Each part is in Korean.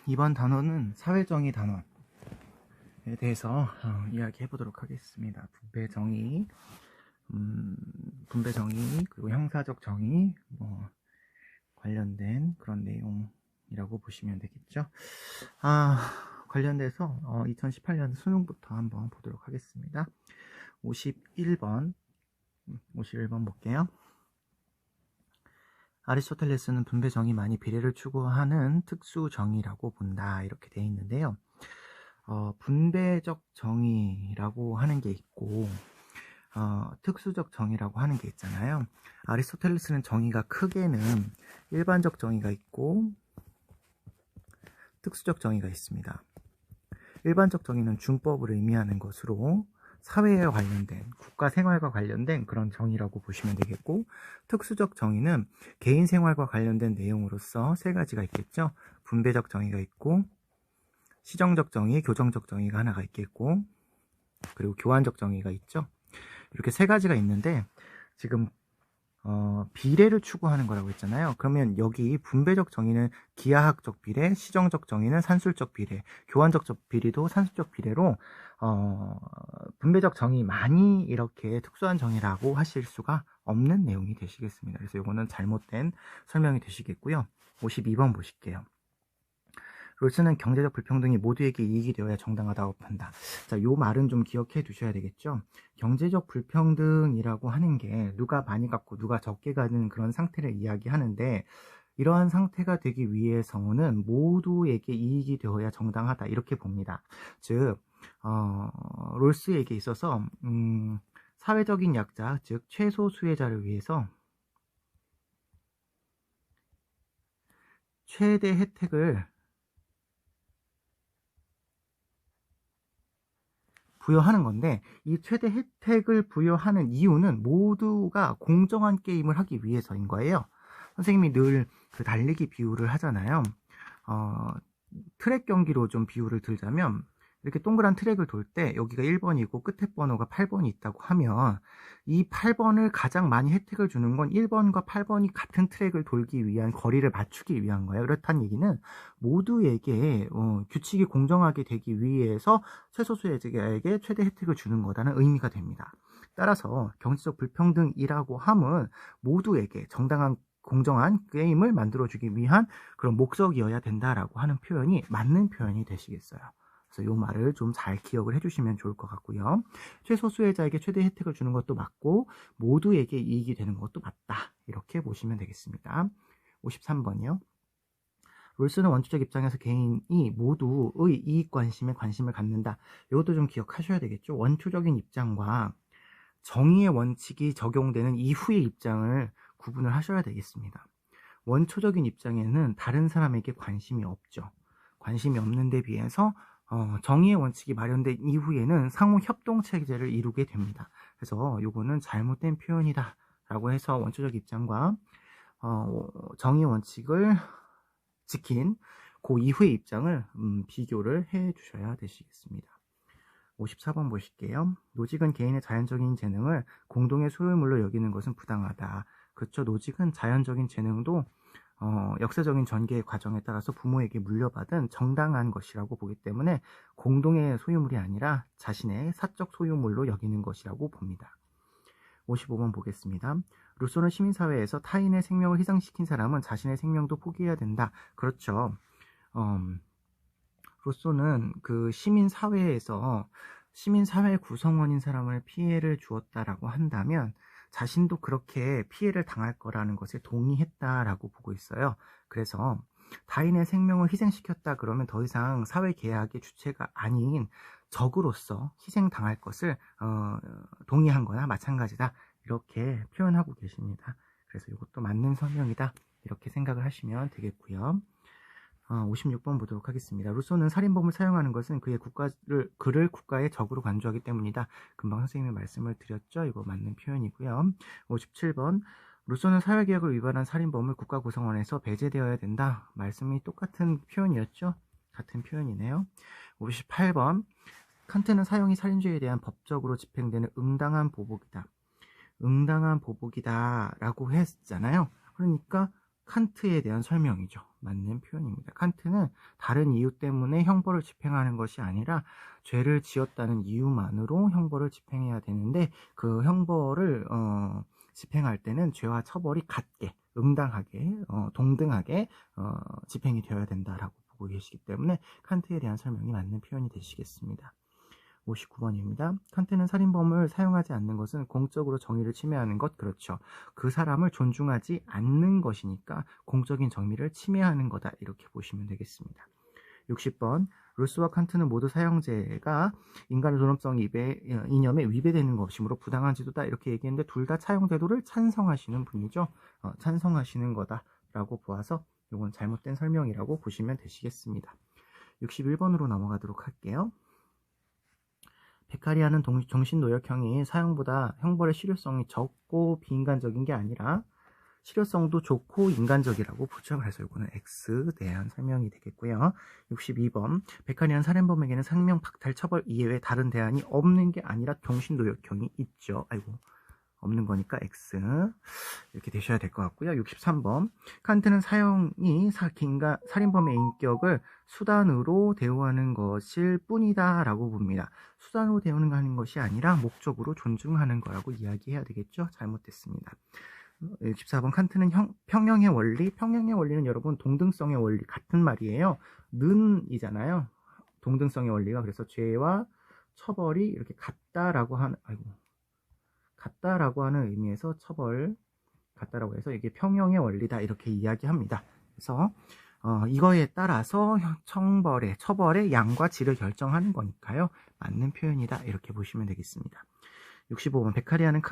이번 단원은 사회정의 단원에 대해서 이야기해 보도록 하겠습니다. 분배정의, 그리고 형사적 정의 관련된 그런 내용이라고 보시면 되겠죠. 관련돼서 2018년 수능부터 한번 보도록 하겠습니다. 51번 볼게요. 아리스토텔레스는 분배정의만이 비례를 추구하는 특수정의라고 본다, 이렇게 되어 있는데요. 분배적 정의라고 하는 게 있고 특수적 정의라고 하는 게 있잖아요. 아리스토텔레스는 정의가 크게는 일반적 정의가 있고 특수적 정의가 있습니다. 일반적 정의는 준법을 의미하는 것으로 사회에 관련된, 국가 생활과 관련된 그런 정의라고 보시면 되겠고, 특수적 정의는 개인 생활과 관련된 내용으로서 세 가지가 있겠죠. 분배적 정의가 있고, 시정적 정의, 교정적 정의가 하나가 있겠고, 그리고 교환적 정의가 있죠. 이렇게 세 가지가 있는데, 지금 비례를 추구하는 거라고 했잖아요. 그러면 여기 분배적 정의는 기하학적 비례, 시정적 정의는 산술적 비례, 교환적 비례도 산술적 비례로 분배적 정의만이 이렇게 특수한 정의라고 하실 수가 없는 내용이 되시겠습니다. 그래서 이거는 잘못된 설명이 되시겠고요. 52번 보실게요. 롤스는 경제적 불평등이 모두에게 이익이 되어야 정당하다고 판다. 자, 요 말은 좀 기억해 두셔야 되겠죠. 경제적 불평등이라고 하는 게 누가 많이 갖고 누가 적게 가는 그런 상태를 이야기하는데, 이러한 상태가 되기 위해서는 모두에게 이익이 되어야 정당하다, 이렇게 봅니다. 즉 롤스에게 있어서 사회적인 약자, 즉 최소 수혜자를 위해서 최대 혜택을 부여하는 건데, 이 최대 혜택을 부여하는 이유는 모두가 공정한 게임을 하기 위해서인 거예요. 선생님이 늘 그 달리기 비유를 하잖아요. 트랙 경기로 좀 비유를 들자면, 이렇게 동그란 트랙을 돌 때 여기가 1번이고 끝에 번호가 8번이 있다고 하면, 이 8번을 가장 많이 혜택을 주는 건 1번과 8번이 같은 트랙을 돌기 위한, 거리를 맞추기 위한 거예요. 그렇다는 얘기는 모두에게 규칙이 공정하게 되기 위해서 최소수에게 최대 혜택을 주는 거라는 의미가 됩니다. 따라서 경제적 불평등이라고 함은 모두에게 정당한 공정한 게임을 만들어주기 위한 그런 목적이어야 된다라고 하는 표현이 맞는 표현이 되시겠어요. 그래서 이 말을 좀 잘 기억을 해주시면 좋을 것 같고요. 최소 수혜자에게 최대 혜택을 주는 것도 맞고 모두에게 이익이 되는 것도 맞다, 이렇게 보시면 되겠습니다. 53번이요. 롤스는 원초적 입장에서 개인이 모두의 이익 관심에 관심을 갖는다. 이것도 좀 기억하셔야 되겠죠. 원초적인 입장과 정의의 원칙이 적용되는 이후의 입장을 구분을 하셔야 되겠습니다. 원초적인 입장에는 다른 사람에게 관심이 없죠. 관심이 없는 데 비해서 정의의 원칙이 마련된 이후에는 상호 협동 체제를 이루게 됩니다. 그래서 요거는 잘못된 표현이다 라고 해서 원초적 입장과 정의 원칙을 지킨 그 이후의 입장을 비교를 해 주셔야 되시겠습니다. 54번 보실게요. 노직은 개인의 자연적인 재능을 공동의 소유물로 여기는 것은 부당하다. 그렇죠. 노직은 자연적인 재능도 역사적인 전개의 과정에 따라서 부모에게 물려받은 정당한 것이라고 보기 때문에 공동의 소유물이 아니라 자신의 사적 소유물로 여기는 것이라고 봅니다. 55번 보겠습니다. 루소는 시민사회에서 타인의 생명을 희생시킨 사람은 자신의 생명도 포기해야 된다. 그렇죠. 루소는 그 시민사회에서 시민사회 구성원인 사람을 피해를 주었다라고 한다면 자신도 그렇게 피해를 당할 거라는 것에 동의했다라고 보고 있어요. 그래서 타인의 생명을 희생시켰다 그러면 더 이상 사회 계약의 주체가 아닌 적으로서 희생당할 것을 동의한 거나 마찬가지다, 이렇게 표현하고 계십니다. 그래서 이것도 맞는 설명이다, 이렇게 생각을 하시면 되겠고요. 56번 보도록 하겠습니다. 루소는 살인범을 사용하는 것은 그를 국가의 적으로 간주하기 때문이다. 금방 선생님이 말씀을 드렸죠. 이거 맞는 표현이고요. 57번, 루소는 사회개혁을 위반한 살인범을 국가 구성원에서 배제되어야 된다. 말씀이 똑같은 표현이었죠. 같은 표현이네요. 58번, 칸트는 사형이 살인죄에 대한 법적으로 집행되는 응당한 보복이다. 응당한 보복이다 라고 했잖아요. 그러니까 칸트에 대한 설명이죠. 맞는 표현입니다. 칸트는 다른 이유 때문에 형벌을 집행하는 것이 아니라 죄를 지었다는 이유만으로 형벌을 집행해야 되는데 그 형벌을 집행할 때는 죄와 처벌이 같게, 응당하게, 동등하게 집행이 되어야 된다라고 보고 계시기 때문에 칸트에 대한 설명이 맞는 표현이 되시겠습니다. 59번입니다. 칸트는 살인범을 사용하지 않는 것은 공적으로 정의를 침해하는 것, 그렇죠. 그 사람을 존중하지 않는 것이니까 공적인 정의를 침해하는 거다, 이렇게 보시면 되겠습니다. 60번, 루스와 칸트는 모두 사형제가 인간의 존엄성 이념에 위배되는 것이므로 부당한 제도다, 이렇게 얘기했는데 둘 다 사형제도를 찬성하시는 분이죠. 찬성하시는 거다라고 보아서 이건 잘못된 설명이라고 보시면 되시겠습니다. 61번으로 넘어가도록 할게요. 베카리아는 정신노역형이 사형보다 형벌의 실효성이 적고 비인간적인 게 아니라 실효성도 좋고 인간적이라고 보죠. 그래서 이거는 X에 대한 설명이 되겠고요. 62번, 베카리아는 살인범에게는 생명 박탈 처벌 이외에 다른 대안이 없는 게 아니라 정신노역형이 있죠. 아이고, 없는 거니까 X 이렇게 되셔야 될 것 같고요. 63번, 칸트는 사형이 살인범의 인격을 수단으로 대우하는 것일 뿐이다 라고 봅니다. 수단으로 대우하는 것이 아니라 목적으로 존중하는 거라고 이야기해야 되겠죠. 잘못됐습니다. 64번, 칸트는 평형의 원리, 평형의 원리는 여러분 동등성의 원리 같은 말이에요. 는이잖아요. 동등성의 원리가. 그래서 죄와 처벌이 이렇게 같다라고 하는 의미에서 같다라고 해서 이게 평형의 원리다, 이렇게 이야기합니다. 그래서 이거에 따라서 처벌의 양과 질을 결정하는 거니까요. 맞는 표현이다, 이렇게 보시면 되겠습니다. 65번,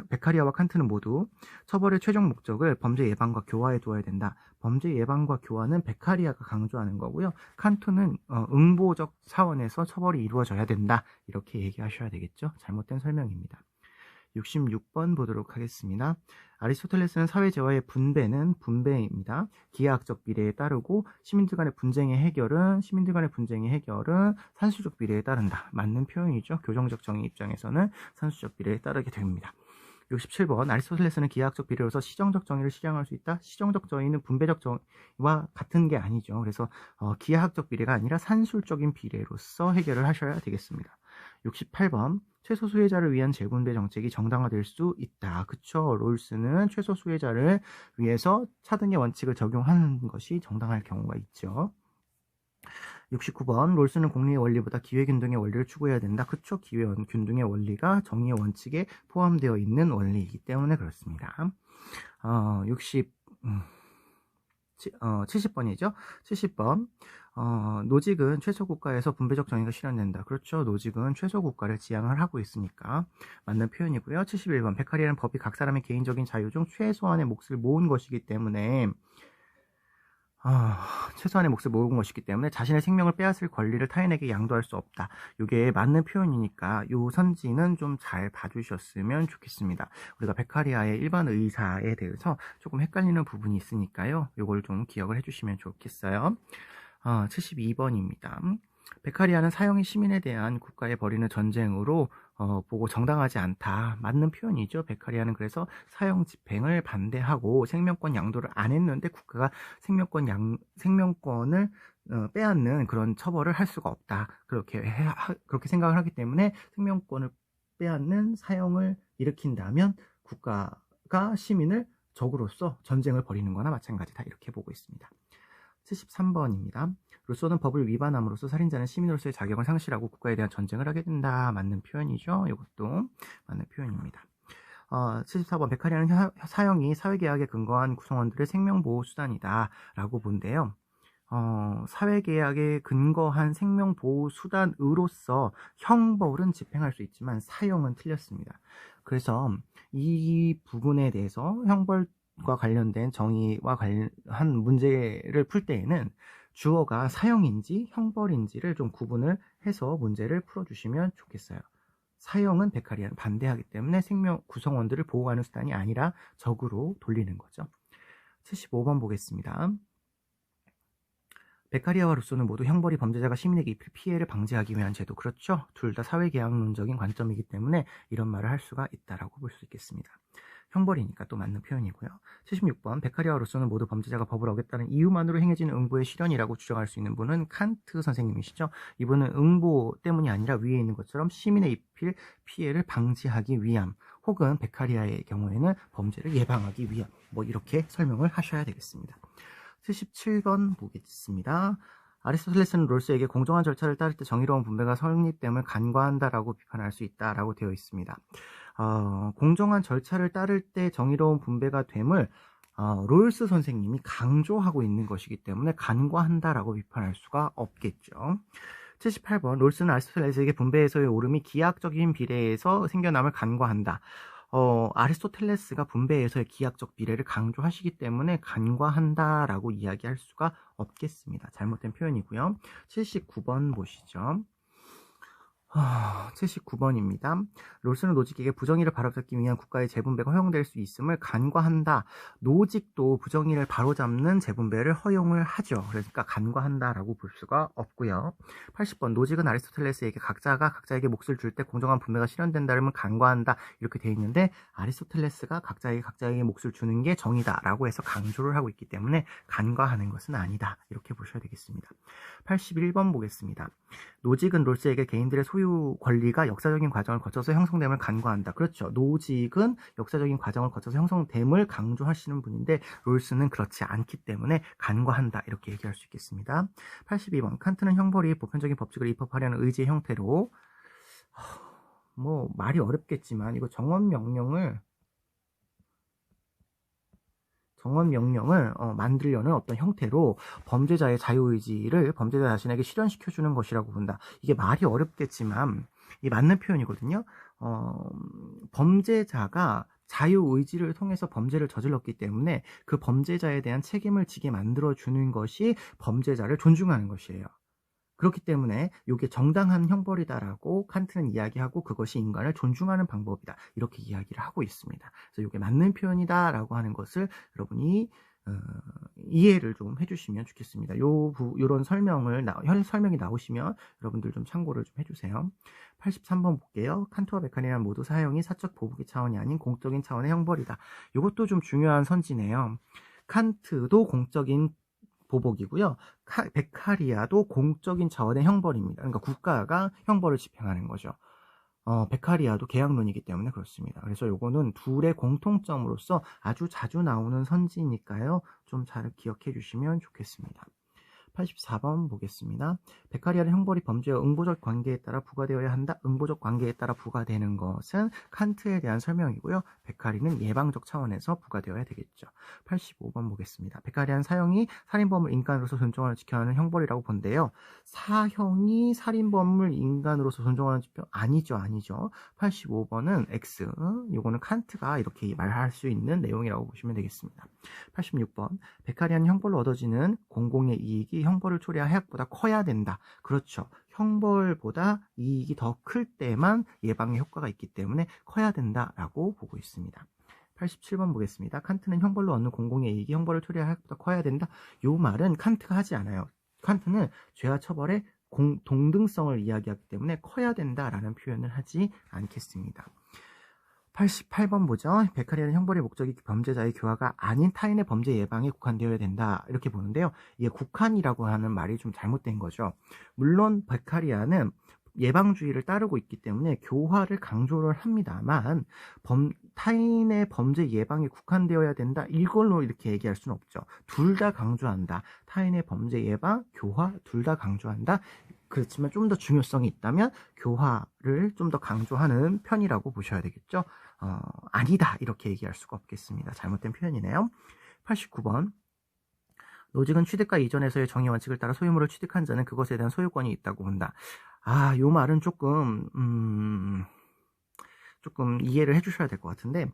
베카리아와 칸트는 모두 처벌의 최종 목적을 범죄 예방과 교화에 두어야 된다. 범죄 예방과 교화는 베카리아가 강조하는 거고요. 칸트는 응보적 차원에서 처벌이 이루어져야 된다, 이렇게 얘기하셔야 되겠죠. 잘못된 설명입니다. 66번 보도록 하겠습니다. 아리스토텔레스는 사회재화의 분배입니다. 기하학적 비례에 따르고 시민들 간의 분쟁의 해결은 산수적 비례에 따른다. 맞는 표현이죠. 교정적 정의 입장에서는 산수적 비례에 따르게 됩니다. 67번, 아리스토텔레스는 기하학적 비례로서 시정적 정의를 실행할 수 있다. 시정적 정의는 분배적 정의와 같은 게 아니죠. 그래서 기하학적 비례가 아니라 산술적인 비례로서 해결을 하셔야 되겠습니다. 68번, 최소 수혜자를 위한 재분배 정책이 정당화될 수 있다. 그쵸? 롤스는 최소 수혜자를 위해서 차등의 원칙을 적용하는 것이 정당할 경우가 있죠. 69번, 롤스는 공리의 원리보다 기회균등의 원리를 추구해야 된다. 그쵸? 기회균등의 원리가 정의의 원칙에 포함되어 있는 원리이기 때문에 그렇습니다. 70번이죠. 70번, 노직은 최소국가에서 분배적 정의가 실현된다. 그렇죠. 노직은 최소국가를 지향을 하고 있으니까 맞는 표현이고요. 71번, 베카리아는 법이 각 사람의 개인적인 자유 중 최소한의 몫을 모은 것이기 때문에 자신의 생명을 빼앗을 권리를 타인에게 양도할 수 없다. 이게 맞는 표현이니까 이 선지는 좀 잘 봐주셨으면 좋겠습니다. 우리가 베카리아의 일반 의사에 대해서 조금 헷갈리는 부분이 있으니까요. 이걸 좀 기억을 해주시면 좋겠어요. 72번입니다. 베카리아는 사형이 시민에 대한 국가에 벌이는 전쟁으로 보고 정당하지 않다. 맞는 표현이죠. 베카리아는 그래서 사형 집행을 반대하고 생명권 양도를 안 했는데 국가가 생명권을 빼앗는 그런 처벌을 할 수가 없다. 그렇게 생각을 하기 때문에 생명권을 빼앗는 사형을 일으킨다면 국가가 시민을 적으로서 전쟁을 벌이는 거나 마찬가지다. 이렇게 보고 있습니다. 73번입니다. 루소는 법을 위반함으로써 살인자는 시민으로서의 자격을 상실하고 국가에 대한 전쟁을 하게 된다. 맞는 표현이죠. 이것도 맞는 표현입니다. 74번, 베카리아는 사형이 사회계약에 근거한 구성원들의 생명보호수단이다 라고 본데요. 사회계약에 근거한 생명보호수단으로서 형벌은 집행할 수 있지만 사형은 틀렸습니다. 그래서 이 부분에 대해서 형벌과 관련된 정의와 관련한 문제를 풀 때에는 주어가 사형인지 형벌인지를 좀 구분을 해서 문제를 풀어주시면 좋겠어요. 사형은 베카리아는 반대하기 때문에 생명 구성원들을 보호하는 수단이 아니라 적으로 돌리는 거죠. 75번 보겠습니다. 베카리아와 루소는 모두 형벌이 범죄자가 시민에게 입힐 피해를 방지하기 위한 제도. 그렇죠? 둘 다 사회계약론적인 관점이기 때문에 이런 말을 할 수가 있다라고 볼 수 있겠습니다. 형벌이니까 또 맞는 표현이고요. 76번 베카리아와 루소는 모두 범죄자가 법을 어겼다는 이유만으로 행해지는 응보의 실현이라고 주장할 수 있는 분은 칸트 선생님이시죠. 이분은 응보 때문이 아니라 위에 있는 것처럼 시민의 입힐 피해를 방지하기 위함, 혹은 베카리아의 경우에는 범죄를 예방하기 위함, 뭐 이렇게 설명을 하셔야 되겠습니다. 77번 보겠습니다. 아리스토텔레스는 롤스에게 공정한 절차를 따를 때 정의로운 분배가 성립됨을 간과한다라고 비판할 수 있다라고 되어 있습니다. 공정한 절차를 따를 때 정의로운 분배가 됨을 롤스 선생님이 강조하고 있는 것이기 때문에 간과한다라고 비판할 수가 없겠죠. 78번 롤스는 아리스토텔레스에게 분배에서의 오름이 기하학적인 비례에서 생겨남을 간과한다. 아리스토텔레스가 분배에서의 기하학적 비례를 강조하시기 때문에 간과한다라고 이야기할 수가 없겠습니다. 잘못된 표현이고요. 79번 보시죠. 79번입니다. 롤스는 노직에게 부정의를 바로잡기 위한 국가의 재분배가 허용될 수 있음을 간과한다. 노직도 부정의를 바로잡는 재분배를 허용을 하죠. 그러니까 간과한다라고 볼 수가 없고요. 80번 노직은 아리스토텔레스에게 각자가 각자에게 몫을 줄 때 공정한 분배가 실현된다면 간과한다. 이렇게 되어 있는데 아리스토텔레스가 각자에게 몫을 주는 게 정의다라고 해서 강조를 하고 있기 때문에 간과하는 것은 아니다. 이렇게 보셔야 되겠습니다. 81번 보겠습니다. 노직은 롤스에게 개인들의 소유 권리가 역사적인 과정을 거쳐서 형성됨을 간과한다. 그렇죠. 노직은 역사적인 과정을 거쳐서 형성됨을 강조하시는 분인데 롤스는 그렇지 않기 때문에 간과한다. 이렇게 얘기할 수 있겠습니다. 82번 칸트는 형벌이 보편적인 법칙을 입법하려는 의지의 형태로 뭐 말이 어렵겠지만 이거 정언명령을 만들려는 어떤 형태로 범죄자의 자유의지를 범죄자 자신에게 실현시켜주는 것이라고 본다. 이게 말이 어렵겠지만 이 맞는 표현이거든요. 범죄자가 자유의지를 통해서 범죄를 저질렀기 때문에 그 범죄자에 대한 책임을 지게 만들어주는 것이 범죄자를 존중하는 것이에요. 그렇기 때문에 이게 정당한 형벌이다라고 칸트는 이야기하고 그것이 인간을 존중하는 방법이다. 이렇게 이야기를 하고 있습니다. 그래서 이게 맞는 표현이다라고 하는 것을 여러분이 이해를 좀 해주시면 좋겠습니다. 요런 설명이 나오시면 여러분들 좀 참고를 좀 해주세요. 83번 볼게요. 칸트와 베카리아는 모두 사형이 사적 보복의 차원이 아닌 공적인 차원의 형벌이다. 이것도 좀 중요한 선지네요. 칸트도 공적인 보복이고요. 베카리아도 공적인 차원의 형벌입니다. 그러니까 국가가 형벌을 집행하는 거죠. 베카리아도 계약론이기 때문에 그렇습니다. 그래서 요거는 둘의 공통점으로서 아주 자주 나오는 선지니까요. 좀 잘 기억해 주시면 좋겠습니다. 84번 보겠습니다. 베카리아는 형벌이 범죄와 응보적 관계에 따라 부과되어야 한다. 응보적 관계에 따라 부과되는 것은 칸트에 대한 설명이고요. 베카리는 예방적 차원에서 부과되어야 되겠죠. 85번 보겠습니다. 베카리아는 사형이 살인범을 인간으로서 존중하는 지켜야 하는 형벌이라고 본대요. 사형이 살인범을 인간으로서 존중하는 지표? 아니죠. 85번은 X. 요거는 칸트가 이렇게 말할 수 있는 내용이라고 보시면 되겠습니다. 86번. 베카리아는 형벌로 얻어지는 공공의 이익이 형벌을 초래한 해악보다 커야 된다. 그렇죠. 형벌보다 이익이 더 클 때만 예방의 효과가 있기 때문에 커야 된다라고 보고 있습니다. 87번 보겠습니다. 칸트는 형벌로 얻는 공공의 이익이 형벌을 초래한 해악보다 커야 된다. 이 말은 칸트가 하지 않아요. 칸트는 죄와 처벌의 동등성을 이야기하기 때문에 커야 된다라는 표현을 하지 않겠습니다. 88번 보죠. 베카리아는 형벌의 목적이 범죄자의 교화가 아닌 타인의 범죄 예방에 국한되어야 된다. 이렇게 보는데요. 이게 국한이라고 하는 말이 좀 잘못된 거죠. 물론 베카리아는 예방주의를 따르고 있기 때문에 교화를 강조를 합니다만 타인의 범죄 예방에 국한되어야 된다. 이걸로 이렇게 얘기할 수는 없죠. 둘 다 강조한다. 타인의 범죄 예방, 교화 둘 다 강조한다. 그렇지만 좀 더 중요성이 있다면 교화를 좀 더 강조하는 편이라고 보셔야 되겠죠. 아니다 이렇게 얘기할 수가 없겠습니다. 잘못된 표현이네요. 89번 노직은 취득과 이전에서의 정의 원칙을 따라 소유물을 취득한 자는 그것에 대한 소유권이 있다고 본다. 요 말은 조금 이해를 해주셔야 될 것 같은데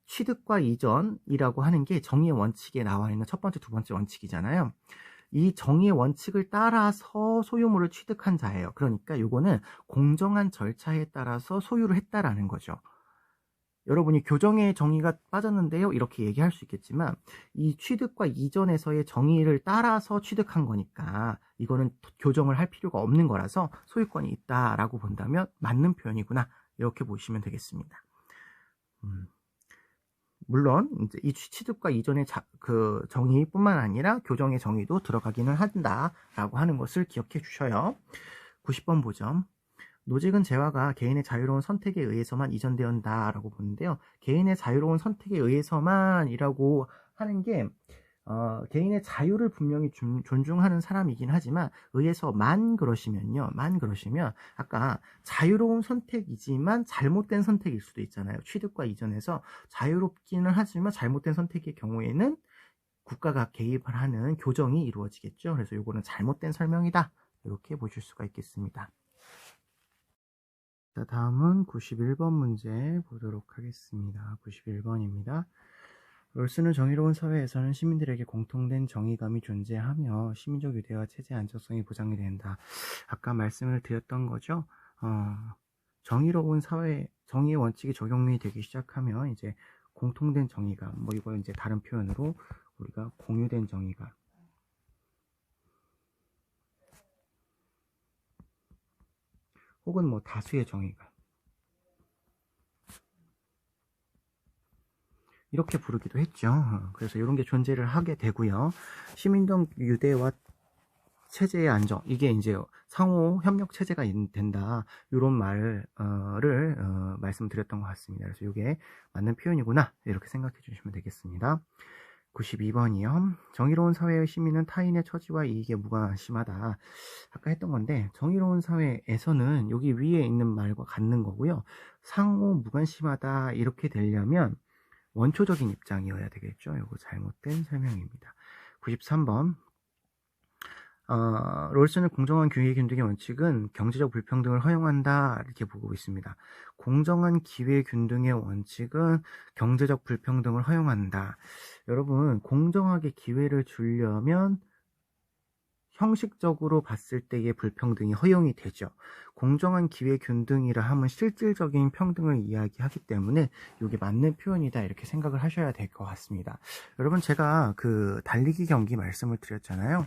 취득과 이전이라고 하는 게 정의의 원칙에 나와 있는 첫 번째, 두 번째 원칙이잖아요. 이 정의의 원칙을 따라서 소유물을 취득한 자예요. 그러니까 요거는 공정한 절차에 따라서 소유를 했다라는 거죠. 여러분이 교정의 정의가 빠졌는데요. 이렇게 얘기할 수 있겠지만 이 취득과 이전에서의 정의를 따라서 취득한 거니까 이거는 교정을 할 필요가 없는 거라서 소유권이 있다라고 본다면 맞는 표현이구나. 이렇게 보시면 되겠습니다. 물론 이제 이 취득과 이전의 그 정의뿐만 아니라 교정의 정의도 들어가기는 한다라고 하는 것을 기억해 주셔요. 90번 보죠. 노직은 재화가 개인의 자유로운 선택에 의해서만 이전되었다라고 보는데요. 개인의 자유로운 선택에 의해서만이라고 하는 게 개인의 자유를 분명히 존중하는 사람이긴 하지만 의해서만 그러시면 아까 자유로운 선택이지만 잘못된 선택일 수도 있잖아요. 취득과 이전에서 자유롭기는 하지만 잘못된 선택의 경우에는 국가가 개입을 하는 교정이 이루어지겠죠. 그래서 이거는 잘못된 설명이다. 이렇게 보실 수가 있겠습니다. 자, 다음은 91번 문제 보도록 하겠습니다. 91번입니다. 롤스는 정의로운 사회에서는 시민들에게 공통된 정의감이 존재하며 시민적 유대와 체제 안정성이 보장이 된다. 아까 말씀을 드렸던 거죠. 정의로운 사회, 정의의 원칙이 적용이 되기 시작하면 이제 공통된 정의감, 뭐 이거 이제 다른 표현으로 우리가 공유된 정의감, 혹은 뭐 다수의 정의감, 이렇게 부르기도 했죠. 그래서 이런 게 존재를 하게 되고요. 시민적 유대와 체제의 안정, 이게 이제 상호 협력 체제가 된다. 이런 말을 말씀드렸던 것 같습니다. 그래서 이게 맞는 표현이구나. 이렇게 생각해 주시면 되겠습니다. 92번이요. 정의로운 사회의 시민은 타인의 처지와 이익에 무관심하다. 아까 했던 건데 정의로운 사회에서는 여기 위에 있는 말과 같는 거고요. 상호 무관심하다 이렇게 되려면 원초적인 입장이어야 되겠죠. 이거 잘못된 설명입니다. 93번. 롤스는 공정한 기회균등의 원칙은 경제적 불평등을 허용한다 이렇게 보고 있습니다. 공정한 기회균등의 원칙은 경제적 불평등을 허용한다. 여러분, 공정하게 기회를 주려면 형식적으로 봤을 때의 불평등이 허용이 되죠. 공정한 기회균등이라 하면 실질적인 평등을 이야기하기 때문에 이게 맞는 표현이다 이렇게 생각을 하셔야 될 것 같습니다. 여러분, 제가 그 달리기 경기 말씀을 드렸잖아요.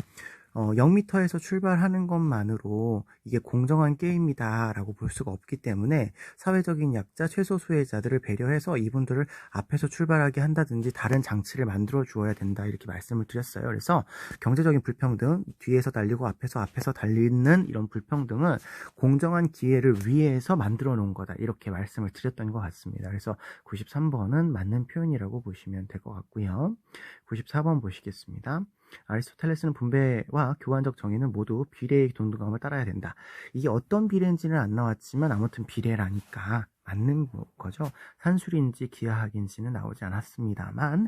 0m에서 출발하는 것만으로 이게 공정한 게임이다 라고 볼 수가 없기 때문에 사회적인 약자, 최소 수혜자들을 배려해서 이분들을 앞에서 출발하게 한다든지 다른 장치를 만들어 주어야 된다 이렇게 말씀을 드렸어요. 그래서 경제적인 불평등, 뒤에서 달리고 앞에서 달리는 이런 불평등은 공정한 기회를 위해서 만들어 놓은 거다 이렇게 말씀을 드렸던 것 같습니다. 그래서 93번은 맞는 표현이라고 보시면 될 것 같고요. 94번 보시겠습니다. 아리스토텔레스는 분배와 교환적 정의는 모두 비례의 동등함을 따라야 된다. 이게 어떤 비례인지는 안 나왔지만 아무튼 비례라니까 맞는 거죠. 산술인지 기하학인지는 나오지 않았습니다만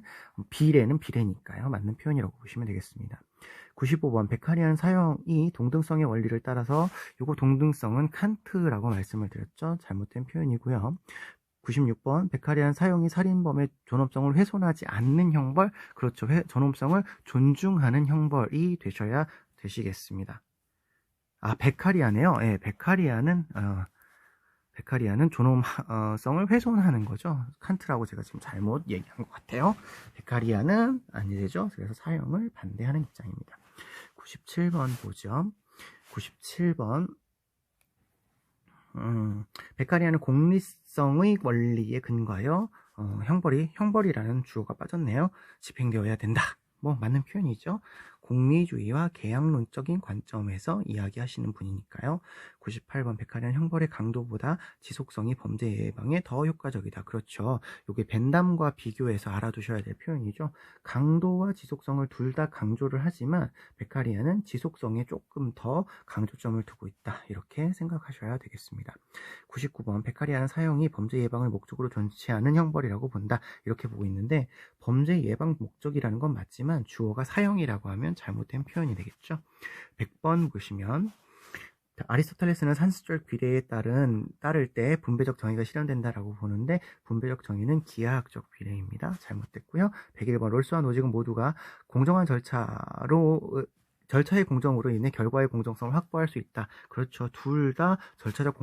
비례는 비례니까요. 맞는 표현이라고 보시면 되겠습니다. 95번 베카리안 사형이 동등성의 원리를 따라서 요거 동등성은 칸트라고 말씀을 드렸죠. 잘못된 표현이고요. 96번 베카리안 사형이 살인범의 존엄성을 훼손하지 않는 형벌, 그렇죠. 존엄성을 존중하는 형벌이 되셔야 되시겠습니다. 베카리아네요. 예, 베카리아는 존엄성을 훼손하는 거죠. 칸트라고 제가 지금 잘못 얘기한 것 같아요. 베카리아는 아니 되죠. 그래서 사형을 반대하는 입장입니다. 97번 보죠. 97번 베카리아는 공리성의 원리에 근거하여 형벌이라는 주어가 빠졌네요. 집행되어야 된다. 뭐 맞는 표현이죠. 공리주의와 계약론적인 관점에서 이야기하시는 분이니까요. 98번 베카리안 형벌의 강도보다 지속성이 범죄 예방에 더 효과적이다. 그렇죠. 이게 벤담과 비교해서 알아두셔야 될 표현이죠. 강도와 지속성을 둘 다 강조를 하지만 베카리안은 지속성에 조금 더 강조점을 두고 있다. 이렇게 생각하셔야 되겠습니다. 99번 베카리안은 사형이 범죄 예방을 목적으로 존치하는 형벌이라고 본다. 이렇게 보고 있는데 범죄 예방 목적이라는 건 맞지만 주어가 사형이라고 하면 잘못된 표현이 되겠죠. 100번 보시면 아리스토텔레스는 산수적 비례에 따를 때 분배적 정의가 실현된다라고 보는데 분배적 정의는 기하학적 비례입니다. 잘못됐고요. 101번 롤스와 노직은 모두가 공정한 절차의 공정으로 인해 결과의 공정성을 확보할 수 있다. 그렇죠. 둘 다 절차적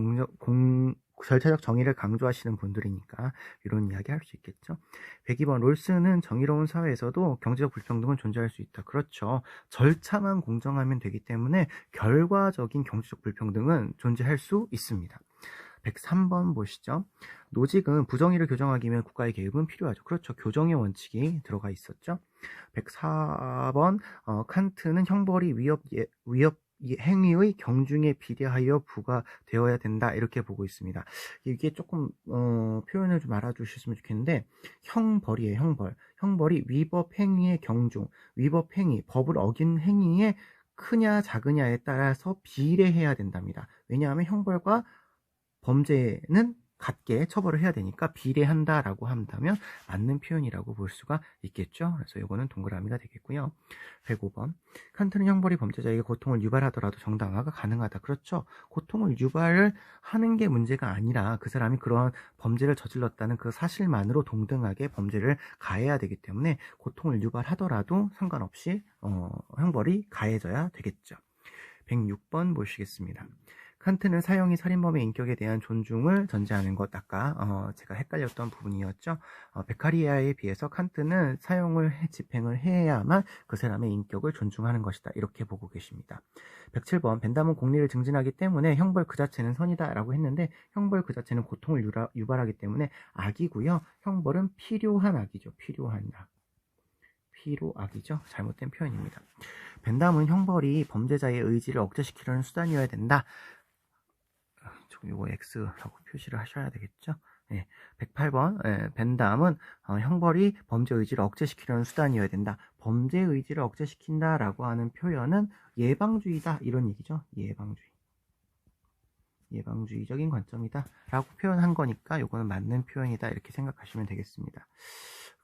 정의를 강조하시는 분들이니까 이런 이야기 할 수 있겠죠. 102번 롤스는 정의로운 사회에서도 경제적 불평등은 존재할 수 있다. 그렇죠. 절차만 공정하면 되기 때문에 결과적인 경제적 불평등은 존재할 수 있습니다. 103번 보시죠. 노직은 부정의를 교정하기 위한 국가의 개입은 필요하죠. 그렇죠. 교정의 원칙이 들어가 있었죠. 104번 칸트는 형벌이 위협 행위의 경중에 비례하여 부과되어야 된다 이렇게 보고 있습니다. 이게 조금 표현을 좀 알아두셨으면 좋겠는데 형벌이에요. 형벌이 위법 행위의 경중, 위법 행위, 법을 어긴 행위에 크냐 작으냐에 따라서 비례해야 된답니다. 왜냐하면 형벌과 범죄는 같게 처벌을 해야 되니까 비례한다라고 한다면 맞는 표현이라고 볼 수가 있겠죠. 그래서 이거는 동그라미가 되겠고요. 105번 칸트는 형벌이 범죄자에게 고통을 유발하더라도 정당화가 가능하다. 그렇죠. 고통을 유발을 하는 게 문제가 아니라 그 사람이 그런 범죄를 저질렀다는 그 사실만으로 동등하게 범죄를 가해야 되기 때문에 고통을 유발하더라도 상관없이 형벌이 가해져야 되겠죠. 106번 보시겠습니다. 칸트는 사형이 살인범의 인격에 대한 존중을 전제하는 것, 아까 제가 헷갈렸던 부분이었죠. 베카리아에 비해서 칸트는 사형을 집행을 해야만 그 사람의 인격을 존중하는 것이다. 이렇게 보고 계십니다. 107번 벤담은 공리를 증진하기 때문에 형벌 그 자체는 선이다 라고 했는데 형벌 그 자체는 고통을 유발하기 때문에 악이고요. 형벌은 필요한 악이죠. 필요한 악. 필요악이죠. 잘못된 표현입니다. 벤담은 형벌이 범죄자의 의지를 억제시키려는 수단이어야 된다. 요거 X라고 표시를 하셔야 되겠죠. 108번 벤담은 형벌이 범죄 의지를 억제시키려는 수단이어야 된다. 범죄 의지를 억제시킨다라고 하는 표현은 예방주의다 이런 얘기죠. 예방주의적인 관점이다 라고 표현한 거니까 요거는 맞는 표현이다 이렇게 생각하시면 되겠습니다.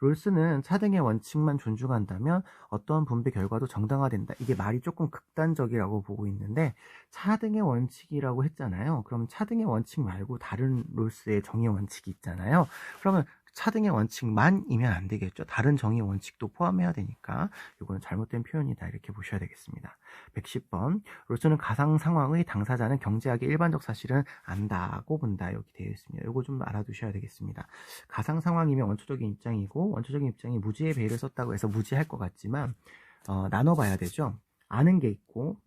롤스는 차등의 원칙만 존중한다면 어떤 분배 결과도 정당화된다. 이게 말이 조금 극단적이라고 보고 있는데 차등의 원칙이라고 했잖아요. 그럼 차등의 원칙 말고 다른 롤스의 정의 원칙이 있잖아요. 그러면 차등의 원칙만이면 안 되겠죠. 다른 정의 원칙도 포함해야 되니까 이거는 잘못된 표현이다 이렇게 보셔야 되겠습니다. 110번 롤스는 가상 상황의 당사자는 경제학의 일반적 사실은 안다고 본다. 여기 되어 있습니다. 이거 좀 알아두셔야 되겠습니다. 가상 상황이면 원초적인 입장이고 원초적인 입장이 무지의 배를 썼다고 해서 무지할 것 같지만 나눠봐야 되죠. 아는 게 있고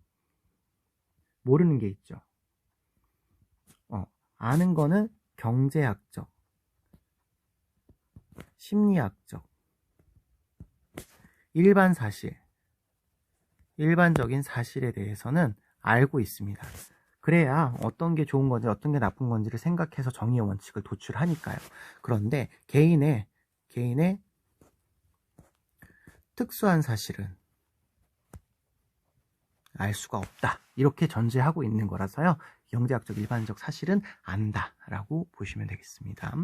모르는 게 있죠. 아는 거는 경제학적, 심리학적, 일반 사실, 일반적인 사실에 대해서는 알고 있습니다. 그래야 어떤 게 좋은 건지 어떤 게 나쁜 건지를 생각해서 정의의 원칙을 도출하니까요. 그런데 개인의 특수한 사실은 알 수가 없다. 이렇게 전제하고 있는 거라서요. 경제학적 일반적 사실은 안다 라고 보시면 되겠습니다.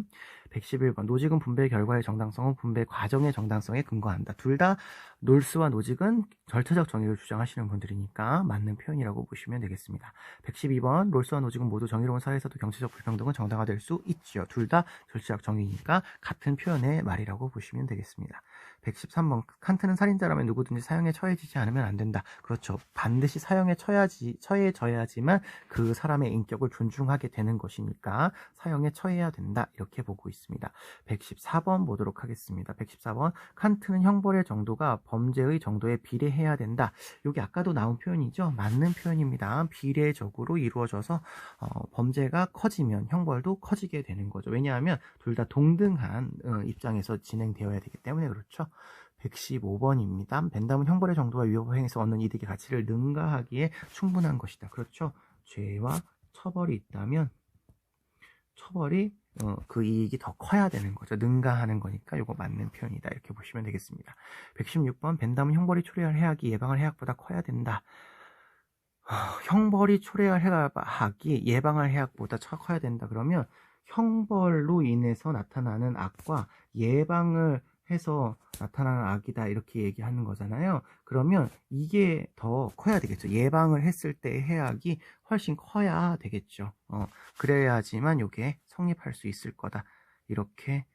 111번 노직은 분배 결과의 정당성은 분배 과정의 정당성에 근거한다. 둘 다 롤스와 노직은 절차적 정의를 주장하시는 분들이니까 맞는 표현이라고 보시면 되겠습니다. 112번 롤스와 노직은 모두 정의로운 사회에서도 경제적 불평등은 정당화될 수 있지요. 둘 다 절차적 정의니까 같은 표현의 말이라고 보시면 되겠습니다. 113번 칸트는 살인자라면 누구든지 사형에 처해지지 않으면 안 된다. 그렇죠. 반드시 사형에 처해져야지만 그 사람의 인격을 존중하게 되는 것이니까 사형에 처해야 된다. 이렇게 보고 있습니다. 114번 보도록 하겠습니다. 114번 칸트는 형벌의 정도가 범죄의 정도에 비례해야 된다. 여기 아까도 나온 표현이죠. 맞는 표현입니다. 비례적으로 이루어져서 범죄가 커지면 형벌도 커지게 되는 거죠. 왜냐하면 둘 다 동등한 입장에서 진행되어야 되기 때문에 그렇죠. 115번입니다. 벤담은 형벌의 정도와 위법행위에서 얻는 이득의 가치를 능가하기에 충분한 것이다. 그렇죠. 죄와 처벌이 있다면 처벌이 그 이익이 더 커야 되는 거죠. 능가하는 거니까 이거 맞는 표현이다. 이렇게 보시면 되겠습니다. 116번 벤담은 형벌이 초래할 해악이 예방할 해악보다 커야 된다. 형벌이 초래할 해악이 예방할 해악보다 커야 된다. 그러면 형벌로 인해서 나타나는 악과 예방을 해서 나타나는 악이다 이렇게 얘기하는 거잖아요. 그러면 이게 더 커야 되겠죠. 예방을 했을 때의 해악이 훨씬 커야 되겠죠. 그래야지만 이게 성립할 수 있을 거다 이렇게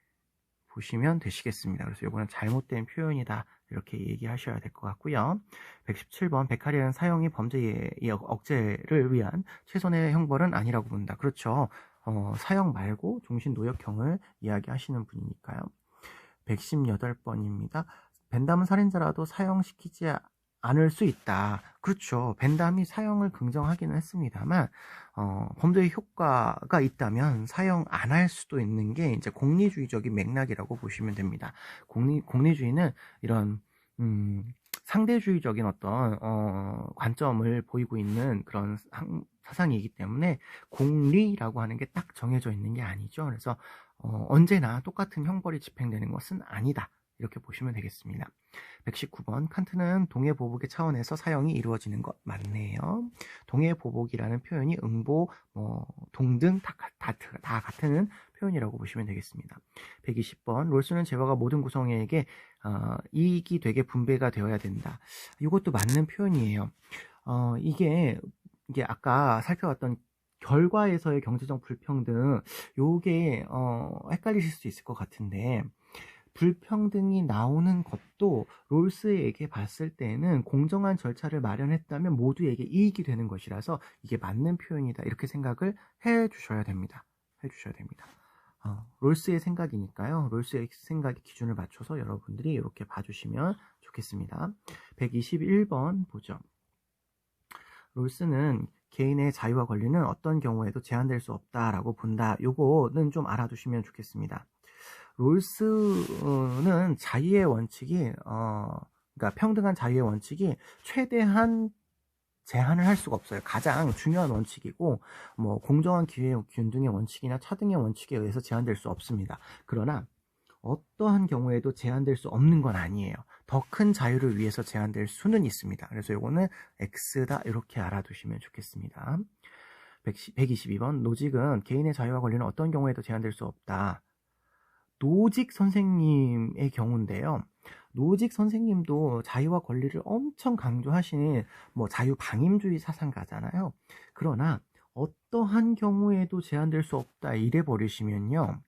보시면 되시겠습니다. 그래서 이거는 잘못된 표현이다 이렇게 얘기하셔야 될 것 같고요. 117번 베카리아는 사형이 범죄의 억제를 위한 최선의 형벌은 아니라고 본다. 그렇죠. 사형 말고 종신노역형을 이야기하시는 분이니까요. 118번입니다. 벤담은 살인자라도 사형시키지 않을 수 있다. 그렇죠. 벤담이 사형을 긍정하기는 했습니다만, 범죄의 효과가 있다면 사형 안 할 수도 있는 게 이제 공리주의적인 맥락이라고 보시면 됩니다. 공리주의는 이런, 상대주의적인 어떤, 관점을 보이고 있는 그런 사상이기 때문에 공리라고 하는 게 딱 정해져 있는 게 아니죠. 그래서, 언제나 똑같은 형벌이 집행되는 것은 아니다. 이렇게 보시면 되겠습니다. 119번 칸트는 동해보복의 차원에서 사형이 이루어지는 것 맞네요. 동해보복이라는 표현이 응보, 동등 다 같은 표현이라고 보시면 되겠습니다. 120번 롤스는 재화가 모든 구성에게 이익이 되게 분배가 되어야 된다. 이것도 맞는 표현이에요. 이게 아까 살펴봤던 결과에서의 경제적 불평등, 요게 헷갈리실 수 있을 것 같은데, 불평등이 나오는 것도 롤스에게 봤을 때는 공정한 절차를 마련했다면 모두에게 이익이 되는 것이라서 이게 맞는 표현이다, 이렇게 생각을 해 주셔야 됩니다. 롤스의 생각이니까요. 롤스의 생각의 기준을 맞춰서 여러분들이 이렇게 봐주시면 좋겠습니다. 121번 보죠. 롤스는 개인의 자유와 권리는 어떤 경우에도 제한될 수 없다라고 본다. 요거는 좀 알아두시면 좋겠습니다. 롤스는 자유의 원칙이, 그러니까 평등한 자유의 원칙이 최대한 제한을 할 수가 없어요. 가장 중요한 원칙이고, 공정한 기회 균등의 원칙이나 차등의 원칙에 의해서 제한될 수 없습니다. 그러나 어떠한 경우에도 제한될 수 없는 건 아니에요. 더 큰 자유를 위해서 제한될 수는 있습니다. 그래서 요거는 X다, 이렇게 알아두시면 좋겠습니다. 122번 노직은 개인의 자유와 권리는 어떤 경우에도 제한될 수 없다. 노직 선생님의 경우인데요. 노직 선생님도 자유와 권리를 엄청 강조하시는 자유방임주의 사상가잖아요. 그러나 어떠한 경우에도 제한될 수 없다 이래 버리시면요,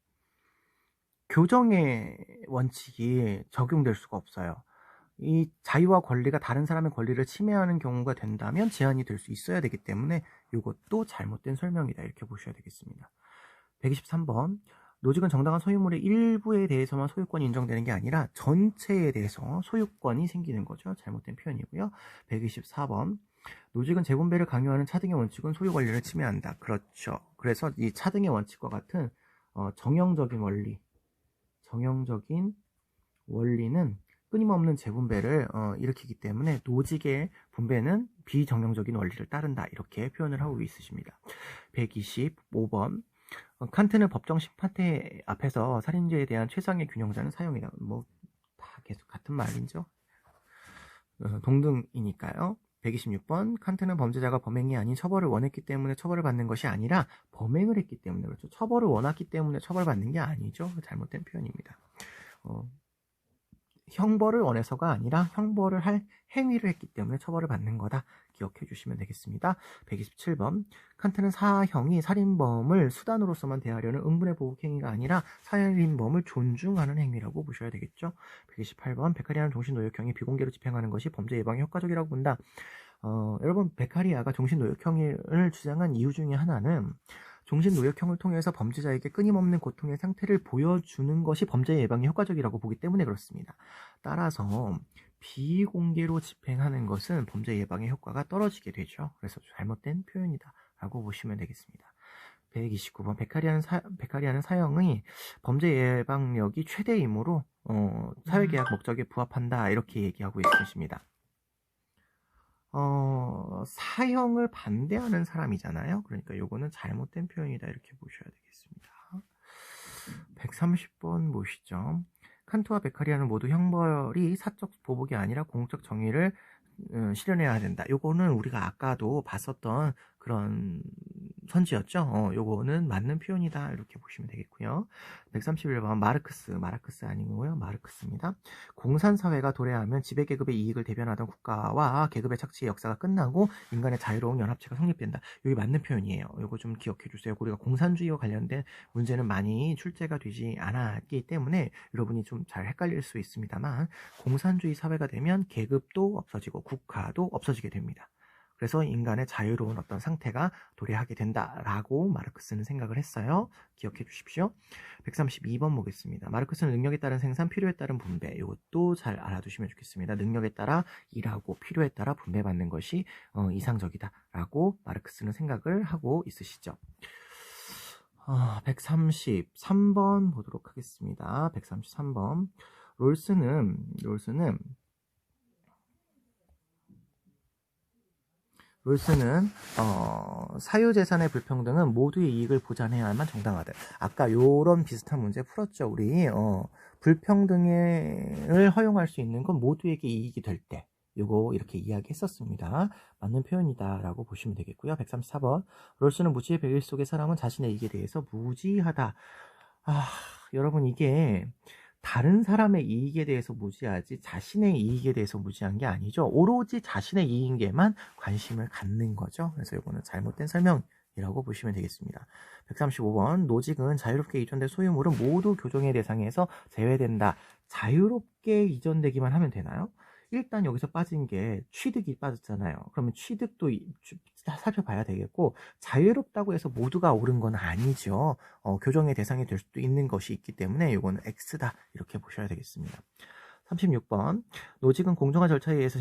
교정의 원칙이 적용될 수가 없어요. 이 자유와 권리가 다른 사람의 권리를 침해하는 경우가 된다면 제한이 될 수 있어야 되기 때문에 이것도 잘못된 설명이다, 이렇게 보셔야 되겠습니다. 123번 노직은 정당한 소유물의 일부에 대해서만 소유권이 인정되는 게 아니라 전체에 대해서 소유권이 생기는 거죠. 잘못된 표현이고요. 124번 노직은 재분배를 강요하는 차등의 원칙은 소유 권리를 침해한다. 그렇죠. 그래서 이 차등의 원칙과 같은 정형적인 원리는 끊임없는 재분배를 일으키기 때문에 노직의 분배는 비정형적인 원리를 따른다, 이렇게 표현을 하고 있으십니다. 125번 칸트는 법정 심판대 앞에서 살인죄에 대한 최상의 균형자는 사형이다. 다 계속 같은 말이죠. 동등이니까요. 126번 칸트는 범죄자가 범행이 아닌 처벌을 원했기 때문에 처벌을 받는 것이 아니라 범행을 했기 때문에, 그렇죠. 처벌을 원했기 때문에 처벌받는 게 아니죠. 잘못된 표현입니다. 형벌을 원해서가 아니라 형벌을 할 행위를 했기 때문에 처벌을 받는 거다, 기억해 주시면 되겠습니다. 127번 칸트는 사형이 살인범을 수단으로서만 대하려는 응분의 보복 행위가 아니라 살인범을 존중하는 행위라고 보셔야 되겠죠. 128번 베카리아는 종신노역형이 비공개로 집행하는 것이 범죄 예방에 효과적이라고 본다. 여러분, 베카리아가 종신노역형을 주장한 이유 중에 하나는 종신노역형을 통해서 범죄자에게 끊임없는 고통의 상태를 보여주는 것이 범죄 예방에 효과적이라고 보기 때문에 그렇습니다. 따라서 비공개로 집행하는 것은 범죄 예방의 효과가 떨어지게 되죠. 그래서 잘못된 표현이다 라고 보시면 되겠습니다. 129번 베카리아는 사형의 범죄 예방력이 최대이므로 사회계약 목적에 부합한다, 이렇게 얘기하고 있으십니다. 사형을 반대하는 사람이잖아요. 그러니까 요거는 잘못된 표현이다, 이렇게 보셔야 되겠습니다. 130번 보시죠. 칸트와 베카리아는 모두 형벌이 사적 보복이 아니라 공적 정의를 실현해야 된다. 요거는 우리가 아까도 봤었던 그런 선지였죠. 요거는 맞는 표현이다, 이렇게 보시면 되겠고요. 131번 마르크스 아니고요, 마르크스입니다. 공산사회가 도래하면 지배계급의 이익을 대변하던 국가와 계급의 착취의 역사가 끝나고 인간의 자유로운 연합체가 성립된다. 여기 맞는 표현이에요. 요거 좀 기억해 주세요. 우리가 공산주의와 관련된 문제는 많이 출제가 되지 않았기 때문에 여러분이 좀 잘 헷갈릴 수 있습니다만, 공산주의 사회가 되면 계급도 없어지고 국가도 없어지게 됩니다. 그래서 인간의 자유로운 어떤 상태가 도래하게 된다라고 마르크스는 생각을 했어요. 기억해 주십시오. 132번 보겠습니다. 마르크스는 능력에 따른 생산, 필요에 따른 분배, 이것도 잘 알아두시면 좋겠습니다. 능력에 따라 일하고 필요에 따라 분배받는 것이 이상적이다라고 마르크스는 생각을 하고 있으시죠. 133번 보도록 하겠습니다. 133번. 롤스는 사유재산의 불평등은 모두의 이익을 보장해야만 정당하다. 아까 요런 비슷한 문제 풀었죠. 우리 불평등을 허용할 수 있는 건 모두에게 이익이 될 때, 요거 이렇게 이야기했었습니다. 맞는 표현이다 라고 보시면 되겠고요. 134번. 롤스는 무지의 배일 속의 사람은 자신의 이익에 대해서 무지하다. 여러분, 이게 다른 사람의 이익에 대해서 무지하지 자신의 이익에 대해서 무지한 게 아니죠. 오로지 자신의 이익에만 관심을 갖는 거죠. 그래서 이거는 잘못된 설명이라고 보시면 되겠습니다. 135번. 노직은 자유롭게 이전된 소유물은 모두 교정의 대상에서 제외된다. 자유롭게 이전되기만 하면 되나요? 일단 여기서 빠진 게 취득이 빠졌잖아요. 그러면 취득도 살펴봐야 되겠고, 자유롭다고 해서 모두가 옳은 건 아니죠. 교정의 대상이 될 수도 있는 것이 있기 때문에 이거는 X다 이렇게 보셔야 되겠습니다. 36번. 노직은 공정한 절차에 의해서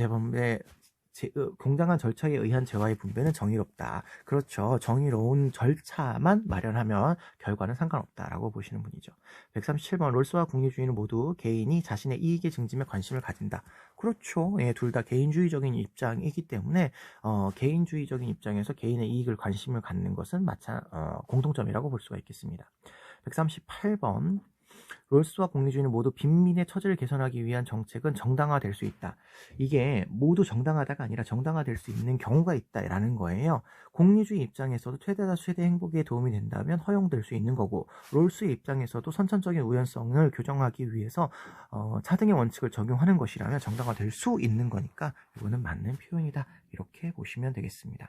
공정한 절차에 의한 재화의 분배는 정의롭다. 그렇죠. 정의로운 절차만 마련하면 결과는 상관없다라고 보시는 분이죠. 137번. 롤스와 공리주의는 모두 개인이 자신의 이익의 증진에 관심을 가진다. 그렇죠. 예, 둘 다 개인주의적인 입장이기 때문에 개인주의적인 입장에서 개인의 이익을 관심을 갖는 것은 공통점이라고 볼 수가 있겠습니다. 138번. 롤스와 공리주의는 모두 빈민의 처지를 개선하기 위한 정책은 정당화될 수 있다. 이게 모두 정당하다가 아니라 정당화될 수 있는 경우가 있다라는 거예요. 공리주의 입장에서도 최대다 최대 행복에 도움이 된다면 허용될 수 있는 거고, 롤스의 입장에서도 선천적인 우연성을 교정하기 위해서 차등의 원칙을 적용하는 것이라면 정당화될 수 있는 거니까 이거는 맞는 표현이다. 이렇게 보시면 되겠습니다.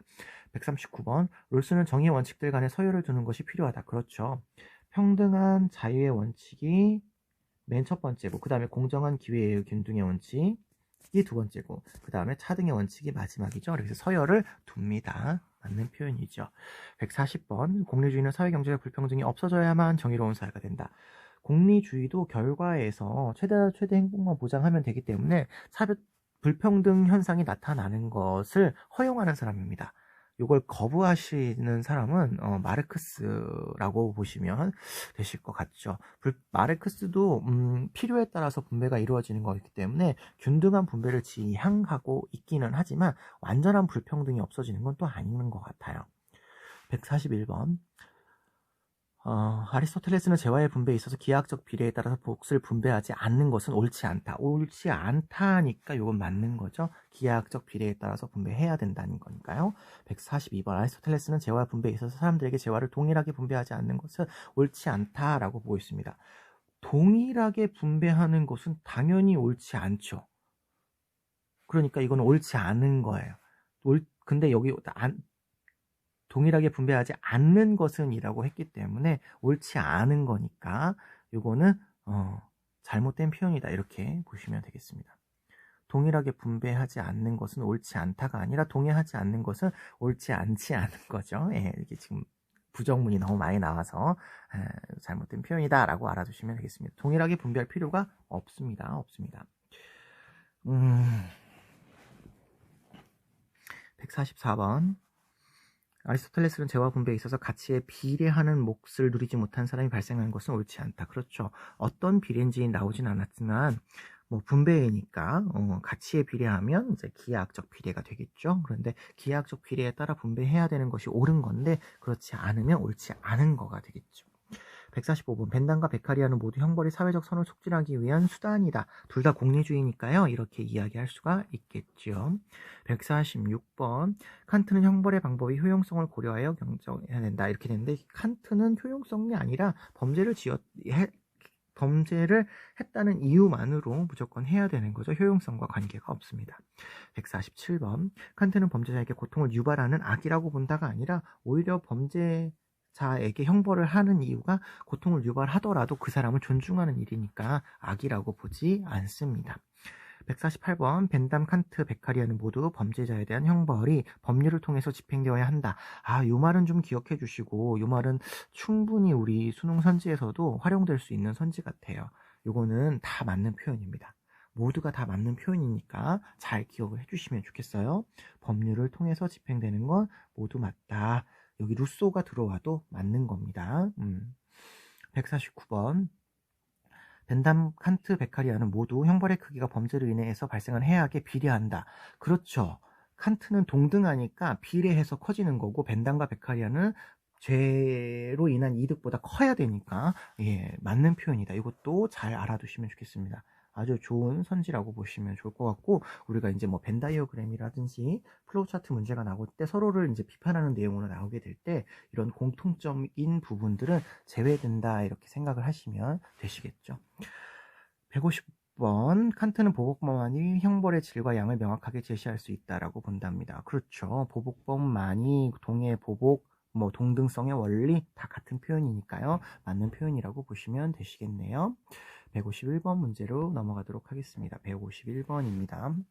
139번. 롤스는 정의의 원칙들 간에 서열을 두는 것이 필요하다. 그렇죠. 평등한 자유의 원칙이 맨 첫 번째고, 그 다음에 공정한 기회의 균등의 원칙이 두 번째고, 그 다음에 차등의 원칙이 마지막이죠. 그래서 서열을 둡니다. 맞는 표현이죠. 140번. 공리주의는 사회경제적 불평등이 없어져야만 정의로운 사회가 된다. 공리주의도 결과에서 최대 행복만 보장하면 되기 때문에 불평등 현상이 나타나는 것을 허용하는 사람입니다. 이걸 거부하시는 사람은 마르크스라고 보시면 되실 것 같죠. 마르크스도 필요에 따라서 분배가 이루어지는 거기 때문에 균등한 분배를 지향하고 있기는 하지만 완전한 불평등이 없어지는 건 또 아닌 것 같아요. 141번. 아리스토텔레스는 재화의 분배에 있어서 기하학적 비례에 따라서 몫을 분배하지 않는 것은 옳지 않다. 옳지 않다니까 이건 맞는 거죠. 기하학적 비례에 따라서 분배해야 된다는 거니까요. 142번. 아리스토텔레스는 재화 분배에 있어서 사람들에게 재화를 동일하게 분배하지 않는 것은 옳지 않다라고 보고 있습니다. 동일하게 분배하는 것은 당연히 옳지 않죠. 그러니까 이건 옳지 않은 거예요. 근데 여기 동일하게 분배하지 않는 것은 이라고 했기 때문에 옳지 않은 거니까 이거는 잘못된 표현이다 이렇게 보시면 되겠습니다. 동일하게 분배하지 않는 것은 옳지 않다가 아니라 동의하지 않는 것은 옳지 않지 않은 거죠. 예, 이게 지금 부정문이 너무 많이 나와서 잘못된 표현이다 라고 알아두시면 되겠습니다. 동일하게 분배할 필요가 없습니다. 144번. 아리스토텔레스는 재화 분배에 있어서 가치에 비례하는 몫을 누리지 못한 사람이 발생하는 것은 옳지 않다. 그렇죠. 어떤 비례인지 나오진 않았지만 분배이니까 가치에 비례하면 이제 기하학적 비례가 되겠죠. 그런데 기하학적 비례에 따라 분배해야 되는 것이 옳은 건데 그렇지 않으면 옳지 않은 거가 되겠죠. 145번. 벤단과 베카리아는 모두 형벌이 사회적 선을 촉진하기 위한 수단이다. 둘 다 공리주의니까요. 이렇게 이야기할 수가 있겠죠. 146번. 칸트는 형벌의 방법이 효용성을 고려하여 경정해야 된다. 이렇게 되는데 칸트는 효용성이 아니라 범죄를 했다는 이유만으로 무조건 해야 되는 거죠. 효용성과 관계가 없습니다. 147번. 칸트는 범죄자에게 고통을 유발하는 악이라고 본다가 아니라 오히려 범죄자에게 형벌을 하는 이유가 고통을 유발하더라도 그 사람을 존중하는 일이니까 악이라고 보지 않습니다. 148번 벤담, 칸트, 베카리아는 모두 범죄자에 대한 형벌이 법률을 통해서 집행되어야 한다. 요 말은 좀 기억해 주시고, 요 말은 충분히 우리 수능 선지에서도 활용될 수 있는 선지 같아요. 요거는 다 맞는 표현입니다. 모두가 다 맞는 표현이니까 잘 기억을 해주시면 좋겠어요. 법률을 통해서 집행되는 건 모두 맞다. 여기 루소가 들어와도 맞는 겁니다. 149번 벤담, 칸트, 베카리아는 모두 형벌의 크기가 범죄로 인해서 발생한 해악에 비례한다. 그렇죠. 칸트는 동등하니까 비례해서 커지는 거고, 벤담과 베카리아는 죄로 인한 이득보다 커야 되니까, 맞는 표현이다. 이것도 잘 알아두시면 좋겠습니다. 아주 좋은 선지라고 보시면 좋을 것 같고, 우리가 이제 뭐 벤 다이어그램이라든지 플로우 차트 문제가 나올 때 서로를 이제 비판하는 내용으로 나오게 될 때 이런 공통점인 부분들은 제외된다, 이렇게 생각을 하시면 되시겠죠. 150번 칸트는 보복범만이 형벌의 질과 양을 명확하게 제시할 수 있다라고 본답니다. 그렇죠. 보복범만이 동해 보복, 뭐 동등성의 원리 다 같은 표현이니까요. 맞는 표현이라고 보시면 되시겠네요. 151번 문제로 넘어가도록 하겠습니다. 151번입니다.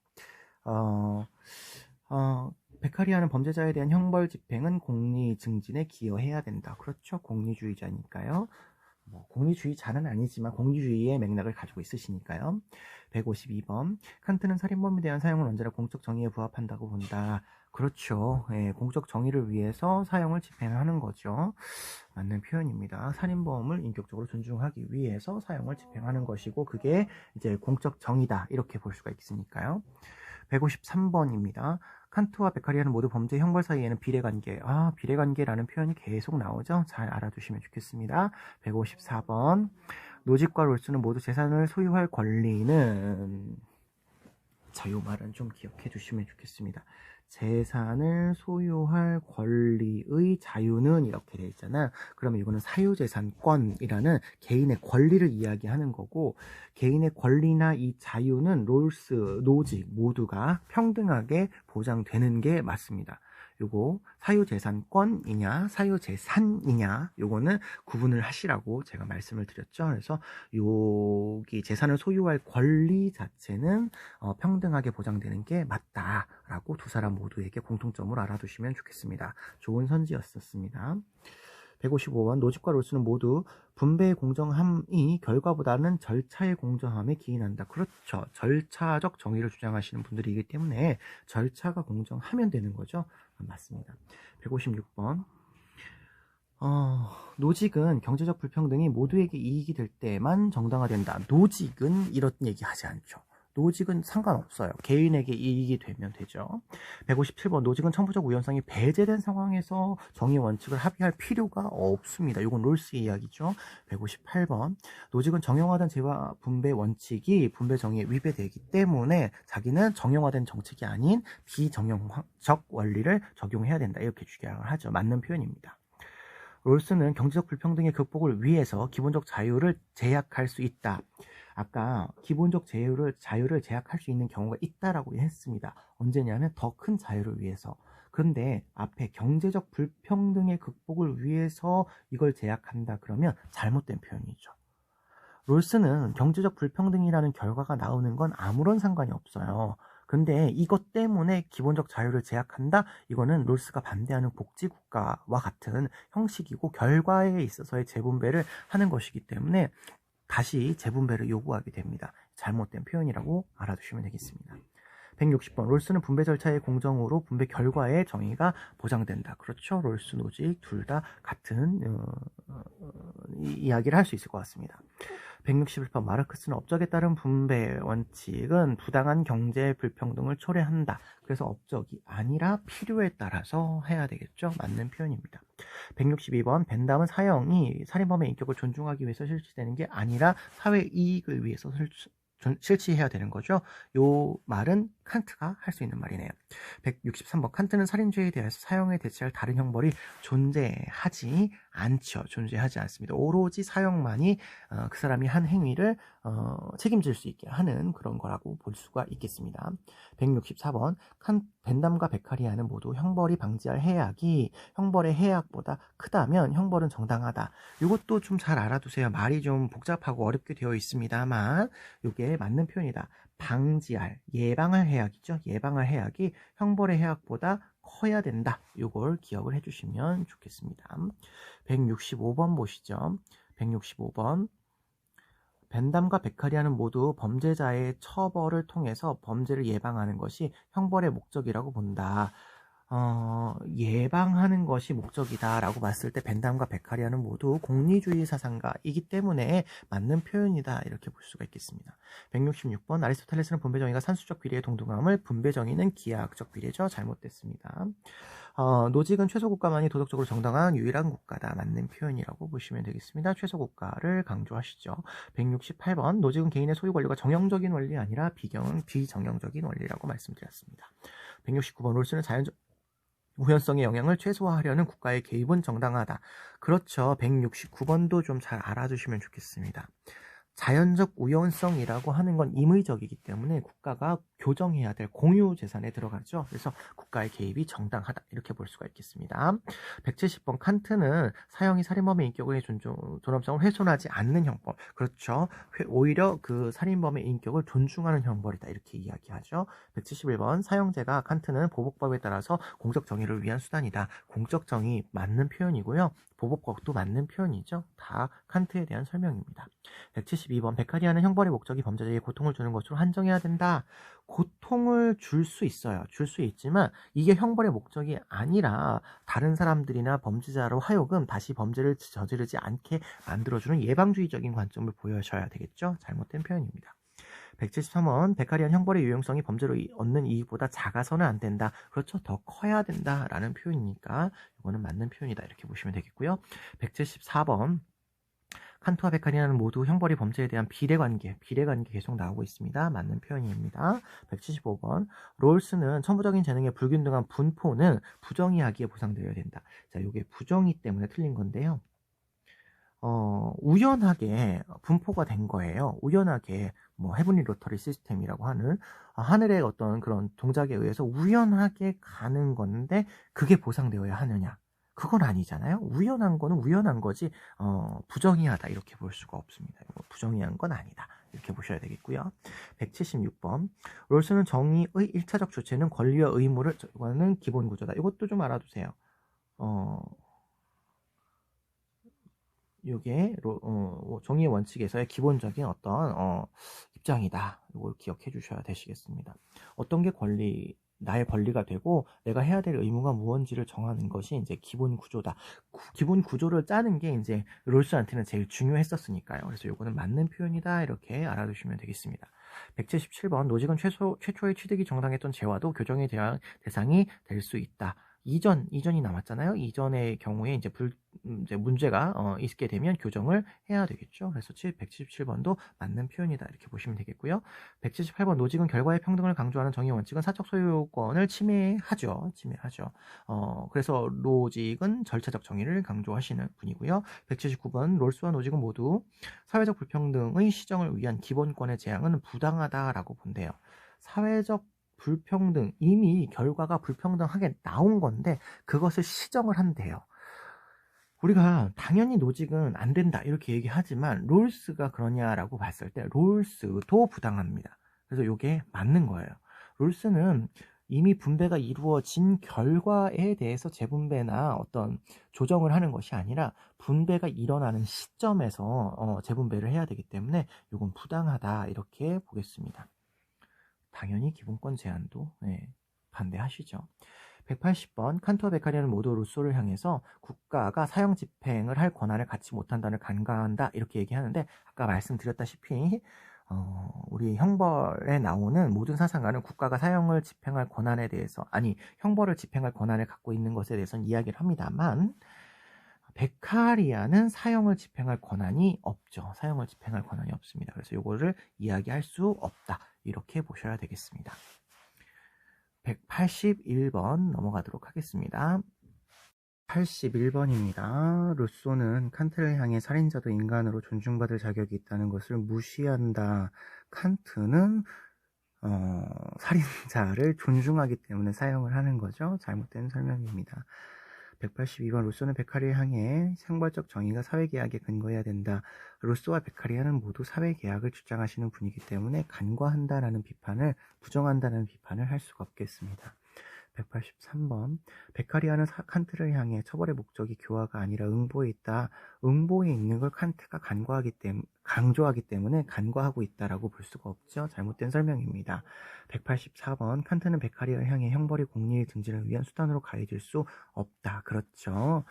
베카리아는 범죄자에 대한 형벌 집행은 공리 증진에 기여해야 된다. 그렇죠. 공리주의자니까요. 공리주의자는 아니지만 공리주의의 맥락을 가지고 있으시니까요. 152번 칸트는 살인범에 대한 사형은 언제나 공적 정의에 부합한다고 본다. 그렇죠. 공적 정의를 위해서 사형을 집행하는 거죠. 맞는 표현입니다. 살인범을 인격적으로 존중하기 위해서 사형을 집행하는 것이고, 그게 이제 공적 정의다, 이렇게 볼 수가 있으니까요. 153번입니다. 칸트와 베카리아는 모두 범죄 형벌 사이에는 비례관계. 비례관계라는 표현이 계속 나오죠. 잘 알아두시면 좋겠습니다. 154번 노직과 롤스는 모두 재산을 소유할 권리는, 이 말은 좀 기억해 두시면 좋겠습니다. 재산을 소유할 권리의 자유는 이렇게 되어 있잖아요. 그러면 이거는 사유재산권이라는 개인의 권리를 이야기하는 거고, 개인의 권리나 이 자유는 롤스, 노직 모두가 평등하게 보장되는 게 맞습니다. 요거 사유재산권이냐 사유재산이냐, 요거는 구분을 하시라고 제가 말씀을 드렸죠. 그래서 여기 재산을 소유할 권리 자체는 평등하게 보장되는 게 맞다라고 두 사람 모두에게 공통점을 알아두시면 좋겠습니다. 좋은 선지였었습니다. 155번 노직과 롤스는 모두 분배의 공정함이 결과보다는 절차의 공정함에 기인한다. 그렇죠. 절차적 정의를 주장하시는 분들이기 때문에 절차가 공정하면 되는 거죠. 맞습니다. 156번 노직은 경제적 불평등이 모두에게 이익이 될 때만 정당화된다. 노직은 이런 얘기 하지 않죠. 노직은 상관없어요. 개인에게 이익이 되면 되죠. 157번 노직은 청부적 우연성이 배제된 상황에서 정의 원칙을 합의할 필요가 없습니다. 이건 롤스의 이야기죠. 158번 노직은 정형화된 재화 분배 원칙이 분배 정의에 위배되기 때문에 자기는 정형화된 정책이 아닌 비정형적 원리를 적용해야 된다, 이렇게 주장을 하죠. 맞는 표현입니다. 롤스는 경제적 불평등의 극복을 위해서 기본적 자유를 제약할 수 있다. 아까 기본적 자유를 제약할 수 있는 경우가 있다라고 했습니다. 언제냐면 더 큰 자유를 위해서. 그런데 앞에 경제적 불평등의 극복을 위해서 이걸 제약한다 그러면 잘못된 표현이죠. 롤스는 경제적 불평등이라는 결과가 나오는 건 아무런 상관이 없어요. 근데 이것 때문에 기본적 자유를 제약한다? 이거는 롤스가 반대하는 복지국가와 같은 형식이고 결과에 있어서의 재분배를 하는 것이기 때문에 다시 재분배를 요구하게 됩니다. 잘못된 표현이라고 알아두시면 되겠습니다. 160번 롤스는 분배 절차의 공정으로 분배 결과의 정의가 보장된다. 그렇죠. 롤스, 노직 둘 다 같은 이야기를 할 수 있을 것 같습니다. 161번 마르크스는 업적에 따른 분배 원칙은 부당한 경제 불평등을 초래한다. 그래서 업적이 아니라 필요에 따라서 해야 되겠죠. 맞는 표현입니다. 162번 벤담은 사형이 살인범의 인격을 존중하기 위해서 실시되는 게 아니라 사회 이익을 위해서 실시해야 되는 거죠. 요 말은 칸트가 할 수 있는 말이네요. 163번 칸트는 살인죄에 대해서 사형에 대체할 다른 형벌이 존재하지 않죠. 존재하지 않습니다. 오로지 사형만이 그 사람이 한 행위를 책임질 수 있게 하는 그런 거라고 볼 수가 있겠습니다. 164번 벤담과 베카리아는 모두 형벌이 방지할 해악이 형벌의 해악보다 크다면 형벌은 정당하다. 이것도 좀 잘 알아두세요. 말이 좀 복잡하고 어렵게 되어 있습니다만 이게 맞는 표현이다. 방지할, 예방할 해악이죠. 예방할 해악이 형벌의 해악보다 커야 된다. 이걸 기억을 해주시면 좋겠습니다. 165번 보시죠. 165번. 벤담과 베카리아는 모두 범죄자의 처벌을 통해서 범죄를 예방하는 것이 형벌의 목적이라고 본다. 예방하는 것이 목적이다라고 봤을 때 벤담과 베카리아는 모두 공리주의 사상가이기 때문에 맞는 표현이다 이렇게 볼 수가 있겠습니다. 166번 아리스토텔레스는 분배 정의가 산수적 비례의 동등함을 분배 정의는 기하학적 비례죠. 잘못됐습니다. 노직은 최소국가만이 도덕적으로 정당한 유일한 국가다. 맞는 표현이라고 보시면 되겠습니다. 최소국가를 강조하시죠. 168번 노직은 개인의 소유 권리가 정형적인 원리 아니라 비정형적인 원리라고 말씀드렸습니다. 169번 롤스는 자연적 우연성의 영향을 최소화하려는 국가의 개입은 정당하다. 그렇죠. 169번도 좀 잘 알아두시면 좋겠습니다. 자연적 우연성이라고 하는 건 임의적이기 때문에 국가가 교정해야 될 공유 재산에 들어가죠. 그래서 국가의 개입이 정당하다 이렇게 볼 수가 있겠습니다. 170번 칸트는 사형이 살인범의 인격의 존엄성을 훼손하지 않는 형벌. 그렇죠. 오히려 그 살인범의 인격을 존중하는 형벌이다 이렇게 이야기하죠. 171번 사형제가 칸트는 보복법에 따라서 공적 정의를 위한 수단이다. 공적 정의 맞는 표현이고요. 보복법도 맞는 표현이죠. 다 칸트에 대한 설명입니다. 172번 베카리아는 형벌의 목적이 범죄자에게 고통을 주는 것으로 한정해야 된다. 고통을 줄 수 있어요. 줄 수 있지만 이게 형벌의 목적이 아니라 다른 사람들이나 범죄자로 하여금 다시 범죄를 저지르지 않게 만들어주는 예방주의적인 관점을 보여셔야 되겠죠. 잘못된 표현입니다. 173원 베카리안 형벌의 유용성이 범죄로 얻는 이익보다 작아서는 안 된다. 그렇죠. 더 커야 된다라는 표현이니까 이거는 맞는 표현이다. 이렇게 보시면 되겠고요. 174번 칸트와 베카리아는 모두 형벌이 범죄에 대한 비례관계 계속 나오고 있습니다. 맞는 표현입니다. 175번 롤스는 천부적인 재능의 불균등한 분포는 부정의하기에 보상되어야 된다. 자, 이게 부정의 때문에 틀린 건데요. 우연하게 분포가 된 거예요. 우연하게 뭐 헤븐리 로터리 시스템이라고 하는 하늘의 어떤 그런 동작에 의해서 우연하게 가는 건데 그게 보상되어야 하느냐? 그건 아니잖아요. 우연한 거는 우연한 거지 부정의하다 이렇게 볼 수가 없습니다. 부정의한 건 아니다. 이렇게 보셔야 되겠고요. 176번 롤스는 정의의 1차적 주체는 권리와 의무를 정하는 기본 구조다. 이것도 좀 알아두세요. 이게 정의의 원칙에서의 기본적인 어떤 입장이다. 이걸 기억해 주셔야 되시겠습니다. 어떤 게 나의 권리가 되고 내가 해야 될 의무가 무언지를 정하는 것이 이제 기본 구조다. 기본 구조를 짜는 게 이제 롤스한테는 제일 중요했었으니까요. 그래서 이거는 맞는 표현이다. 이렇게 알아두시면 되겠습니다. 177번 노직은 최초의 취득이 정당했던 죄와도 교정의 대상이 될 수 있다. 이전이 남았잖아요. 이전의 경우에 이제 문제가 있게 되면 교정을 해야 되겠죠. 그래서 177번도 맞는 표현이다. 이렇게 보시면 되겠고요. 178번 노직은 결과의 평등을 강조하는 정의 원칙은 사적 소유권을 침해하죠. 그래서 노직은 절차적 정의를 강조하시는 분이고요. 179번 롤스와 노직은 모두 사회적 불평등의 시정을 위한 기본권의 제한은 부당하다라고 본대요. 사회적 불평등, 이미 결과가 불평등하게 나온 건데 그것을 시정을 한대요. 우리가 당연히 노직은 안 된다 이렇게 얘기하지만 롤스가 그러냐라고 봤을 때 롤스도 부당합니다. 그래서 이게 맞는 거예요. 롤스는 이미 분배가 이루어진 결과에 대해서 재분배나 어떤 조정을 하는 것이 아니라 분배가 일어나는 시점에서 재분배를 해야 되기 때문에 이건 부당하다 이렇게 보겠습니다. 당연히 기본권 제한도 반대하시죠. 180번 칸트와 베카리아는 모두 루소를 향해서 국가가 사형 집행을 할 권한을 갖지 못한다를 간과한다 이렇게 얘기하는데 아까 말씀드렸다시피 우리 형벌에 나오는 모든 사상가는 국가가 사형을 집행할 권한에 대해서 형벌을 집행할 권한을 갖고 있는 것에 대해서는 이야기를 합니다만 베카리아는 사형을 집행할 권한이 없죠. 사형을 집행할 권한이 없습니다. 그래서 이거를 이야기할 수 없다. 이렇게 보셔야 되겠습니다. 181번 넘어가도록 하겠습니다. 81번입니다. 루소는 칸트를 향해 살인자도 인간으로 존중받을 자격이 있다는 것을 무시한다. 칸트는 살인자를 존중하기 때문에 사형을 하는 거죠. 잘못된 설명입니다. 182번 루소는 베카리를 향해 상벌적 정의가 사회계약에 근거해야 된다. 루소와 베카리아는 모두 사회계약을 주장하시는 분이기 때문에 간과한다라는 비판을 부정한다는 비판을 할 수가 없겠습니다. 183번 베카리아는 칸트를 향해 처벌의 목적이 교화가 아니라 응보에 있다. 응보에 있는 걸 칸트가 강조하기 때문에 간과하고 있다라고 볼 수가 없죠. 잘못된 설명입니다. 184번 칸트는 베카리아를 향해 형벌이 공리의 증진을 위한 수단으로 가해질 수 없다. 그렇죠.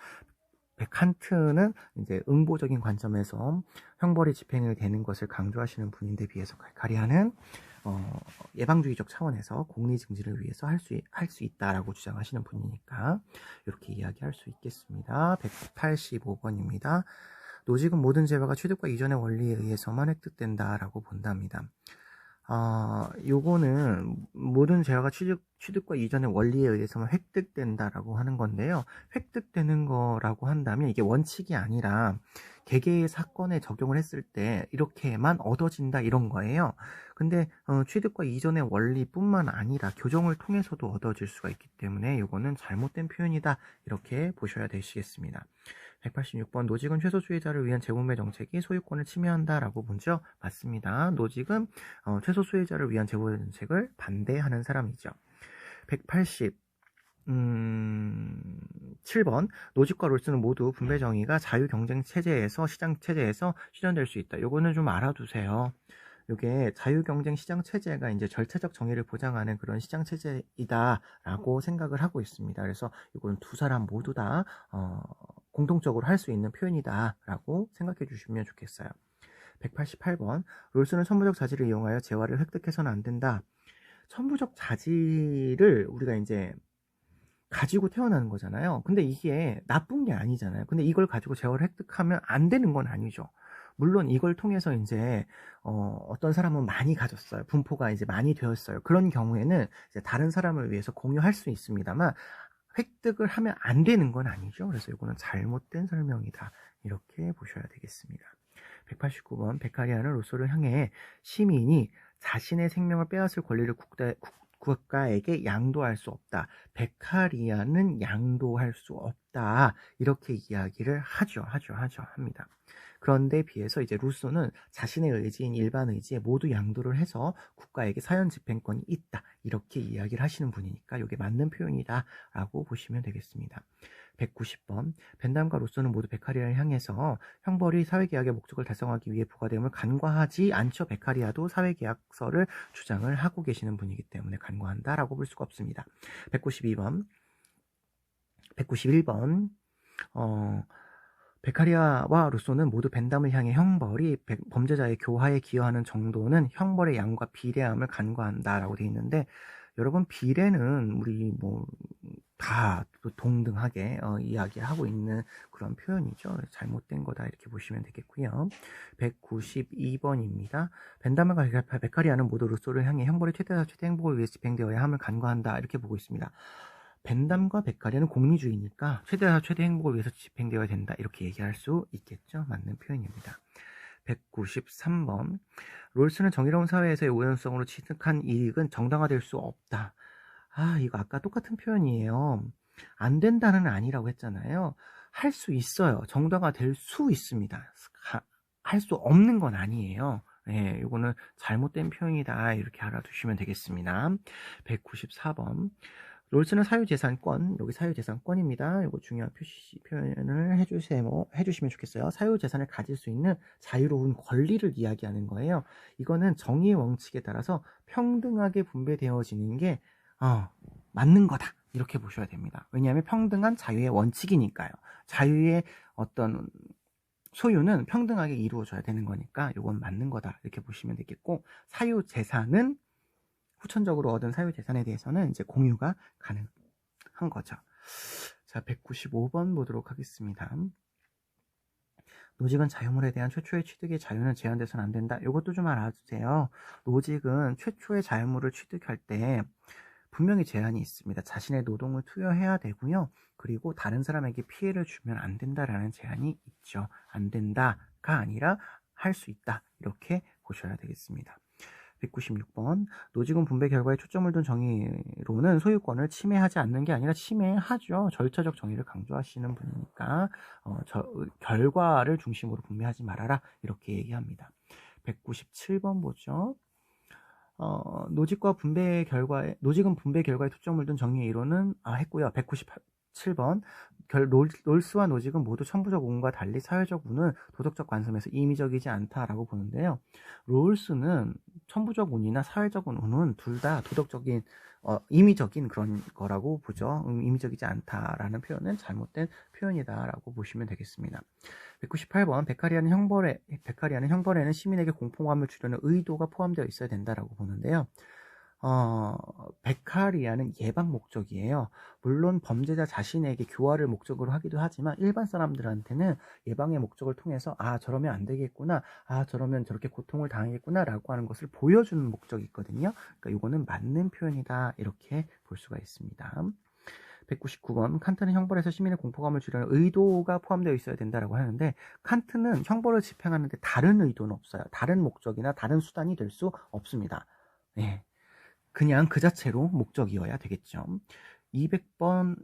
칸트는 이제 응보적인 관점에서 형벌이 집행이 되는 것을 강조하시는 분인데 비해서 베카리아는 예방주의적 차원에서 공리 증진을 위해서 할 수 있다라고 주장하시는 분이니까 이렇게 이야기할 수 있겠습니다. 185번입니다. 노직은 모든 재화가 취득과 이전의 원리에 의해서만 획득된다라고 본답니다. 요거는 모든 재화가 취득과 이전의 원리에 의해서만 획득된다라고 하는 건데요. 획득되는 거라고 한다면 이게 원칙이 아니라 개개의 사건에 적용을 했을 때 이렇게만 얻어진다 이런 거예요. 근데 취득과 이전의 원리뿐만 아니라 교정을 통해서도 얻어질 수가 있기 때문에 이거는 잘못된 표현이다 이렇게 보셔야 되시겠습니다. 186번 노직은 최소 수혜자를 위한 재분배 정책이 소유권을 침해한다라고 보죠. 맞습니다. 노직은 최소 수혜자를 위한 재분배 정책을 반대하는 사람이죠. 187번 노직과 롤스는 모두 분배 정의가 자유 경쟁 체제에서 시장 체제에서 실현될 수 있다. 요거는 좀 알아두세요. 이게 자유경쟁 시장 체제가 이제 절차적 정의를 보장하는 그런 시장 체제이다라고 생각을 하고 있습니다. 그래서 이건 두 사람 모두 다 공통적으로 할 수 있는 표현이다라고 생각해 주시면 좋겠어요. 188번 롤스는 선부적 자질을 이용하여 재화를 획득해서는 안 된다. 선부적 자질을 우리가 이제 가지고 태어나는 거잖아요. 근데 이게 나쁜 게 아니잖아요. 근데 이걸 가지고 재화를 획득하면 안 되는 건 아니죠. 물론 이걸 통해서 이제 어떤 사람은 많이 가졌어요. 분포가 이제 많이 되었어요. 그런 경우에는 이제 다른 사람을 위해서 공유할 수 있습니다만 획득을 하면 안 되는 건 아니죠. 그래서 이거는 잘못된 설명이다. 이렇게 보셔야 되겠습니다. 189번 베카리아는 루소를 향해 시민이 자신의 생명을 빼앗을 권리를 국가에게 양도할 수 없다. 베카리아는 양도할 수 없다. 이렇게 이야기를 합니다. 그런데 비해서 이제 루소는 자신의 의지인 일반 의지에 모두 양도를 해서 국가에게 사형 집행권이 있다. 이렇게 이야기를 하시는 분이니까 이게 맞는 표현이다 라고 보시면 되겠습니다. 190번 벤담과 루소는 모두 베카리아를 향해서 형벌이 사회계약의 목적을 달성하기 위해 부과됨을 간과하지 않죠. 베카리아도 사회계약서를 주장을 하고 계시는 분이기 때문에 간과한다 라고 볼 수가 없습니다. 191번 베카리아와 루소는 모두 벤담을 향해 형벌이 범죄자의 교화에 기여하는 정도는 형벌의 양과 비례함을 간과한다라고 되어 있는데 여러분 비례는 우리 다 동등하게 이야기하고 있는 그런 표현이죠. 잘못된 거다 이렇게 보시면 되겠고요. 192번입니다. 벤담과 베카리아는 모두 루소를 향해 형벌이 최대 행복을 위해 집행되어야 함을 간과한다 이렇게 보고 있습니다. 벤담과 베카리아는 공리주의니까 최대 행복을 위해서 집행되어야 된다 이렇게 얘기할 수 있겠죠. 맞는 표현입니다. 193번 롤스는 정의로운 사회에서의 우연성으로 취득한 이익은 정당화될 수 없다. 이거 아까 똑같은 표현이에요. 안 된다는 아니라고 했잖아요. 할 수 있어요. 정당화될 수 있습니다. 할 수 없는 건 아니에요. 네, 이거는 잘못된 표현이다 이렇게 알아두시면 되겠습니다. 194번 롤스는 사유재산권, 여기 사유재산권입니다. 이거 중요한 표현을 해주시면 좋겠어요. 사유재산을 가질 수 있는 자유로운 권리를 이야기하는 거예요. 이거는 정의의 원칙에 따라서 평등하게 분배되어지는 게 맞는 거다. 이렇게 보셔야 됩니다. 왜냐하면 평등한 자유의 원칙이니까요. 자유의 어떤 소유는 평등하게 이루어져야 되는 거니까 이건 맞는 거다. 이렇게 보시면 되겠고 사유재산은 후천적으로 얻은 사유재산에 대해서는 이제 공유가 가능한 거죠. 자, 195번 보도록 하겠습니다. 노직은 자유물에 대한 최초의 취득의 자유는 제한돼서는 안 된다. 이것도 좀 알아주세요. 노직은 최초의 자유물을 취득할 때 분명히 제한이 있습니다. 자신의 노동을 투여해야 되고요. 그리고 다른 사람에게 피해를 주면 안 된다라는 제한이 있죠. 안 된다가 아니라 할 수 있다. 이렇게 보셔야 되겠습니다. 196번 노지군 분배 결과에 초점을 둔 정의로는 소유권을 침해하지 않는 게 아니라 침해하죠. 절차적 정의를 강조하시는 분이니까 결과를 중심으로 분배하지 말아라 이렇게 얘기합니다. 197번 보죠. 노직과 분배 결과에 노직은 분배 결과에 초점을 둔 정의 이론은 했고요. 197번 롤스와 노직은 모두 천부적 운과 달리 사회적 운은 도덕적 관점에서 임의적이지 않다라고 보는데요. 롤스는 천부적 운이나 사회적 운은 둘 다 도덕적인 임의적인 그런 거라고 보죠. 임의적이지 않다라는 표현은 잘못된 표현이다라고 보시면 되겠습니다. 198번 베카리아는 형벌에는 시민에게 공포감을 주려는 의도가 포함되어 있어야 된다라고 보는데요. 베카리아는 예방 목적이에요. 물론 범죄자 자신에게 교화를 목적으로 하기도 하지만 일반 사람들한테는 예방의 목적을 통해서 저러면 안 되겠구나, 저러면 저렇게 고통을 당하겠구나 라고 하는 것을 보여주는 목적이 있거든요. 그러니까 이거는 맞는 표현이다 이렇게 볼 수가 있습니다. 199번 칸트는 형벌에서 시민의 공포감을 주려는 의도가 포함되어 있어야 된다라고 하는데, 칸트는 형벌을 집행하는데 다른 의도는 없어요. 다른 목적이나 다른 수단이 될 수 없습니다. 네. 그냥 그 자체로 목적이어야 되겠죠. 200번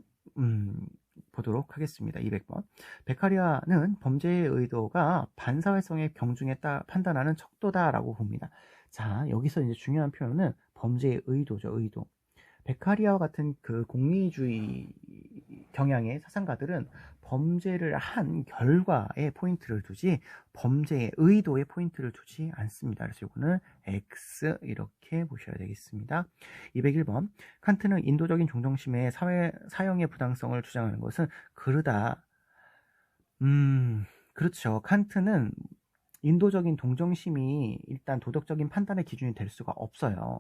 보도록 하겠습니다. 200번 베카리아는 범죄의 의도가 반사회성의 경중에 따라 판단하는 척도다라고 봅니다. 자, 여기서 이제 중요한 표현은 범죄의 의도죠. 의도. 베카리아와 같은 그 공리주의 경향의 사상가들은 범죄를 한 결과에 포인트를 두지 범죄의 의도에 포인트를 두지 않습니다. 그래서 이거는 X 이렇게 보셔야 되겠습니다. 201번 칸트는 인도적인 종정심의 사형의 부당성을 주장하는 것은 그르다. 그렇죠. 칸트는 인도적인 동정심이 일단 도덕적인 판단의 기준이 될 수가 없어요.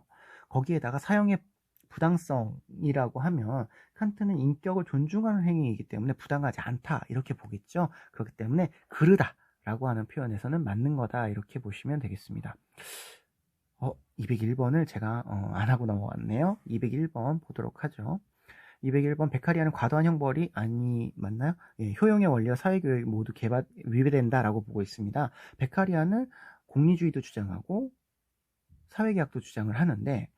거기에다가 사형의 부당성이라고 하면 칸트는 인격을 존중하는 행위이기 때문에 부당하지 않다 이렇게 보겠죠. 그렇기 때문에 그르다 라고 하는 표현에서는 맞는 거다 이렇게 보시면 되겠습니다. 201번을 제가 안 하고 넘어갔네요. 201번 보도록 하죠. 201번 베카리아는 과도한 형벌이 맞나요? 예, 효용의 원리와 사회교육 모두 위배된다라고 보고 있습니다. 베카리아는 공리주의도 주장하고 사회계약도 주장을 하는데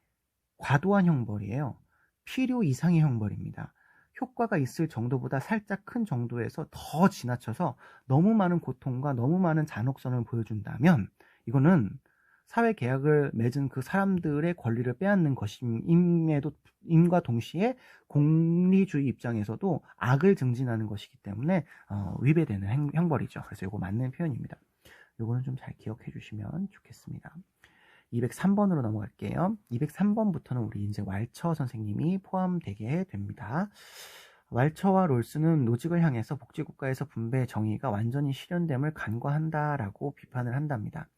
과도한 형벌이에요. 필요 이상의 형벌입니다. 효과가 있을 정도보다 살짝 큰 정도에서 더 지나쳐서 너무 많은 고통과 너무 많은 잔혹성을 보여준다면 이거는 사회계약을 맺은 그 사람들의 권리를 빼앗는 것임과 동시에 공리주의 입장에서도 악을 증진하는 것이기 때문에 위배되는 형벌이죠. 그래서 이거 맞는 표현입니다. 이거는 좀 잘 기억해 주시면 좋겠습니다. 203번으로 넘어갈게요. 203번부터는 우리 이제 왈처 선생님이 포함되게 됩니다. 왈처와 롤스는 노직을 향해서 복지국가에서 분배 정의가 완전히 실현됨을 간과한다라고 비판을 한답니다.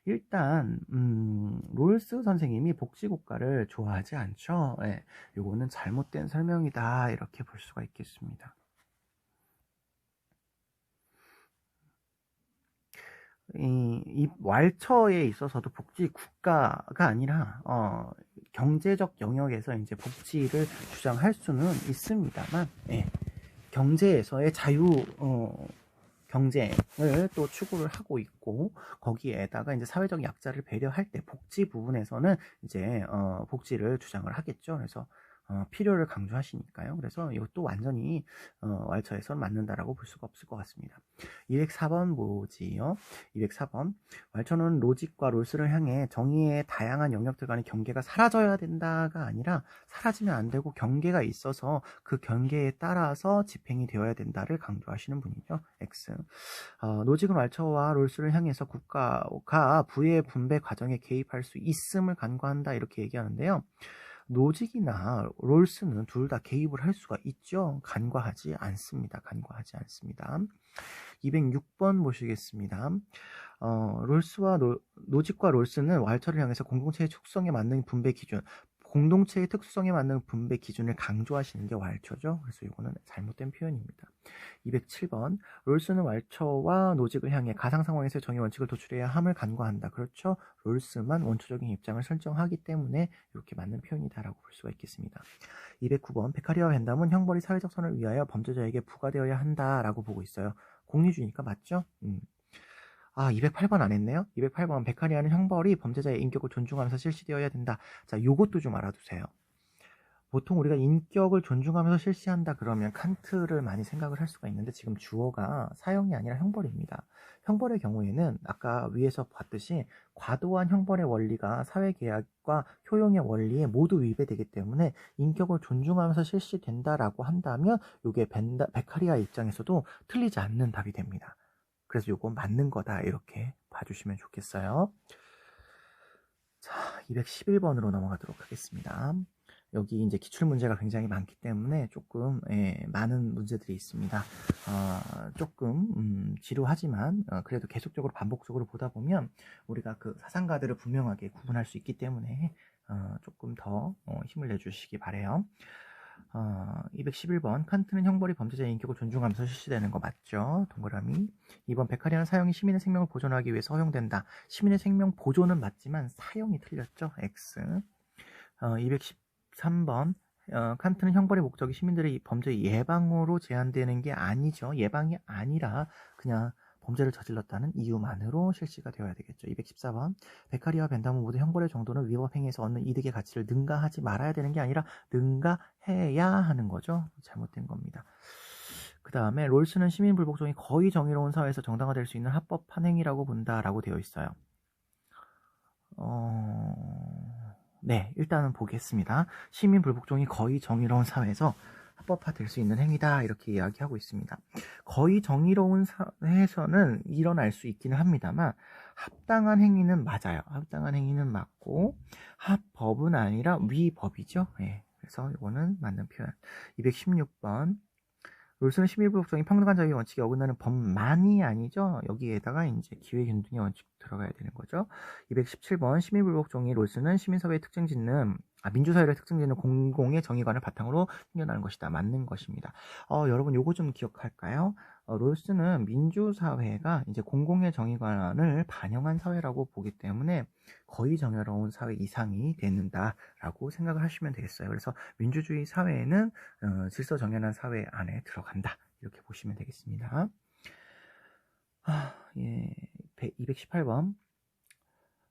일단 롤스 선생님이 복지국가를 좋아하지 않죠. 네, 이거는 잘못된 설명이다 이렇게 볼 수가 있겠습니다. 이 왈처에 있어서도 복지 국가가 아니라 경제적 영역에서 이제 복지를 주장할 수는 있습니다만, 경제에서의 자유 경쟁을 또 추구를 하고 있고 거기에다가 이제 사회적 약자를 배려할 때 복지 부분에서는 이제 복지를 주장을 하겠죠. 그래서 필요를 강조하시니까요. 그래서 이것도 완전히 왈처에서는 맞는다라고 볼 수가 없을 것 같습니다. 204번 뭐지요? 204번 왈처는 로직과 롤스를 향해 정의의 다양한 영역들 간의 경계가 사라져야 된다가 아니라 사라지면 안 되고 경계가 있어서 그 경계에 따라서 집행이 되어야 된다를 강조하시는 분이죠. X. 노직은 왈처와 롤스를 향해서 국가가 부의 분배 과정에 개입할 수 있음을 간과한다 이렇게 얘기하는데요. 노직이나 롤스는 둘 다 개입을 할 수가 있죠. 간과하지 않습니다. 간과하지 않습니다. 206번 보시겠습니다. 노직과 롤스는 왈처를 향해서 공동체의 특성에 맞는 분배 기준, 공동체의 특수성에 맞는 분배 기준을 강조하시는 게 왈처죠. 그래서 이거는 잘못된 표현입니다. 207번 롤스는 왈처와 노직을 향해 가상 상황에서 정의 원칙을 도출해야 함을 간과한다. 그렇죠. 롤스만 원초적인 입장을 설정하기 때문에 이렇게 맞는 표현이다라고 볼 수가 있겠습니다. 209번 베카리아와 벤담은 형벌이 사회적 선을 위하여 범죄자에게 부과되어야 한다라고 보고 있어요. 공리주의니까 맞죠? 208번 안 했네요. 208번 베카리아는 형벌이 범죄자의 인격을 존중하면서 실시되어야 된다. 자, 요것도 좀 알아두세요. 보통 우리가 인격을 존중하면서 실시한다 그러면 칸트를 많이 생각을 할 수가 있는데 지금 주어가 사형이 아니라 형벌입니다. 형벌의 경우에는 아까 위에서 봤듯이 과도한 형벌의 원리가 사회계약과 효용의 원리에 모두 위배되기 때문에 인격을 존중하면서 실시된다라고 한다면 이게 베카리아 입장에서도 틀리지 않는 답이 됩니다. 그래서 이건 맞는 거다 이렇게 봐주시면 좋겠어요. 자, 211번으로 넘어가도록 하겠습니다. 여기 이제 기출문제가 굉장히 많기 때문에 조금 많은 문제들이 있습니다. 조금 지루하지만 그래도 계속적으로 반복적으로 보다 보면 우리가 그 사상가들을 분명하게 구분할 수 있기 때문에 조금 더 힘을 내주시기 바래요. 211번 칸트는 형벌이 범죄자의 인격을 존중하면서 실시되는 거 맞죠? 동그라미. 2번 베카리아는 사형이 시민의 생명을 보존하기 위해서 허용된다. 시민의 생명 보존은 맞지만 사형이 틀렸죠? X. 213번 칸트는 형벌의 목적이 시민들의 범죄 예방으로 제한되는 게 아니죠. 예방이 아니라 그냥 범죄를 저질렀다는 이유만으로 실시가 되어야 되겠죠. 214번 베카리아와 벤담은 모두 형벌의 정도는 위법 행위에서 얻는 이득의 가치를 능가하지 말아야 되는 게 아니라 능가해야 하는 거죠. 잘못된 겁니다. 그 다음에 롤스는 시민 불복종이 거의 정의로운 사회에서 정당화될 수 있는 합법한 행위라고 본다라고 되어 있어요. 네, 일단은 보겠습니다. 시민 불복종이 거의 정의로운 사회에서 합법화될 수 있는 행위다 이렇게 이야기하고 있습니다. 거의 정의로운 사회에서는 일어날 수 있기는 합니다만 합당한 행위는 맞아요. 합당한 행위는 맞고 합법은 아니라 위법이죠. 네, 그래서 이거는 맞는 표현. 216번 롤스는 시민불복종이 평등한 자유의 원칙에 어긋나는 법만이 아니죠. 여기에다가 이제 기회균등의 원칙 들어가야 되는 거죠. 217번 시민불복종이 롤스는 시민사회의 특징 짓는 민주사회를 특징 짓는 공공의 정의관을 바탕으로 생겨나는 것이다. 맞는 것입니다. 여러분 요거 좀 기억할까요? 롤스는 민주사회가 이제 공공의 정의관을 반영한 사회라고 보기 때문에 거의 정의로운 사회 이상이 되는다라고 생각을 하시면 되겠어요. 그래서 민주주의 사회에는 질서 정연한 사회 안에 들어간다 이렇게 보시면 되겠습니다. 218번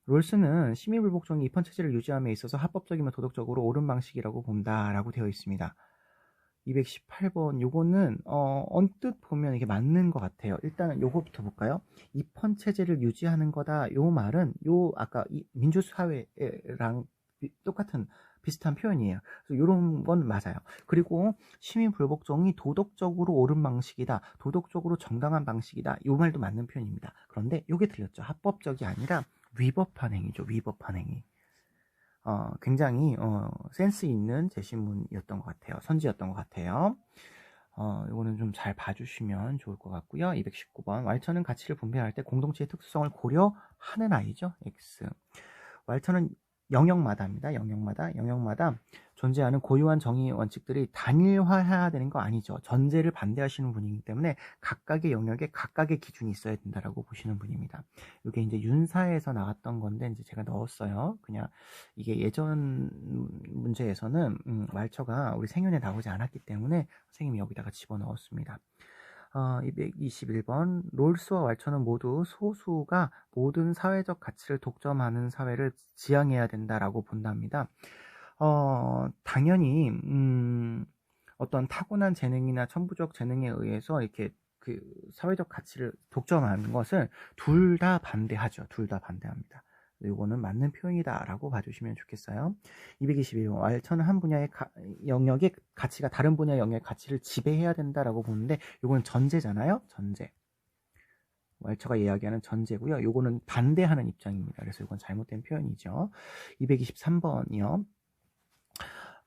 롤스는 시민불복종이 입헌체제를 유지함에 있어서 합법적이며 도덕적으로 옳은 방식이라고 본다라고 되어 있습니다. 218번 요거는 언뜻 보면 이게 맞는 것 같아요. 일단은 요거부터 볼까요? 입헌체제를 유지하는 거다. 요 말은 아까 민주사회랑 똑같은 비슷한 표현이에요. 그래서 요런 건 맞아요. 그리고 시민불복종이 도덕적으로 옳은 방식이다. 도덕적으로 정당한 방식이다. 요 말도 맞는 표현입니다. 그런데 요게 틀렸죠. 합법적이 아니라 위법한 행위죠. 위법한 행위. 굉장히 센스 있는 제시문이었던 것 같아요. 선지였던 것 같아요. 이거는 좀 잘 봐주시면 좋을 것 같고요. 219번 왈처는 가치를 분배할 때 공동체의 특수성을 고려하는 아이죠. X. 왈처는 영역마다입니다. 영역마다 존재하는 고유한 정의 원칙들이 단일화해야 되는 거 아니죠. 전제를 반대하시는 분이기 때문에 각각의 영역에 각각의 기준이 있어야 된다라고 보시는 분입니다. 이게 이제 윤사에서 나왔던 건데 이제 제가 넣었어요. 그냥 이게 예전 문제에서는 왈처가 우리 생윤에 나오지 않았기 때문에 선생님이 여기다가 집어넣었습니다. 221번 롤스와 왈처는 모두 소수가 모든 사회적 가치를 독점하는 사회를 지향해야 된다라고 본답니다. 당연히 어떤 타고난 재능이나 천부적 재능에 의해서 이렇게 그 사회적 가치를 독점하는 것을 둘 다 반대하죠. 둘 다 반대합니다. 이거는 맞는 표현이다 라고 봐주시면 좋겠어요. 221번 왈처는 한 분야의 영역의 가치가 다른 분야의 영역의 가치를 지배해야 된다라고 보는데 이거는 전제잖아요. 전제. 왈처가 이야기하는 전제고요. 이거는 반대하는 입장입니다. 그래서 이건 잘못된 표현이죠. 223번이요.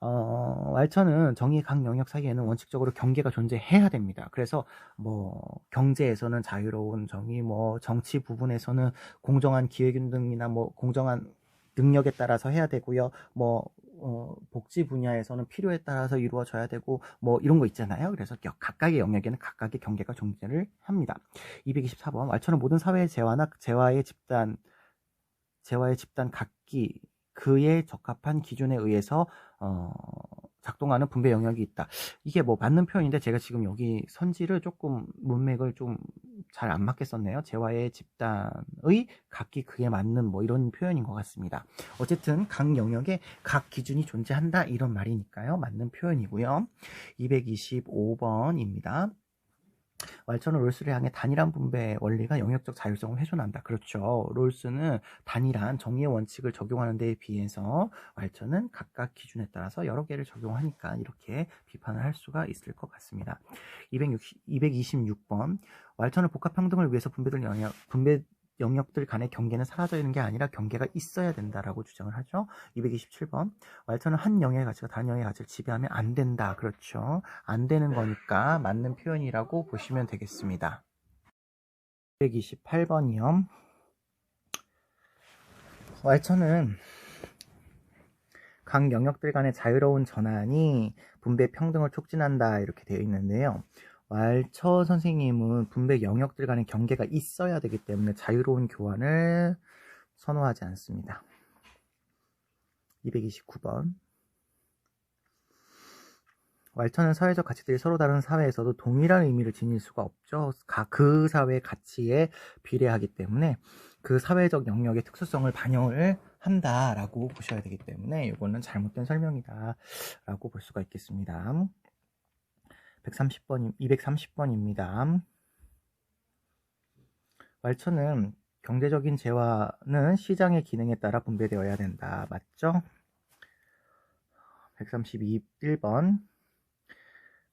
왈처는 정의 각 영역 사이에는 원칙적으로 경계가 존재해야 됩니다. 그래서 뭐 경제에서는 자유로운 정의, 뭐 정치 부분에서는 공정한 기회균등이나 뭐 공정한 능력에 따라서 해야 되고요. 뭐 복지 분야에서는 필요에 따라서 이루어져야 되고 뭐 이런 거 있잖아요. 그래서 각각의 영역에는 각각의 경계가 존재를 합니다. 224번 왈처는 모든 사회의 재화나 재화의 집단 각기 그에 적합한 기준에 의해서 작동하는 분배 영역이 있다. 이게 뭐 맞는 표현인데 제가 지금 여기 선지를 조금 문맥을 좀 잘 안 맞게 썼네요. 재화의 집단의 각기 그에 맞는 뭐 이런 표현인 것 같습니다. 어쨌든 각 영역에 각 기준이 존재한다 이런 말이니까요. 맞는 표현이고요. 225번입니다. 왈츠는 롤스를 향해 단일한 분배 원리가 영역적 자율성을 훼손한다. 그렇죠. 롤스는 단일한 정의의 원칙을 적용하는 데에 비해서 왈츠는 각각 기준에 따라서 여러 개를 적용하니까 이렇게 비판을 할 수가 있을 것 같습니다. 226번 왈츠는 복합평등을 위해서 분배 영역들 간의 경계는 사라져 있는 게 아니라 경계가 있어야 된다라고 주장을 하죠. 227번 왈츠는 한 영역의 가치가 다른 영역의 가치를 지배하면 안 된다. 그렇죠. 안 되는 거니까 맞는 표현이라고 보시면 되겠습니다. 228번이요. 왈츠는 각 영역들 간의 자유로운 전환이 분배 평등을 촉진한다 이렇게 되어 있는데요. 왈츠 선생님은 분배 영역들 간의 경계가 있어야 되기 때문에 자유로운 교환을 선호하지 않습니다. 229번 왈츠는 사회적 가치들이 서로 다른 사회에서도 동일한 의미를 지닐 수가 없죠. 그 사회의 가치에 비례하기 때문에 그 사회적 영역의 특수성을 반영을 한다라고 보셔야 되기 때문에 이거는 잘못된 설명이다 라고 볼 수가 있겠습니다. 230번입니다. 왈츠는 경제적인 재화는 시장의 기능에 따라 분배되어야 된다. 맞죠? 131번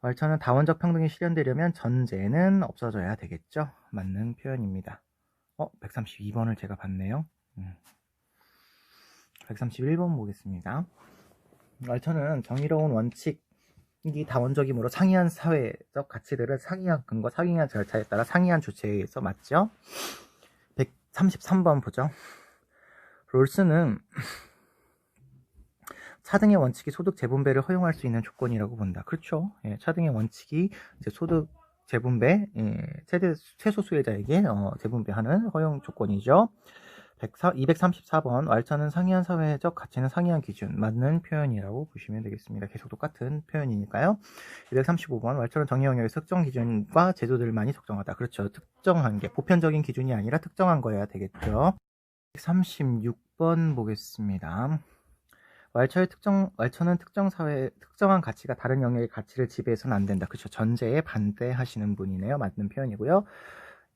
왈츠는 다원적 평등이 실현되려면 전제는 없어져야 되겠죠? 맞는 표현입니다. 132번을 제가 봤네요. 131번 보겠습니다. 왈츠는 정의로운 원칙이 다원적이므로 상이한 사회적 가치들을 상이한 근거, 상이한 절차에 따라 상이한 주체에 의해서 맞죠? 133번 보죠. 롤스는 차등의 원칙이 소득 재분배를 허용할 수 있는 조건이라고 본다. 그렇죠. 예, 차등의 원칙이 이제 소득 재분배, 최소 수혜자에게 재분배하는 허용 조건이죠. 234번 왈츠는 상이한 사회적 가치는 상이한 기준 맞는 표현이라고 보시면 되겠습니다. 계속 똑같은 표현이니까요. 235번 왈츠는 정의 영역에서 특정 기준과 제도들만이 적정하다. 그렇죠. 특정한 게 보편적인 기준이 아니라 특정한 거여야 되겠죠. 136번 보겠습니다. 왈츠는 특정한 가치가 다른 영역의 가치를 지배해서는 안 된다. 그렇죠. 전제에 반대하시는 분이네요. 맞는 표현이고요.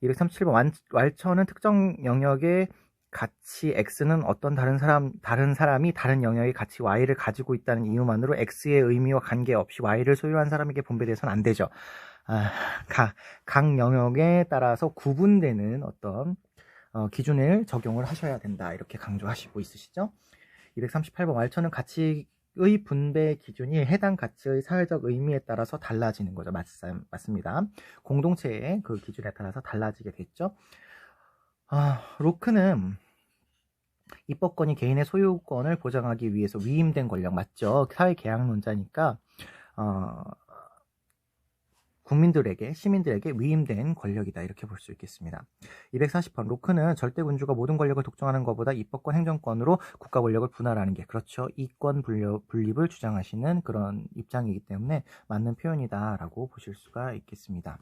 237번 왈츠는 특정 영역의 가치 X는 어떤 다른 사람이 다른 영역의 가치 Y를 가지고 있다는 이유만으로 X의 의미와 관계없이 Y를 소유한 사람에게 분배돼서는 안 되죠. 각 영역에 따라서 구분되는 어떤 기준을 적용을 하셔야 된다. 이렇게 강조하시고 있으시죠. 238번 왈츠는 가치의 분배 기준이 해당 가치의 사회적 의미에 따라서 달라지는 거죠. 맞습니다. 공동체의 그 기준에 따라서 달라지게 됐죠. 로크는 입법권이 개인의 소유권을 보장하기 위해서 위임된 권력 맞죠? 사회계약론자니까 시민들에게 위임된 권력이다 이렇게 볼 수 있겠습니다. 240번 로크는 절대군주가 모든 권력을 독점하는 것보다 입법권, 행정권으로 국가 권력을 분할하는 게 그렇죠. 이권 분립을 주장하시는 그런 입장이기 때문에 맞는 표현이다 라고 보실 수가 있겠습니다.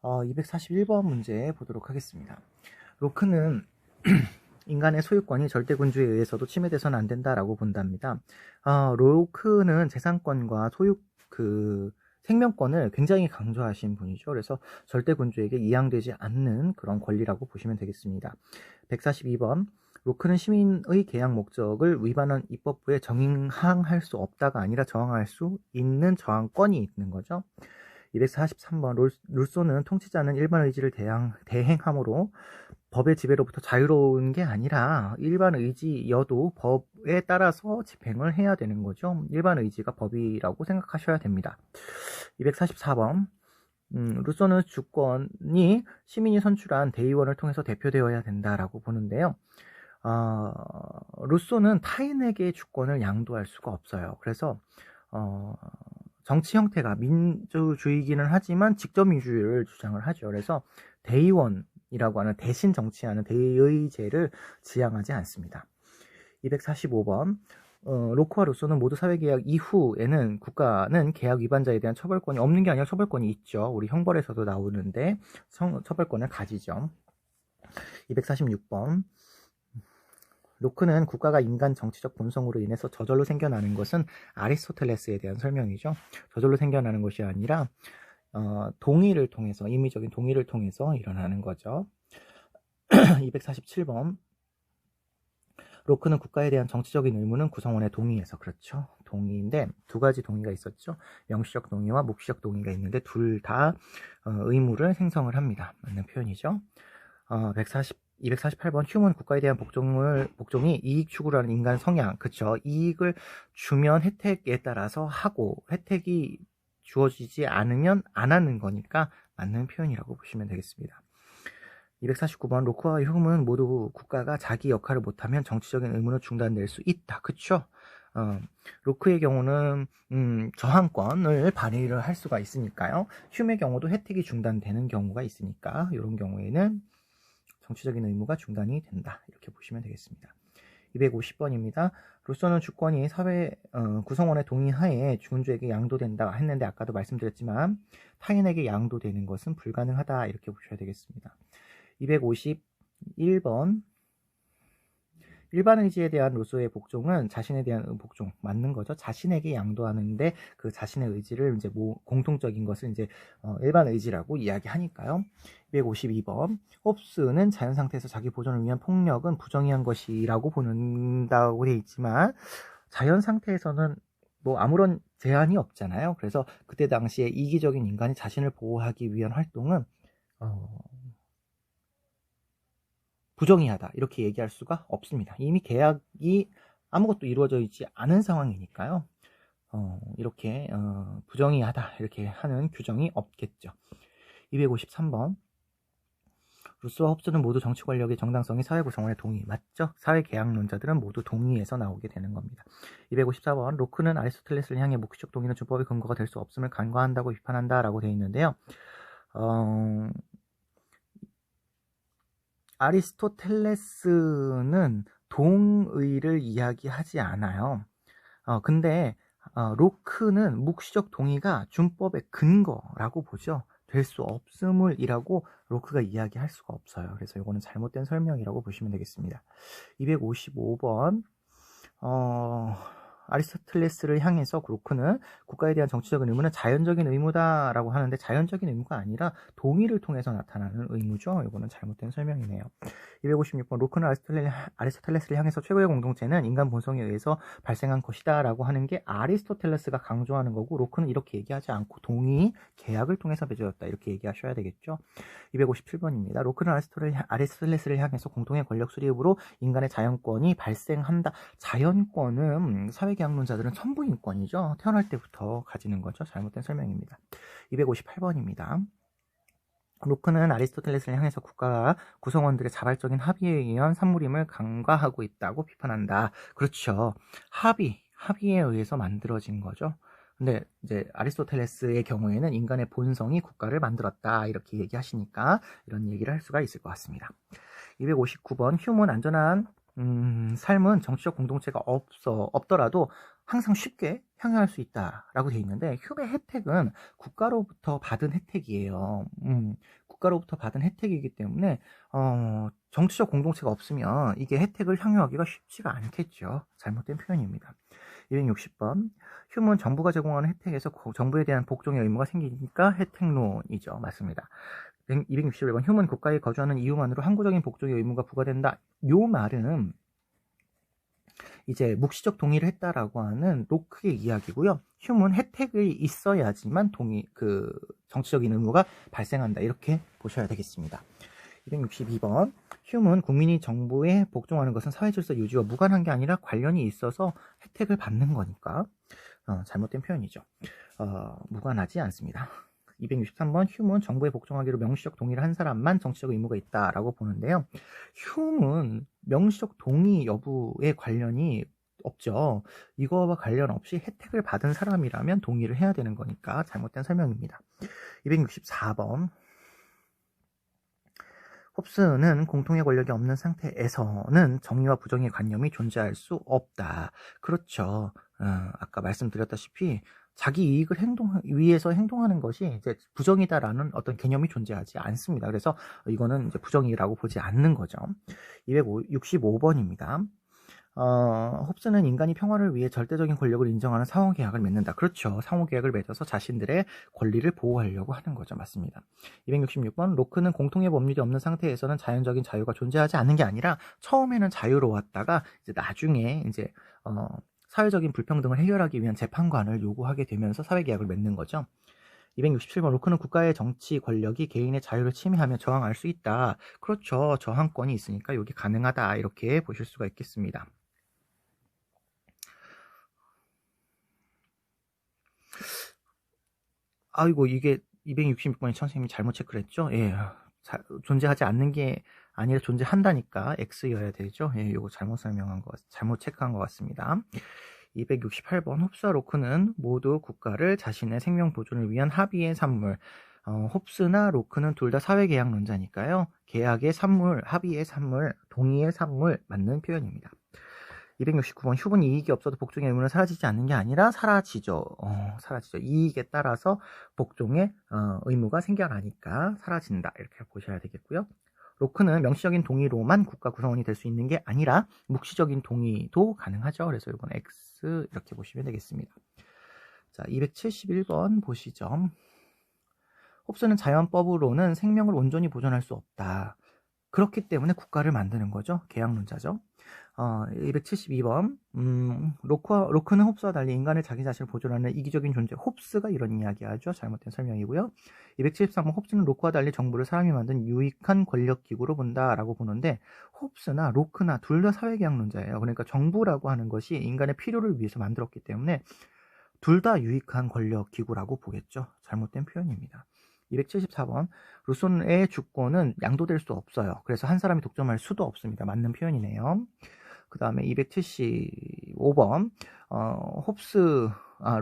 241번 문제 보도록 하겠습니다. 로크는 인간의 소유권이 절대군주에 의해서도 침해돼서는 안 된다라고 본답니다. 로크는 재산권과 생명권을 굉장히 강조하신 분이죠. 그래서 절대군주에게 이양되지 않는 그런 권리라고 보시면 되겠습니다. 142번 로크는 시민의 계약 목적을 위반한 입법부에 정항할 수 없다가 아니라 저항할 수 있는 저항권이 있는 거죠. 243번 룰소는 통치자는 일반 의지를 대행함으로 법의 지배로부터 자유로운 게 아니라 일반 의지여도 법에 따라서 집행을 해야 되는 거죠. 일반 의지가 법이라고 생각하셔야 됩니다. 244번 루소는 주권이 시민이 선출한 대의원을 통해서 대표되어야 된다라고 보는데요. 루소는 타인에게 주권을 양도할 수가 없어요. 그래서 정치 형태가 민주주의이기는 하지만 직접 민주주의를 주장을 하죠. 그래서 대의원이라고 하는 대신 정치하는 대의제를 지향하지 않습니다. 245번 로크와 루소는 모두 사회계약 이후에는 국가는 계약 위반자에 대한 처벌권이 없는 게 아니라 처벌권이 있죠. 우리 형벌에서도 나오는데 처벌권을 가지죠. 246번. 로크는 국가가 인간 정치적 본성으로 인해서 저절로 생겨나는 것은 아리스토텔레스에 대한 설명이죠. 저절로 생겨나는 것이 아니라 동의를 통해서, 임의적인 동의를 통해서 일어나는 거죠. 247번. 로크는 국가에 대한 정치적인 의무는 구성원의 동의에서, 그렇죠. 동의인데 두 가지 동의가 있었죠. 명시적 동의와 묵시적 동의가 있는데 둘 다 의무를 생성을 합니다. 맞는 표현이죠. 248번. 휴먼 국가에 대한 복종이 이익 추구를 하는 인간 성향. 그쵸. 이익을 주면 혜택에 따라서 하고 혜택이 주어지지 않으면 안 하는 거니까 맞는 표현이라고 보시면 되겠습니다. 249번. 로크와 휴먼은 모두 국가가 자기 역할을 못하면 정치적인 의무는 중단될 수 있다. 그쵸? 로크의 경우는 저항권을 발휘를 할 수가 있으니까요. 휴의 경우도 혜택이 중단되는 경우가 있으니까 이런 경우에는 정치적인 의무가 중단이 된다. 이렇게 보시면 되겠습니다. 250번입니다. 루소는 주권이 사회 구성원의 동의하에 주군주에게 양도된다 했는데 아까도 말씀드렸지만 타인에게 양도되는 것은 불가능하다. 이렇게 보셔야 되겠습니다. 251번. 일반 의지에 대한 루소의 복종은 자신에 대한 복종 맞는 거죠. 자신에게 양도하는데 그 자신의 의지를 이제 공통적인 것을 이제 일반 의지라고 이야기하니까요. 252번. 홉스는 자연 상태에서 자기 보존을 위한 폭력은 부정의한 것이라고 보는다고 돼 있지만 자연 상태에서는 뭐 아무런 제한이 없잖아요. 그래서 그때 당시에 이기적인 인간이 자신을 보호하기 위한 활동은 부정의하다 이렇게 얘기할 수가 없습니다. 이미 계약이 아무것도 이루어져 있지 않은 상황이니까요. 이렇게 부정의하다 이렇게 하는 규정이 없겠죠. 253번. 루소와 홉스는 모두 정치 권력의 정당성이 사회 구성원의 동의. 맞죠? 사회 계약론자들은 모두 동의에서 나오게 되는 겁니다. 254번. 로크는 아리스토텔레스를 향해 묵시적 동의는 주법의 근거가 될 수 없음을 간과한다고 비판한다 라고 되어 있는데요. 아리스토텔레스는 동의를 이야기하지 않아요. 근데 로크는 묵시적 동의가 준법의 근거라고 보죠. 될 수 없음을 이라고 로크가 이야기할 수가 없어요. 그래서 이거는 잘못된 설명이라고 보시면 되겠습니다. 255번. 아리스토텔레스를 향해서 로크는 국가에 대한 정치적인 의무는 자연적인 의무다라고 하는데 자연적인 의무가 아니라 동의를 통해서 나타나는 의무죠. 이거는 잘못된 설명이네요. 256번. 로크는 아리스토텔레스를 향해서 최고의 공동체는 인간 본성에 의해서 발생한 것이다 라고 하는 게 아리스토텔레스가 강조하는 거고 로크는 이렇게 얘기하지 않고 동의, 계약을 통해서 맺어졌다 이렇게 얘기하셔야 되겠죠. 257번입니다. 로크는 아리스토텔레스를 향해서 공통의 권력 수립으로 인간의 자연권이 발생한다. 자연권은 사회계약론자들은 천부인권이죠. 태어날 때부터 가지는 거죠. 잘못된 설명입니다. 258번입니다. 로크는 아리스토텔레스를 향해서 국가가 구성원들의 자발적인 합의에 의한 산물임을 간과하고 있다고 비판한다. 그렇죠. 합의에 의해서 만들어진 거죠. 근데 이제 아리스토텔레스의 경우에는 인간의 본성이 국가를 만들었다 이렇게 얘기하시니까 이런 얘기를 할 수가 있을 것 같습니다. 259번. 휴먼 안전한 삶은 정치적 공동체가 없더라도 항상 쉽게 향유할 수 있다라고 되어 있는데 휴의 혜택은 국가로부터 받은 혜택이에요. 국가로부터 받은 혜택이기 때문에 정치적 공동체가 없으면 이게 혜택을 향유하기가 쉽지가 않겠죠. 잘못된 표현입니다. 260번. 휴먼 정부가 제공하는 혜택에서 정부에 대한 복종의 의무가 생기니까 혜택론이죠. 맞습니다. 261번. 휴먼 국가에 거주하는 이유만으로 항구적인 복종의 의무가 부과된다. 요 말은 이제 묵시적 동의를 했다라고 하는 로크의 이야기고요. 휴먼 혜택이 있어야지만 정치적인 의무가 발생한다. 이렇게 보셔야 되겠습니다. 262번. 휴먼 국민이 정부에 복종하는 것은 사회질서 유지와 무관한 게 아니라 관련이 있어서 혜택을 받는 거니까 잘못된 표현이죠. 무관하지 않습니다. 263번. 휴먼 정부에 복종하기로 명시적 동의를 한 사람만 정치적 의무가 있다라고 보는데요. 휴먼 명시적 동의 여부에 관련이 없죠. 이거와 관련 없이 혜택을 받은 사람이라면 동의를 해야 되는 거니까 잘못된 설명입니다. 264번. 홉스는 공통의 권력이 없는 상태에서는 정의와 부정의 관념이 존재할 수 없다. 그렇죠. 아까 말씀드렸다시피 자기 이익을 위해서 행동하는 것이 이제 부정이다라는 어떤 개념이 존재하지 않습니다. 그래서 이거는 이제 부정이라고 보지 않는 거죠. 265번입니다. 홉스는 인간이 평화를 위해 절대적인 권력을 인정하는 상호계약을 맺는다. 그렇죠. 상호계약을 맺어서 자신들의 권리를 보호하려고 하는 거죠. 맞습니다. 266번 로크는 공통의 법률이 없는 상태에서는 자연적인 자유가 존재하지 않는 게 아니라 처음에는 자유로웠다가 이제 나중에 이제 사회적인 불평등을 해결하기 위한 재판관을 요구하게 되면서 사회계약을 맺는 거죠. 267번 로크는 국가의 정치 권력이 개인의 자유를 침해하며 저항할 수 있다. 그렇죠. 저항권이 있으니까 이게 가능하다. 이렇게 보실 수가 있겠습니다. 아이고 이게 266번이 선생님이 잘못 체크를 했죠? 예, 존재하지 않는 게 아니라 존재한다니까 X여야 되죠? 예, 이거 잘못 잘못 체크한 것 같습니다. 268번 홉스와 로크는 모두 국가를 자신의 생명 보존을 위한 합의의 산물. 홉스나 로크는 둘 다 사회계약론자니까요. 계약의 산물, 합의의 산물, 동의의 산물 맞는 표현입니다. 269번 휴분 이익이 없어도 복종의 의무는 사라지지 않는 게 아니라 사라지죠. 사라지죠. 이익에 따라서 복종의 의무가 생겨나니까 사라진다. 이렇게 보셔야 되겠고요. 로크는 명시적인 동의로만 국가 구성원이 될 수 있는 게 아니라 묵시적인 동의도 가능하죠. 그래서 이건 X 이렇게 보시면 되겠습니다. 자, 271번 보시죠. 홉스는 자연법으로는 생명을 온전히 보존할 수 없다. 그렇기 때문에 국가를 만드는 거죠. 계약론자죠. 272번 로크는 홉스와 달리 인간을 자기 자신을 보존하는 이기적인 존재 홉스가 이런 이야기하죠. 잘못된 설명이고요. 273번 홉스는 로크와 달리 정부를 사람이 만든 유익한 권력기구로 본다라고 보는데 홉스나 로크나 둘 다 사회계약론자예요. 그러니까 정부라고 하는 것이 인간의 필요를 위해서 만들었기 때문에 둘 다 유익한 권력기구라고 보겠죠. 잘못된 표현입니다. 274번 루소의 주권은 양도될 수 없어요. 그래서 한 사람이 독점할 수도 없습니다. 맞는 표현이네요. 그 다음에 275번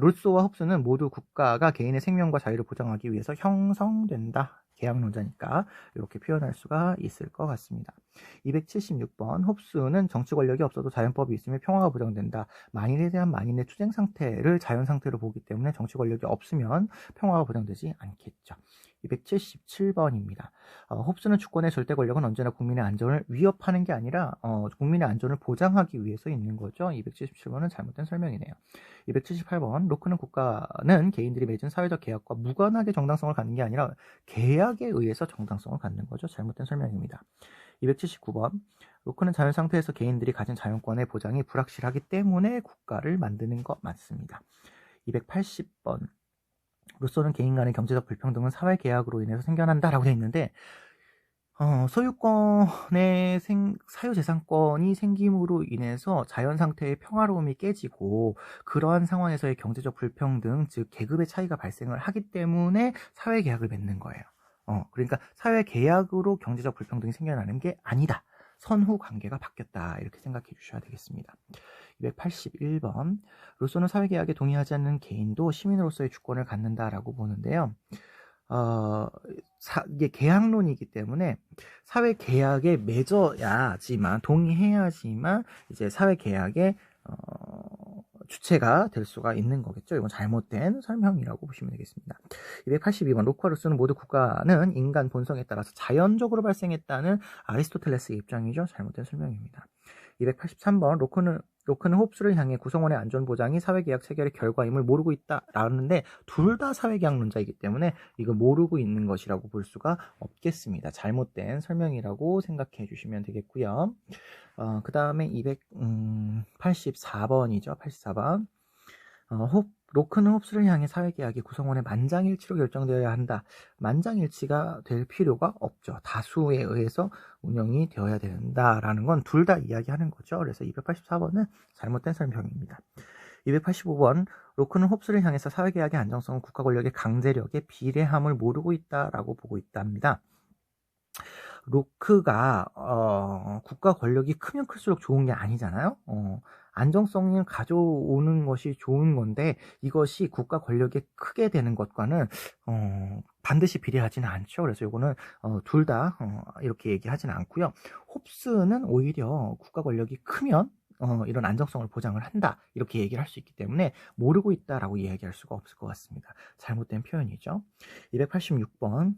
루소와 홉스는 모두 국가가 개인의 생명과 자유를 보장하기 위해서 형성된다. 계약론자니까 이렇게 표현할 수가 있을 것 같습니다. 276번 홉스는 정치 권력이 없어도 자연법이 있으면 평화가 보장된다. 만인에 대한 만인의 투쟁 상태를 자연 상태로 보기 때문에 정치 권력이 없으면 평화가 보장되지 않겠죠. 277번입니다. 홉스는 주권의 절대 권력은 언제나 국민의 안전을 위협하는 게 아니라 국민의 안전을 보장하기 위해서 있는 거죠. 277번은 잘못된 설명이네요. 278번 로크는 국가는 개인들이 맺은 사회적 계약과 무관하게 정당성을 갖는 게 아니라 계약에 의해서 정당성을 갖는 거죠. 잘못된 설명입니다. 279번 로크는 자연 상태에서 개인들이 가진 자연권의 보장이 불확실하기 때문에 국가를 만드는 것 맞습니다. 280번 루소는 개인 간의 경제적 불평등은 사회계약으로 인해서 생겨난다라고 되어 있는데 소유권의 사유재산권이 생김으로 인해서 자연상태의 평화로움이 깨지고 그러한 상황에서의 경제적 불평등, 즉 계급의 차이가 발생을 하기 때문에 사회계약을 맺는 거예요. 그러니까 사회계약으로 경제적 불평등이 생겨나는 게 아니다. 선후 관계가 바뀌었다. 이렇게 생각해 주셔야 되겠습니다. 281번 루소는 사회계약에 동의하지 않는 개인도 시민으로서의 주권을 갖는다라고 보는데요. 이게 계약론이기 때문에 사회계약에 맺어야지만 동의해야지만 이제 사회계약의 주체가 될 수가 있는 거겠죠. 이건 잘못된 설명이라고 보시면 되겠습니다. 282번 로크와 루소는 모두 국가는 인간 본성에 따라서 자연적으로 발생했다는 아리스토텔레스의 입장이죠. 잘못된 설명입니다. 283번 로크는 홉스를 향해 구성원의 안전보장이 사회계약 체결의 결과임을 모르고 있다라는데 둘 다 사회계약론자이기 때문에 이거 모르고 있는 것이라고 볼 수가 없겠습니다. 잘못된 설명이라고 생각해 주시면 되겠고요. 그 다음에 284번이죠. 84번 로크는 홉스를 향해 사회계약이 구성원의 만장일치로 결정되어야 한다. 만장일치가 될 필요가 없죠. 다수에 의해서 운영이 되어야 된다라는 건 둘 다 이야기하는 거죠. 그래서 284번은 잘못된 설명입니다. 285번 로크는 홉스를 향해서 사회계약의 안정성은 국가 권력의 강제력에 비례함을 모르고 있다라고 보고 있답니다. 로크가 국가 권력이 크면 클수록 좋은 게 아니잖아요. 안정성을 가져오는 것이 좋은 건데 이것이 국가 권력에 크게 되는 것과는 반드시 비례하지는 않죠. 그래서 이거는 둘 다 이렇게 얘기하지는 않고요. 홉스는 오히려 국가 권력이 크면 이런 안정성을 보장을 한다 이렇게 얘기를 할 수 있기 때문에 모르고 있다라고 이야기할 수가 없을 것 같습니다. 잘못된 표현이죠. 286번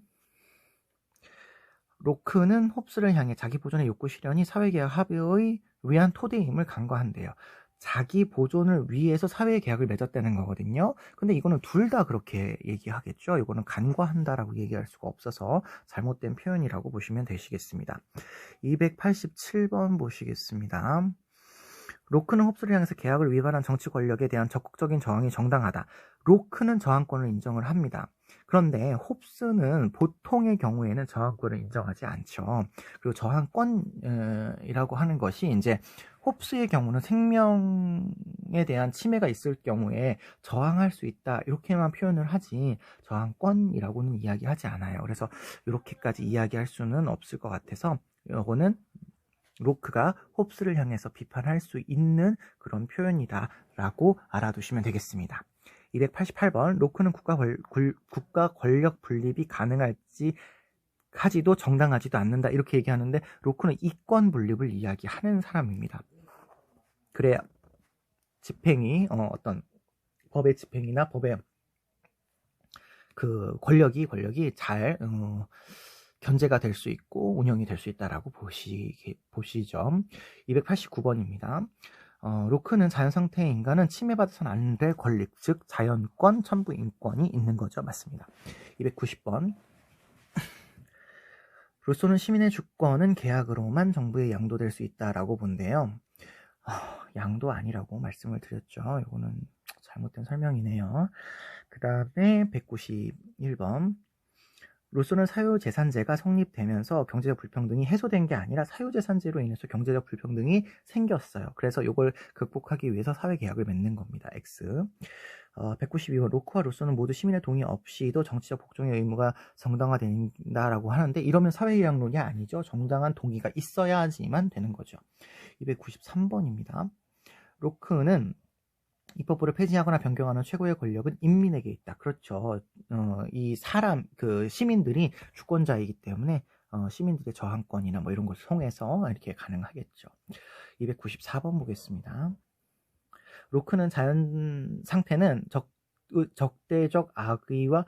로크는 홉스를 향해 자기 보존의 욕구 실현이 사회계약 합의의 위한 토대임을 간과한대요. 자기 보존을 위해서 사회계약을 맺었다는 거거든요. 근데 이거는 둘 다 그렇게 얘기하겠죠. 이거는 간과한다라고 얘기할 수가 없어서 잘못된 표현이라고 보시면 되시겠습니다. 287번 보시겠습니다. 로크는 홉스를 향해서 계약을 위반한 정치 권력에 대한 적극적인 저항이 정당하다. 로크는 저항권을 인정을 합니다. 그런데 홉스는 보통의 경우에는 저항권을 인정하지 않죠. 그리고 저항권이라고 하는 것이 이제 홉스의 경우는 생명에 대한 침해가 있을 경우에 저항할 수 있다 이렇게만 표현을 하지 저항권이라고는 이야기하지 않아요. 그래서 이렇게까지 이야기할 수는 없을 것 같아서 이거는 로크가 홉스를 향해서 비판할 수 있는 그런 표현이다 라고 알아두시면 되겠습니다. 288번 로크는 국가 권력 분립이 가능할지 하지도 정당하지도 않는다 이렇게 얘기하는데 로크는 이권 분립을 이야기하는 사람입니다. 그래야 집행이 어떤 법의 집행이나 법의 그 권력이 잘 견제가 될 수 있고 운영이 될 수 있다라고 보시죠. 289번입니다. 로크는 자연 상태의 인간은 침해받아서는 안 될 권리, 즉 자연권, 천부 인권이 있는 거죠. 맞습니다. 290번. 루소는 시민의 주권은 계약으로만 정부에 양도될 수 있다라고 본대요. 양도 아니라고 말씀을 드렸죠. 이거는 잘못된 설명이네요. 그 다음에 191번. 루소는 사유재산제가 성립되면서 경제적 불평등이 해소된 게 아니라 사유재산제로 인해서 경제적 불평등이 생겼어요. 그래서 이걸 극복하기 위해서 사회계약을 맺는 겁니다. X. 192번 로크와 루소는 모두 시민의 동의 없이도 정치적 복종의 의무가 정당화된다라고 하는데 이러면 사회계약론이 아니죠. 정당한 동의가 있어야지만 되는 거죠. 293번입니다. 로크는 입법부를 폐지하거나 변경하는 최고의 권력은 인민에게 있다. 그렇죠. 이 시민들이 주권자이기 때문에 시민들의 저항권이나 뭐 이런 것을 통해서 이렇게 가능하겠죠. 294번 보겠습니다. 로크는 자연 상태는 적대적 악의와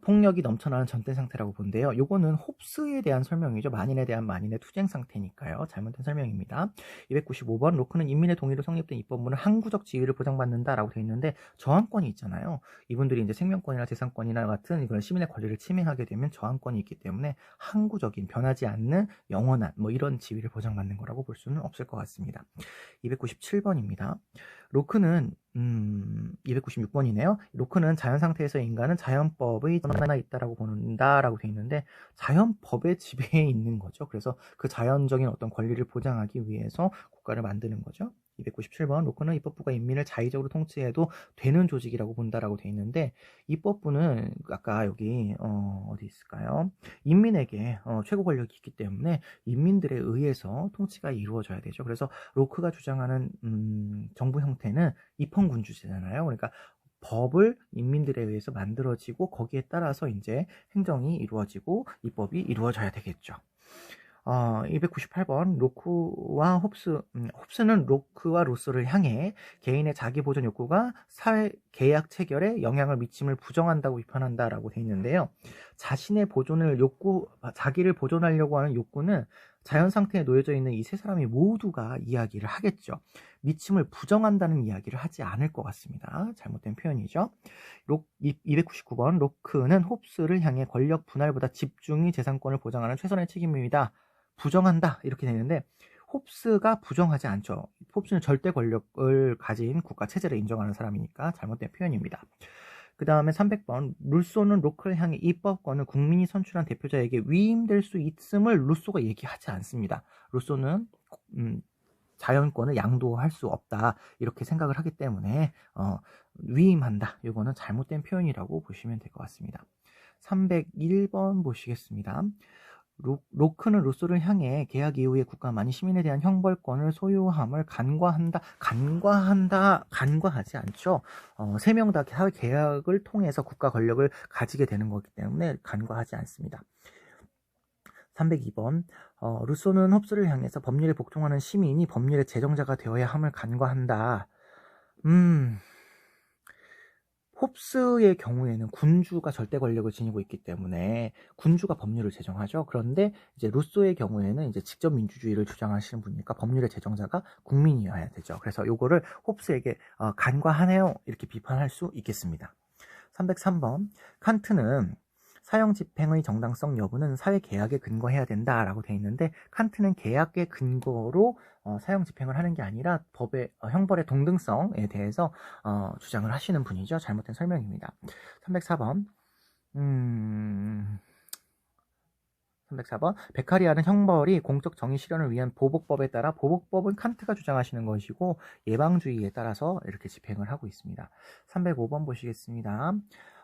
폭력이 넘쳐나는 전대 상태라고 본대요. 요거는 홉스에 대한 설명이죠. 만인에 대한 만인의 투쟁 상태니까요. 잘못된 설명입니다. 295번 로크는 인민의 동의로 성립된 입법문은 항구적 지위를 보장받는다라고 되어 있는데 저항권이 있잖아요. 이분들이 이제 생명권이나 재산권이나 같은 이런 시민의 권리를 침해하게 되면 저항권이 있기 때문에 항구적인 변하지 않는 영원한 뭐 이런 지위를 보장받는 거라고 볼 수는 없을 것 같습니다. 297번입니다. 로크는 296번이네요. 로크는 자연 상태에서 인간은 자연법의 하나 있다라고 본다라고 되어 있는데 자연법의 지배에 있는 거죠. 그래서 그 자연적인 어떤 권리를 보장하기 위해서 국가를 만드는 거죠. 297번 로크는 입법부가 인민을 자의적으로 통치해도 되는 조직이라고 본다라고 되어 있는데 입법부는 아까 여기 어디 있을까요? 인민에게 최고 권력이 있기 때문에 인민들에 의해서 통치가 이루어져야 되죠. 그래서 로크가 주장하는 정부 형태는 입헌군주제잖아요. 그러니까 법을 인민들에 의해서 만들어지고 거기에 따라서 이제 행정이 이루어지고 입법이 이루어져야 되겠죠. 298번 로크와 홉스는 로크와 루소를 향해 개인의 자기 보존 욕구가 사회 계약 체결에 영향을 미침을 부정한다고 비판한다라고 되어 있는데요. 자기를 보존하려고 하는 욕구는 자연 상태에 놓여져 있는 이 세 사람이 모두가 이야기를 하겠죠. 미침을 부정한다는 이야기를 하지 않을 것 같습니다. 잘못된 표현이죠. 299번 로크는 홉스를 향해 권력 분할보다 집중이 재산권을 보장하는 최선의 책임입니다. 부정한다 이렇게 되는데 홉스가 부정하지 않죠. 홉스는 절대 권력을 가진 국가 체제를 인정하는 사람이니까 잘못된 표현입니다. 그 다음에 300번 루소는 로크를 향해 입법권은 국민이 선출한 대표자에게 위임될 수 있음을 루소가 얘기하지 않습니다. 루소는 자연권을 양도할 수 없다 이렇게 생각을 하기 때문에 위임한다 이거는 잘못된 표현이라고 보시면 될 것 같습니다. 301번 보시겠습니다. 로크는 루소를 향해 계약 이후에 국가만이 시민에 대한 형벌권을 소유함을 간과하지 않죠. 3명 다 사회 계약을 통해서 국가 권력을 가지게 되는 거기 때문에 간과하지 않습니다. 302번 루소는 홉스를 향해서 법률에 복종하는 시민이 법률의 제정자가 되어야 함을 간과한다. 홉스의 경우에는 군주가 절대 권력을 지니고 있기 때문에 군주가 법률을 제정하죠. 그런데 이제 루소의 경우에는 이제 직접 민주주의를 주장하시는 분이니까 법률의 제정자가 국민이어야 되죠. 그래서 요거를 홉스에게 간과하네요. 이렇게 비판할 수 있겠습니다. 303번 칸트는 사형 집행의 정당성 여부는 사회 계약에 근거해야 된다라고 되어 있는데 칸트는 계약의 근거로 사형 집행을 하는 게 아니라 법의 형벌의 동등성에 대해서 주장을 하시는 분이죠. 잘못된 설명입니다. 304번 304번 베카리아는 형벌이 공적 정의 실현을 위한 보복법에 따라 보복법은 칸트가 주장하시는 것이고 예방주의에 따라서 이렇게 집행을 하고 있습니다. 305번 보시겠습니다.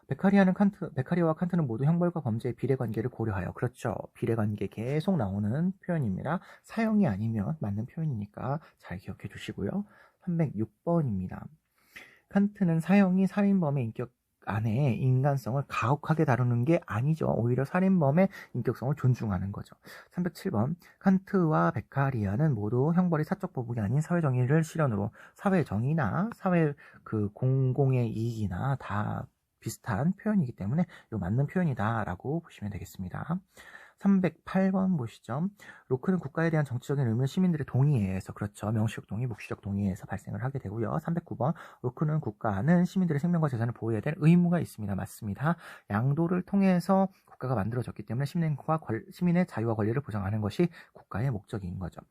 베카리아와 칸트는 모두 형벌과 범죄의 비례관계를 고려하여 그렇죠. 비례관계 계속 나오는 표현입니다. 사형이 아니면 맞는 표현이니까 잘 기억해 주시고요. 306번입니다. 칸트는 사형이 살인범의 인격 안에 인간성을 가혹하게 다루는 게 아니죠. 오히려 살인범의 인격성을 존중하는 거죠. 307번 칸트와 베카리아는 모두 형벌이 사적 보복이 아닌 사회정의를 실현으로 사회정의나 사회 공공의 이익이나 다 비슷한 표현이기 때문에 이거 맞는 표현이다 라고 보시면 되겠습니다. 308번 보시죠. 로크는 국가에 대한 정치적인 의무는 시민들의 동의에 의해서 그렇죠. 명시적 동의, 묵시적 동의에 의해서 발생을 하게 되고요. 309번 로크는 국가는 시민들의 생명과 재산을 보호해야 될 의무가 있습니다. 맞습니다. 양도를 통해서 국가가 만들어졌기 때문에 시민의 자유와 권리를 보장하는 것이 국가의 목적인 거죠.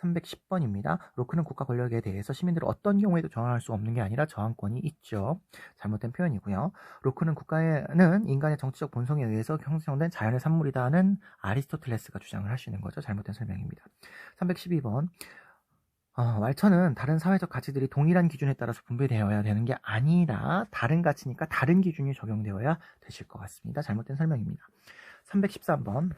310번입니다. 로크는 국가 권력에 대해서 시민들은 어떤 경우에도 저항할 수 없는 게 아니라 저항권이 있죠. 잘못된 표현이고요. 로크는 국가는 인간의 정치적 본성에 의해서 형성된 자연의 산물이다는 아리스토텔레스가 주장을 하시는 거죠. 잘못된 설명입니다. 312번 왈처는 다른 사회적 가치들이 동일한 기준에 따라서 분배되어야 되는 게 아니라 다른 가치니까 다른 기준이 적용되어야 되실 것 같습니다. 잘못된 설명입니다. 313번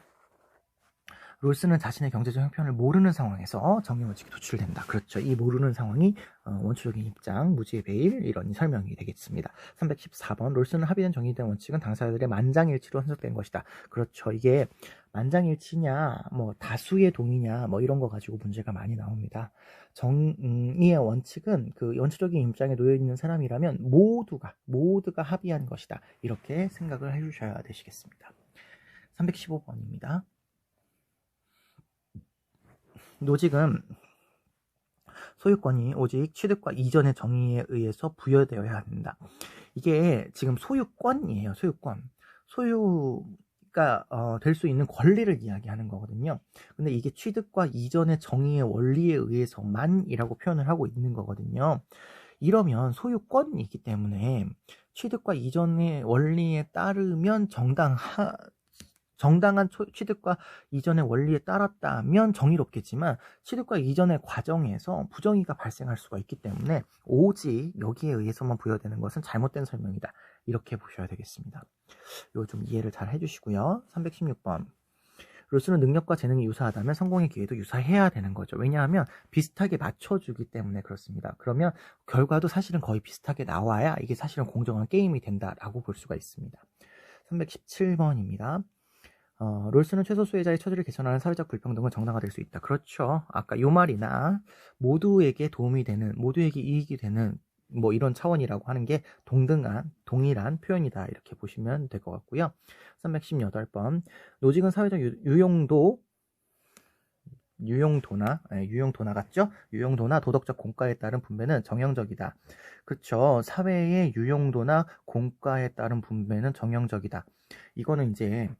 롤스는 자신의 경제적 형편을 모르는 상황에서 정의원칙이 도출된다. 그렇죠. 이 모르는 상황이 원초적인 입장, 무지의 배일 이런 설명이 되겠습니다. 314번 롤스는 합의된 정의된 원칙은 당사자들의 만장일치로 해석된 것이다. 그렇죠. 이게 만장일치냐 뭐 다수의 동의냐 뭐 이런 거 가지고 문제가 많이 나옵니다. 정의의 원칙은 그 원초적인 입장에 놓여 있는 사람이라면 모두가 합의한 것이다. 이렇게 생각을 해주셔야 되시겠습니다. 315번입니다. 노직은 소유권이 오직 취득과 이전의 정의에 의해서 부여되어야 한다. 이게 지금 소유권이에요. 소유가 될 수 있는 권리를 이야기하는 거거든요. 근데 이게 취득과 이전의 정의의 원리에 의해서만이라고 표현을 하고 있는 거거든요. 이러면 소유권이기 때문에 취득과 이전의 원리에 따르면 정당한 취득과 이전의 원리에 따랐다면 정의롭겠지만 취득과 이전의 과정에서 부정의가 발생할 수가 있기 때문에 오직 여기에 의해서만 부여되는 것은 잘못된 설명이다. 이렇게 보셔야 되겠습니다. 이거 좀 이해를 잘 해주시고요. 316번 롤스는 능력과 재능이 유사하다면 성공의 기회도 유사해야 되는 거죠. 왜냐하면 비슷하게 맞춰주기 때문에 그렇습니다. 그러면 결과도 사실은 거의 비슷하게 나와야 이게 사실은 공정한 게임이 된다라고 볼 수가 있습니다. 317번입니다. 롤스는 최소 수혜자의 처지를 개선하는 사회적 불평등은 정당화될 수 있다. 그렇죠. 아까 요 말이나 모두에게 도움이 되는, 모두에게 이익이 되는 뭐 이런 차원이라고 하는 게 동일한 표현이다. 이렇게 보시면 될 것 같고요. 318번 노직은 사회적 유용도나 같죠? 유용도나 도덕적 공과에 따른 분배는 정형적이다. 그렇죠. 사회의 유용도나 공과에 따른 분배는 정형적이다. 이거는 이제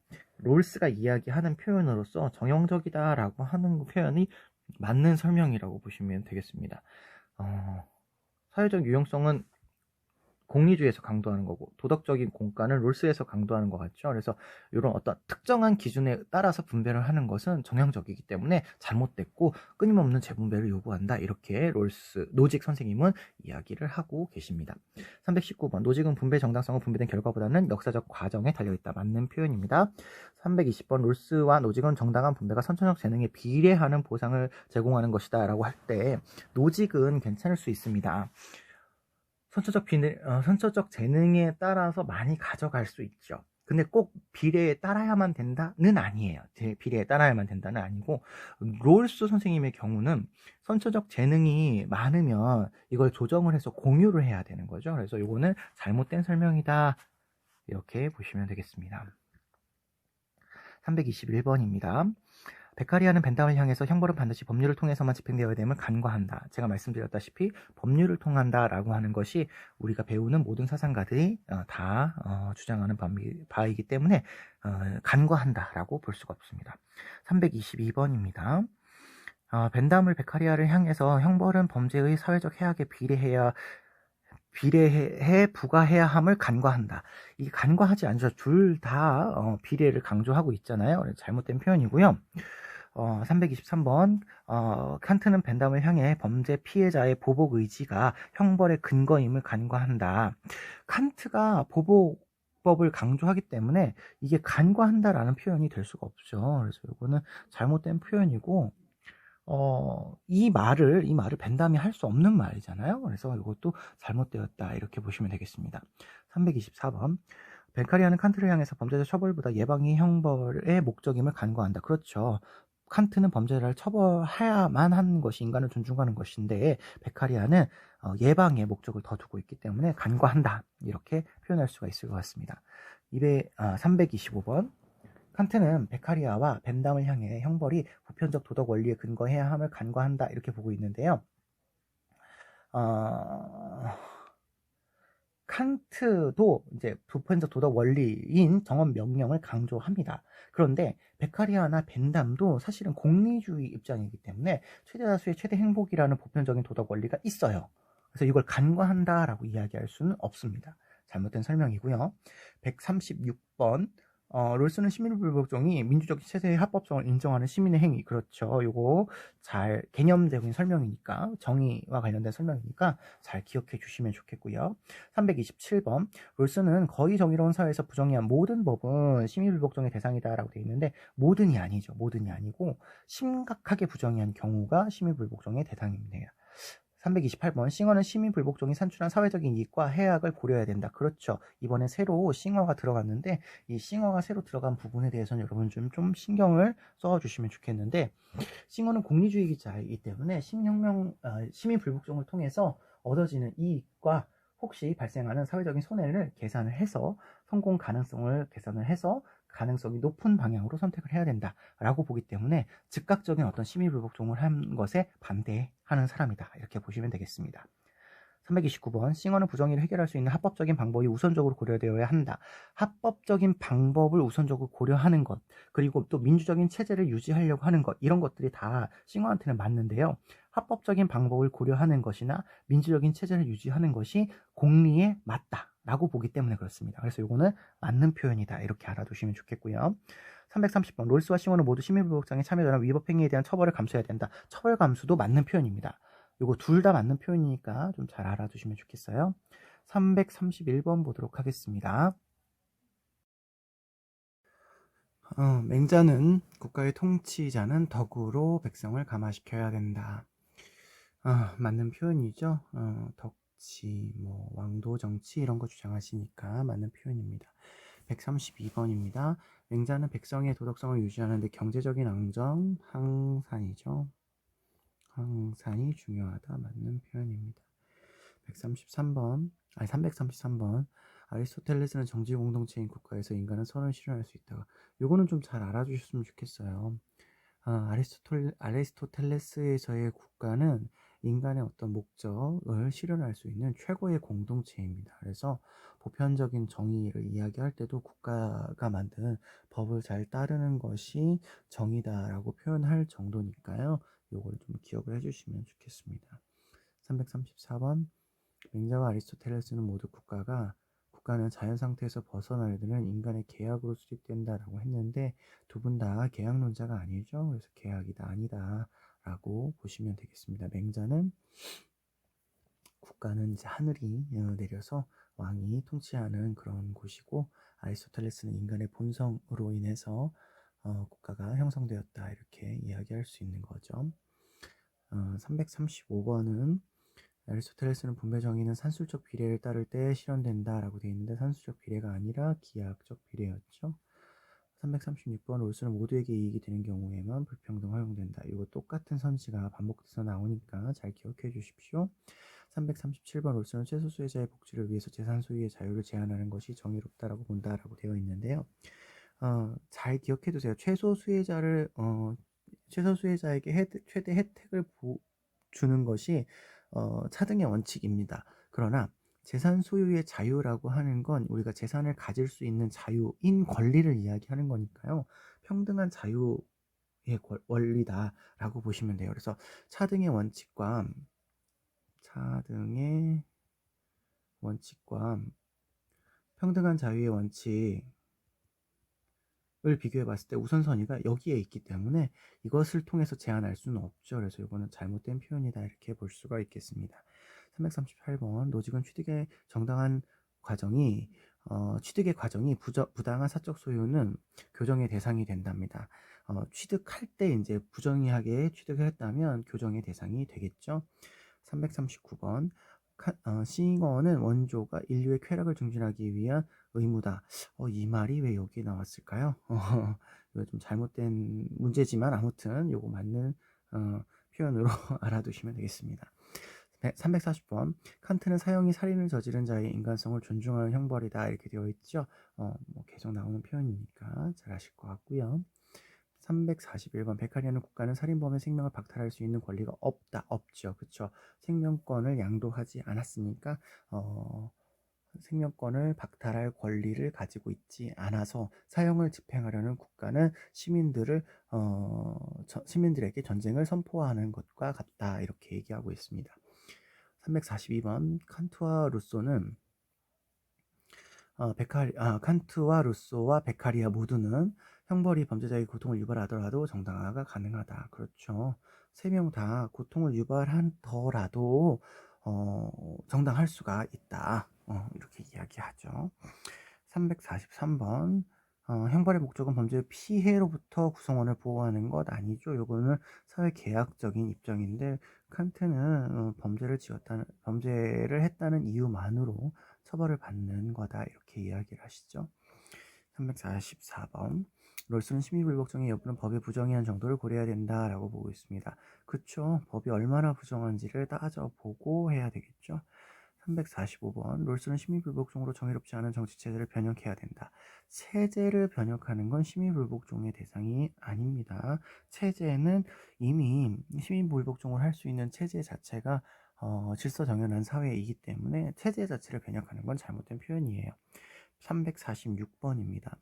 롤스가 이야기하는 표현으로서 정형적이다라고 하는 표현이 맞는 설명이라고 보시면 되겠습니다. 사회적 유용성은 공리주의에서 강조하는 거고, 도덕적인 공과는 롤스에서 강조하는 것 같죠. 그래서 이런 어떤 특정한 기준에 따라서 분배를 하는 것은 정형적이기 때문에 잘못됐고 끊임없는 재분배를 요구한다, 이렇게 노직 선생님은 이야기를 하고 계십니다. 319번, 노직은 분배 정당성은 분배된 결과보다는 역사적 과정에 달려있다. 맞는 표현입니다. 320번, 롤스와 노직은 정당한 분배가 선천적 재능에 비례하는 보상을 제공하는 것이다 라고 할 때, 노직은 괜찮을 수 있습니다. 선천적 재능에 따라서 많이 가져갈 수 있죠. 근데 꼭 비례에 따라야만 된다는 아니에요. 비례에 따라야만 된다는 아니고, 롤스 선생님의 경우는 선천적 재능이 많으면 이걸 조정을 해서 공유를 해야 되는 거죠. 그래서 이거는 잘못된 설명이다, 이렇게 보시면 되겠습니다. 321번입니다. 베카리아는 벤담을 향해서 형벌은 반드시 법률을 통해서만 집행되어야 됨을 간과한다. 제가 말씀드렸다시피 법률을 통한다라고 하는 것이 우리가 배우는 모든 사상가들이 다 주장하는 바이기 때문에 간과한다라고 볼 수가 없습니다. 322번입니다. 벤담을 베카리아를 향해서 형벌은 범죄의 사회적 해악에 비례해 부과해야 함을 간과한다. 이게 간과하지 않죠. 둘 다 비례를 강조하고 있잖아요. 잘못된 표현이고요. 323번, 칸트는 벤담을 향해 범죄 피해자의 보복 의지가 형벌의 근거임을 간과한다. 칸트가 보복법을 강조하기 때문에 이게 간과한다라는 표현이 될 수가 없죠. 그래서 이거는 잘못된 표현이고, 이 말을 벤담이 할 수 없는 말이잖아요. 그래서 이것도 잘못되었다, 이렇게 보시면 되겠습니다. 324번, 베카리아는 칸트를 향해서 범죄자 처벌보다 예방이 형벌의 목적임을 간과한다. 그렇죠. 칸트는 범죄자를 처벌해야만 하는 것이 인간을 존중하는 것인데, 베카리아는 예방의 목적을 더 두고 있기 때문에 간과한다, 이렇게 표현할 수가 있을 것 같습니다. 325번, 칸트는 베카리아와 벤담을 향해 형벌이 보편적 도덕 원리에 근거해야 함을 간과한다, 이렇게 보고 있는데요. 칸트도 이제 보편적 도덕 원리인 정언 명령을 강조합니다. 그런데 베카리아나 벤담도 사실은 공리주의 입장이기 때문에 최대 다수의 최대 행복이라는 보편적인 도덕 원리가 있어요. 그래서 이걸 간과한다라고 이야기할 수는 없습니다. 잘못된 설명이고요. 136번, 롤스는 시민불복종이 민주적 체제의 합법성을 인정하는 시민의 행위. 그렇죠. 요거 잘 개념적인 설명이니까, 정의와 관련된 설명이니까 잘 기억해 주시면 좋겠고요. 327번, 롤스는 거의 정의로운 사회에서 부정의한 모든 법은 시민불복종의 대상이다라고 되어 있는데, 모든이 아니죠. 모든이 아니고 심각하게 부정의한 경우가 시민불복종의 대상입니다. 328번, 싱어는 시민불복종이 산출한 사회적인 이익과 해악을 고려해야 된다. 그렇죠. 이번에 새로 싱어가 들어갔는데, 이 싱어가 새로 들어간 부분에 대해서는 여러분 좀 신경을 써주시면 좋겠는데, 싱어는 공리주의자이기 때문에 시민불복종을 통해서 얻어지는 이익과 혹시 발생하는 사회적인 손해를 계산을 해서 성공 가능성을 계산을 해서 가능성이 높은 방향으로 선택을 해야 된다라고 보기 때문에 즉각적인 어떤 시민불복종을 한 것에 반대하는 사람이다, 이렇게 보시면 되겠습니다. 329번, 싱어는 부정의를 해결할 수 있는 합법적인 방법이 우선적으로 고려되어야 한다. 합법적인 방법을 우선적으로 고려하는 것, 그리고 또 민주적인 체제를 유지하려고 하는 것, 이런 것들이 다 싱어한테는 맞는데요. 합법적인 방법을 고려하는 것이나 민주적인 체제를 유지하는 것이 공리에 맞다라고 보기 때문에 그렇습니다. 그래서 이거는 맞는 표현이다, 이렇게 알아두시면 좋겠고요. 330번, 롤스와 싱어는 모두 시민불복장에 참여자나 위법 행위에 대한 처벌을 감수해야 된다. 처벌 감수도 맞는 표현입니다. 이거 둘 다 맞는 표현이니까 좀 잘 알아두시면 좋겠어요. 331번 보도록 하겠습니다. 맹자는 국가의 통치자는 덕으로 백성을 감화시켜야 된다. 맞는 표현이죠. 덕치, 왕도 정치 이런 거 주장하시니까 맞는 표현입니다. 132번입니다. 맹자는 백성의 도덕성을 유지하는 데 경제적인 안정, 항산이죠. 항산이 중요하다. 맞는 표현입니다. 333번. 아리스토텔레스는 정치 공동체인 국가에서 인간은 선을 실현할 수 있다. 요거는 좀 잘 알아주셨으면 좋겠어요. 아리스토텔레스에서의 국가는 인간의 어떤 목적을 실현할 수 있는 최고의 공동체입니다. 그래서 보편적인 정의를 이야기할 때도 국가가 만든 법을 잘 따르는 것이 정의다라고 표현할 정도니까요. 요걸 좀 기억을 해주시면 좋겠습니다. 334번, 맹자와 아리스토텔레스는 모두 국가는 자연 상태에서 벗어나려는 인간의 계약으로 수립된다라고 했는데 두 분 다 계약론자가 아니죠. 그래서 계약이다 아니다라고 보시면 되겠습니다. 맹자는 국가는 이제 하늘이 내려서 왕이 통치하는 그런 곳이고 아리스토텔레스는 인간의 본성으로 인해서 국가가 형성되었다 이렇게 이야기할 수 있는 거죠. 335번은 아리스토텔레스는 분배 정의는 산술적 비례를 따를 때 실현된다라고 되어 있는데 산술적 비례가 아니라 기하학적 비례였죠. 336번 롤수는 모두에게 이익이 되는 경우에만 불평등 허용된다. 이거 똑같은 선지가 반복돼서 나오니까 잘 기억해 주십시오. 337번 롤수는 최소 수혜자의 복지를 위해서 재산 소유의 자유를 제한하는 것이 정의롭다라고 본다라고 되어 있는데요. 잘 기억해 두세요. 최소 수혜자에게 최대 혜택을 주는 것이 차등의 원칙입니다. 그러나 재산 소유의 자유라고 하는 건 우리가 재산을 가질 수 있는 자유인 권리를 이야기하는 거니까요. 평등한 자유의 원리다라고 보시면 돼요. 그래서 차등의 원칙과 평등한 자유의 원칙을 비교해 봤을 때 우선순위가 여기에 있기 때문에 이것을 통해서 제한할 수는 없죠. 그래서 이거는 잘못된 표현이다 이렇게 볼 수가 있겠습니다. 338번 노직은 취득의 과정이 부당한 사적 소유는 교정의 대상이 된답니다. 취득할 때 이제 부정의하게 취득을 했다면 교정의 대상이 되겠죠. 339번 싱어는 원조가 인류의 쾌락을 증진하기 위한 의무다. 이 말이 왜 여기 나왔을까요? 이거 좀 잘못된 문제지만 아무튼 요거 맞는 표현으로 알아두시면 되겠습니다. 340번 칸트는 사형이 살인을 저지른 자의 인간성을 존중하는 형벌이다 이렇게 되어 있죠. 뭐 계속 나오는 표현이니까 잘 아실 것 같고요. 341번 베카리아는 국가는 살인범의 생명을 박탈할 수 있는 권리가 없죠. 그쵸? 생명권을 양도하지 않았으니까 생명권을 박탈할 권리를 가지고 있지 않아서 사형을 집행하려는 국가는 시민들에게 전쟁을 선포하는 것과 같다 이렇게 얘기하고 있습니다. 342번 칸트와 루소와 베카리아 모두는 형벌이 범죄자의 고통을 유발하더라도 정당화가 가능하다. 그렇죠. 세 명 다 고통을 유발하더라도 정당할 수가 있다. 이렇게 이야기하죠. 343번 형벌의 목적은 범죄의 피해로부터 구성원을 보호하는 것 아니죠. 요거는 사회계약적인 입장인데 칸트는 범죄를 했다는 이유만으로 처벌을 받는 거다 이렇게 이야기를 하시죠. 344번 롤스는 심의불복종의 여부는 법의 부정의한 정도를 고려해야 된다라고 보고 있습니다. 그쵸? 법이 얼마나 부정한지를 따져보고 해야 되겠죠. 345번 롤스는 심의불복종으로 정의롭지 않은 정치체제를 변형해야 된다. 체제를 변형하는 건 심의불복종의 대상이 아닙니다. 체제는 이미 심의불복종을 할 수 있는 체제 자체가 질서정연한 사회이기 때문에 체제 자체를 변형하는 건 잘못된 표현이에요. 346번입니다.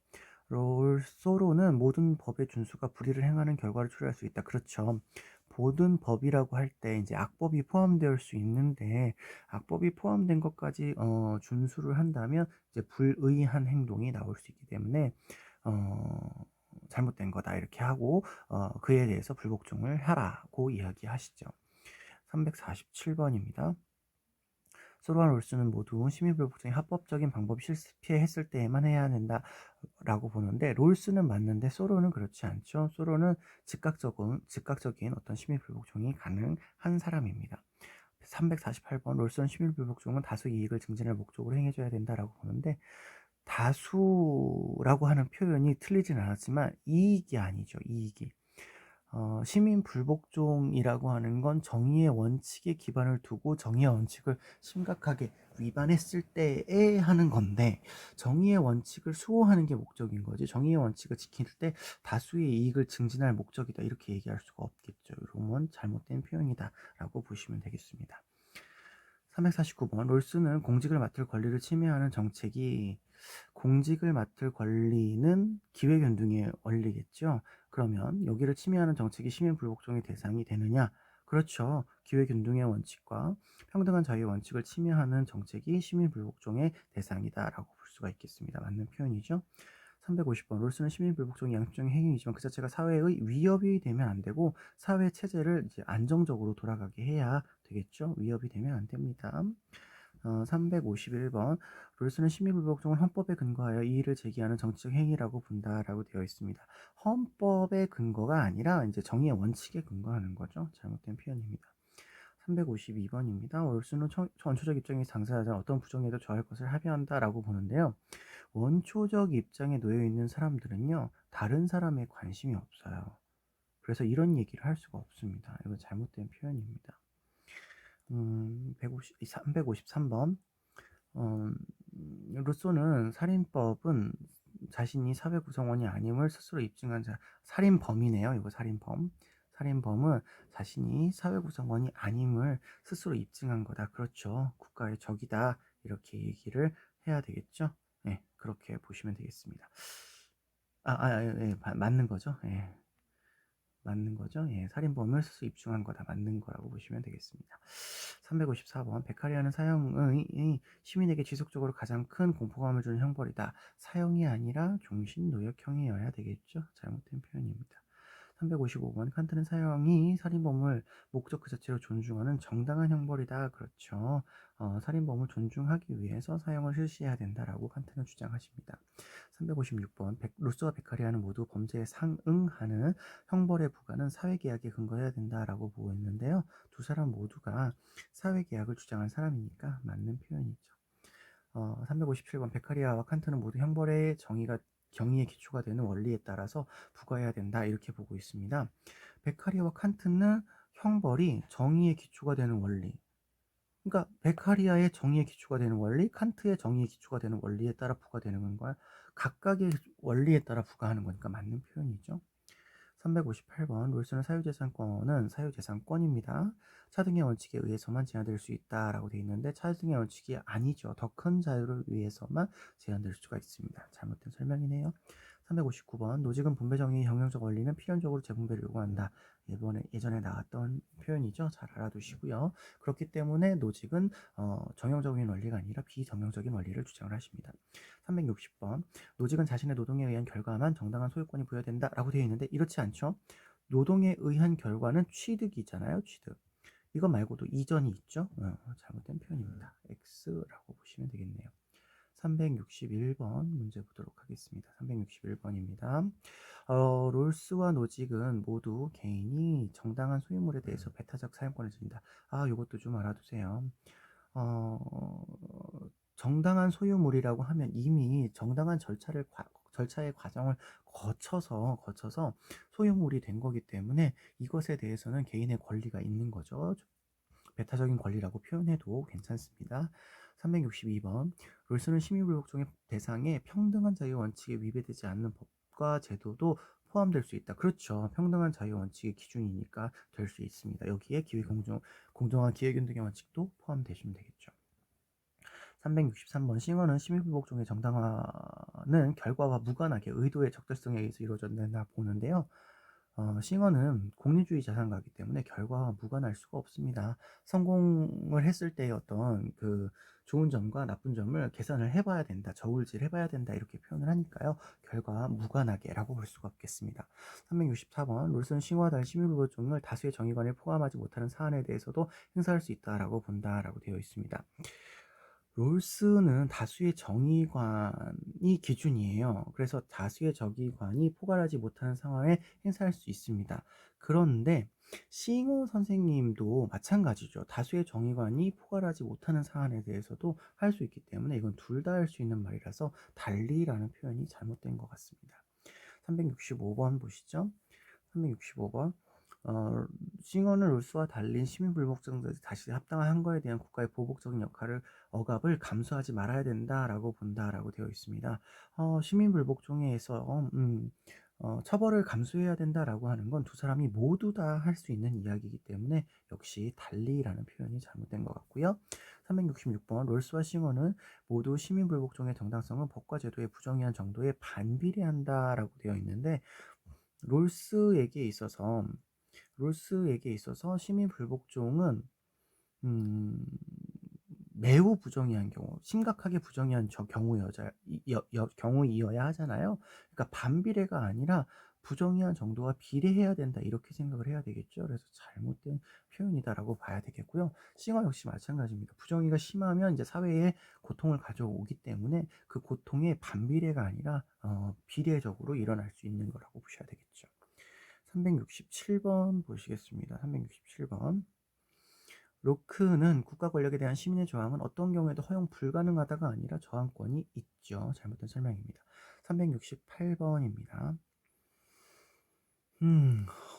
롤소로는 모든 법의 준수가 불의를 행하는 결과를 초래할 수 있다. 그렇죠. 모든 법이라고 할 때 이제 악법이 포함될 수 있는데 악법이 포함된 것까지 준수를 한다면 이제 불의한 행동이 나올 수 있기 때문에 잘못된 거다 이렇게 하고 그에 대해서 불복종을 하라고 이야기하시죠. 347번입니다. 소로와 롤스는 모두 심의불복종이 합법적인 방법이 실패했을 때에만 해야 된다라고 보는데 롤스는 맞는데 소로는 그렇지 않죠. 소로는 즉각적인 어떤 심의불복종이 가능한 사람입니다. 348번 롤스는 심의불복종은 다수 이익을 증진할 목적으로 행해줘야 된다라고 보는데 다수라고 하는 표현이 틀리진 않았지만 이익이 아니죠. 이익이. 시민 불복종이라고 하는 건 정의의 원칙에 기반을 두고 정의의 원칙을 심각하게 위반했을 때에 하는 건데 정의의 원칙을 수호하는 게 목적인 거지 정의의 원칙을 지킬 때 다수의 이익을 증진할 목적이다 이렇게 얘기할 수가 없겠죠. 이런 건 잘못된 표현이다 라고 보시면 되겠습니다. 349번 롤스는 공직을 맡을 권리를 침해하는 정책이 공직을 맡을 권리는 기회균등의 원리겠죠. 그러면 여기를 침해하는 정책이 시민불복종의 대상이 되느냐? 그렇죠. 기회균등의 원칙과 평등한 자유의 원칙을 침해하는 정책이 시민불복종의 대상이다라고 볼 수가 있겠습니다. 맞는 표현이죠. 350번 롤스는 시민불복종이 양심적인 행위이지만 그 자체가 사회의 위협이 되면 안 되고 사회 체제를 이제 안정적으로 돌아가게 해야 되겠죠. 위협이 되면 안 됩니다. 351번 롤스는 시민불복종을 헌법에 근거하여 이의를 제기하는 정치적 행위라고 본다라고 되어 있습니다. 헌법의 근거가 아니라 이제 정의의 원칙에 근거하는 거죠. 잘못된 표현입니다. 352번입니다. 롤스는 원초적 입장에 당사자는 어떤 부정에도 저할 것을 합의한다라고 보는데요. 원초적 입장에 놓여 있는 사람들은요, 다른 사람에 관심이 없어요. 그래서 이런 얘기를 할 수가 없습니다. 이거 잘못된 표현입니다. 353번. 루소는 살인법은 자신이 사회 구성원이 아님을 스스로 입증한 살인범이네요. 이거 살인범. 살인범은 자신이 사회 구성원이 아님을 스스로 입증한 거다. 그렇죠. 국가의 적이다. 이렇게 얘기를 해야 되겠죠. 네, 그렇게 보시면 되겠습니다. 예, 맞는 거죠. 예. 맞는 거죠. 예, 살인범을 스스로 입증한 거다. 맞는 거라고 보시면 되겠습니다. 354번 베카리아는 사형의 시민에게 지속적으로 가장 큰 공포감을 주는 형벌이다. 사형이 아니라 종신노역형이어야 되겠죠. 잘못된 표현입니다. 355번 칸트는 사형이 살인범을 목적 그 자체로 존중하는 정당한 형벌이다. 그렇죠. 살인범을 존중하기 위해서 사형을 실시해야 된다라고 칸트는 주장하십니다. 356번 루스와 베카리아는 모두 범죄에 상응하는 형벌의 부과는 사회계약에 근거해야 된다라고 보고 있는데요. 두 사람 모두가 사회계약을 주장한 사람이니까 맞는 표현이죠. 357번 베카리아와 칸트는 모두 형벌의 경의의 기초가 되는 원리에 따라서 부과해야 된다 이렇게 보고 있습니다. 베카리아와 칸트는 형벌이 정의의 기초가 되는 원리, 그러니까 베카리아의 정의의 기초가 되는 원리, 칸트의 정의의 기초가 되는 원리에 따라 부과되는 건가요? 각각의 원리에 따라 부과하는 거니까 맞는 표현이죠. 358번 롤스는 사유재산권은 사유재산권입니다. 차등의 원칙에 의해서만 제한될 수 있다라고 되어 있는데 차등의 원칙이 아니죠. 더 큰 자유를 위해서만 제한될 수가 있습니다. 잘못된 설명이네요. 359번 노직은 분배정의의 형용적 원리는 필연적으로 재분배를 요구한다. 예전에 나왔던 표현이죠. 잘 알아두시고요. 그렇기 때문에 노직은 정형적인 원리가 아니라 비정형적인 원리를 주장을 하십니다. 360번 노직은 자신의 노동에 의한 결과만 정당한 소유권이 부여된다라고 되어 있는데 이렇지 않죠. 노동에 의한 결과는 취득이잖아요. 취득. 이거 말고도 이전이 있죠. 잘못된 표현입니다. X라고 보시면 되겠네요. 361번 문제 보도록 하겠습니다. 361번입니다. 롤스와 노직은 모두 개인이 정당한 소유물에 대해서 배타적 사용권을 지닌다. 요것도 좀 알아두세요. 어, 정당한 소유물이라고 하면 이미 정당한 절차의 과정을 거쳐서 소유물이 된 거기 때문에 이것에 대해서는 개인의 권리가 있는 거죠. 배타적인 권리라고 표현해도 괜찮습니다. 362번 롤스는 시민불복종의 대상에 평등한 자유 원칙에 위배되지 않는 법과 제도도 포함될 수 있다. 그렇죠. 평등한 자유 원칙의 기준이니까 될 수 있습니다. 여기에 공정한 기회균등의 원칙도 포함되시면 되겠죠. 363번 싱어는 시민불복종의 정당화는 결과와 무관하게 의도의 적절성에 의해서 이루어진다 보는데요. 싱어는 공리주의 자산가이기 때문에 결과와 무관할 수가 없습니다. 성공을 했을 때의 어떤 그 좋은 점과 나쁜 점을 계산을 해봐야 된다, 저울질 해봐야 된다 이렇게 표현을 하니까요. 결과와 무관하게라고 볼 수가 없겠습니다. 364번 롤스는 싱어와 다른 시민불복종을 다수의 정의관에 포함하지 못하는 사안에 대해서도 행사할 수 있다라고 본다라고 되어 있습니다. 롤스는 다수의 정의관이 기준이에요. 그래서 다수의 정의관이 포괄하지 못하는 상황에 행사할 수 있습니다. 그런데 싱어 선생님도 마찬가지죠. 다수의 정의관이 포괄하지 못하는 사안에 대해서도 할 수 있기 때문에 이건 둘 다 할 수 있는 말이라서 달리라는 표현이 잘못된 것 같습니다. 365번 보시죠. 365번 싱어는 롤스와 달린 시민불복종자들이 다시 합당한 거에 대한 국가의 보복적인 억압을 감수하지 말아야 된다라고 본다라고 되어 있습니다. 시민불복종에 의해서 처벌을 감수해야 된다라고 하는 건 두 사람이 모두 다 할 수 있는 이야기이기 때문에 역시 달리라는 표현이 잘못된 것 같고요. 366번 롤스와 싱어는 모두 시민불복종의 정당성은 법과 제도에 부정의한 정도에 반비례한다라고 되어 있는데 롤스에게 있어서 롤스에게 있어서 시민 불복종은 음, 매우 부정의한 경우, 심각하게 부정의한 경우이어야 하잖아요. 그러니까 반비례가 아니라 부정의한 정도가 비례해야 된다 이렇게 생각을 해야 되겠죠. 그래서 잘못된 표현이다라고 봐야 되겠고요. 싱어 역시 마찬가지입니다. 부정의가 심하면 이제 사회에 고통을 가져오기 때문에 그 고통의 반비례가 아니라 비례적으로 일어날 수 있는 거라고 보셔야 되겠죠. 367번 보시겠습니다. 367번. 로크는 국가 권력에 대한 시민의 저항은 어떤 경우에도 허용 불가능하다가 아니라 저항권이 있죠. 잘못된 설명입니다. 368번입니다.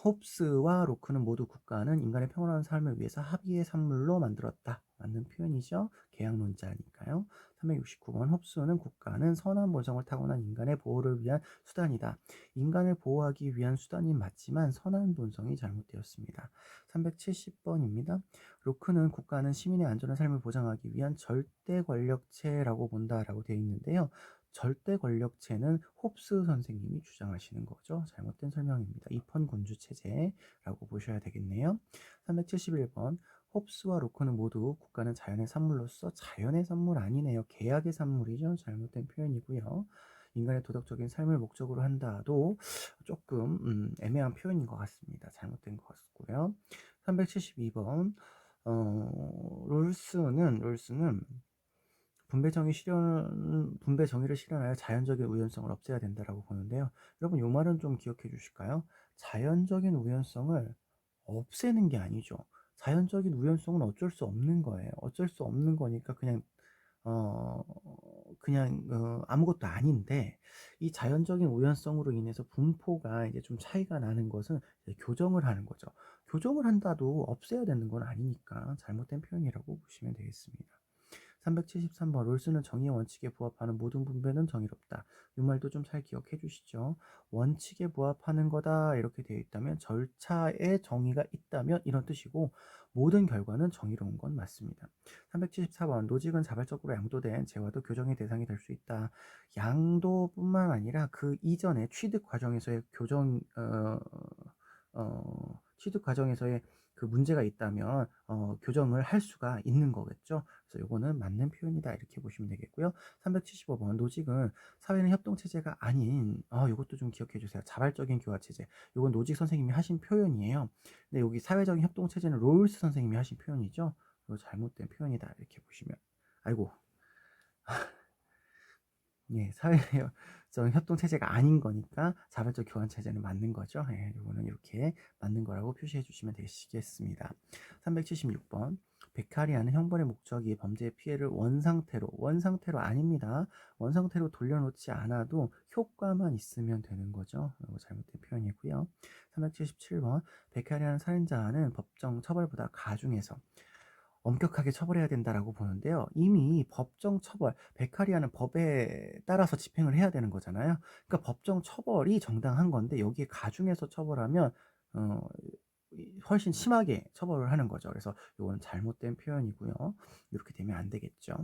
홉스와 로크는 모두 국가는 인간의 평온한 삶을 위해서 합의의 산물로 만들었다. 맞는 표현이죠. 계약론자니까요. 369번 홉스는 국가는 선한 본성을 타고난 인간의 보호를 위한 수단이다. 인간을 보호하기 위한 수단이 맞지만 선한 본성이 잘못되었습니다. 370번입니다. 로크는 국가는 시민의 안전한 삶을 보장하기 위한 절대 권력체라고 본다라고 되어 있는데요. 절대 권력체는 홉스 선생님이 주장하시는 거죠. 잘못된 설명입니다. 입헌군주 체제라고 보셔야 되겠네요. 371번 홉스와 로크는 모두 국가는 자연의 산물로서 자연의 산물 아니네요. 계약의 산물이죠. 잘못된 표현이고요. 인간의 도덕적인 삶을 목적으로 한다도 조금 애매한 표현인 것 같습니다. 잘못된 것 같고요. 372번 롤스는 분배 정의를 실현하여 자연적인 우연성을 없애야 된다라고 보는데요. 여러분, 이 말은 좀 기억해 주실까요? 자연적인 우연성을 없애는 게 아니죠. 자연적인 우연성은 어쩔 수 없는 거예요. 어쩔 수 없는 거니까 어, 아무것도 아닌데, 이 자연적인 우연성으로 인해서 분포가 이제 좀 차이가 나는 것은 이제 교정을 하는 거죠. 교정을 한다도 없애야 되는 건 아니니까 잘못된 표현이라고 보시면 되겠습니다. 373번 롤스는 정의의 원칙에 부합하는 모든 분배는 정의롭다. 이 말도 좀 잘 기억해 주시죠. 원칙에 부합하는 거다 이렇게 되어 있다면 절차에 정의가 있다면 이런 뜻이고 모든 결과는 정의로운 건 맞습니다. 374번 노직은 자발적으로 양도된 재화도 교정의 대상이 될 수 있다. 양도뿐만 아니라 그 이전에 취득 과정에서의 그 문제가 있다면 교정을 할 수가 있는 거겠죠. 그래서 이거는 맞는 표현이다 이렇게 보시면 되겠고요. 375번 노직은 사회는 협동체제가 아닌 이것도 좀 기억해 주세요. 자발적인 교화체제. 이건 노직 선생님이 하신 표현이에요. 근데 여기 사회적인 협동체제는 롤스 선생님이 하신 표현이죠. 이거 잘못된 표현이다 이렇게 보시면 아이고 예, 사회적 협동체제가 아닌 거니까 자발적 교환체제는 맞는 거죠. 예, 이거는 이렇게 맞는 거라고 표시해 주시면 되시겠습니다. 376번 베카리아는 형벌의 목적이 범죄의 피해를 원상태로 아닙니다. 원상태로 돌려놓지 않아도 효과만 있으면 되는 거죠. 이거 잘못된 표현이고요. 377번 베카리아는 살인자는 법정 처벌보다 가중해서 엄격하게 처벌해야 된다라고 보는데요. 이미 법정 처벌, 베카리아는 법에 따라서 집행을 해야 되는 거잖아요. 그러니까 법정 처벌이 정당한 건데 여기에 가중해서 처벌하면 어, 훨씬 심하게 처벌을 하는 거죠. 그래서 이거는 잘못된 표현이고요. 이렇게 되면 안 되겠죠.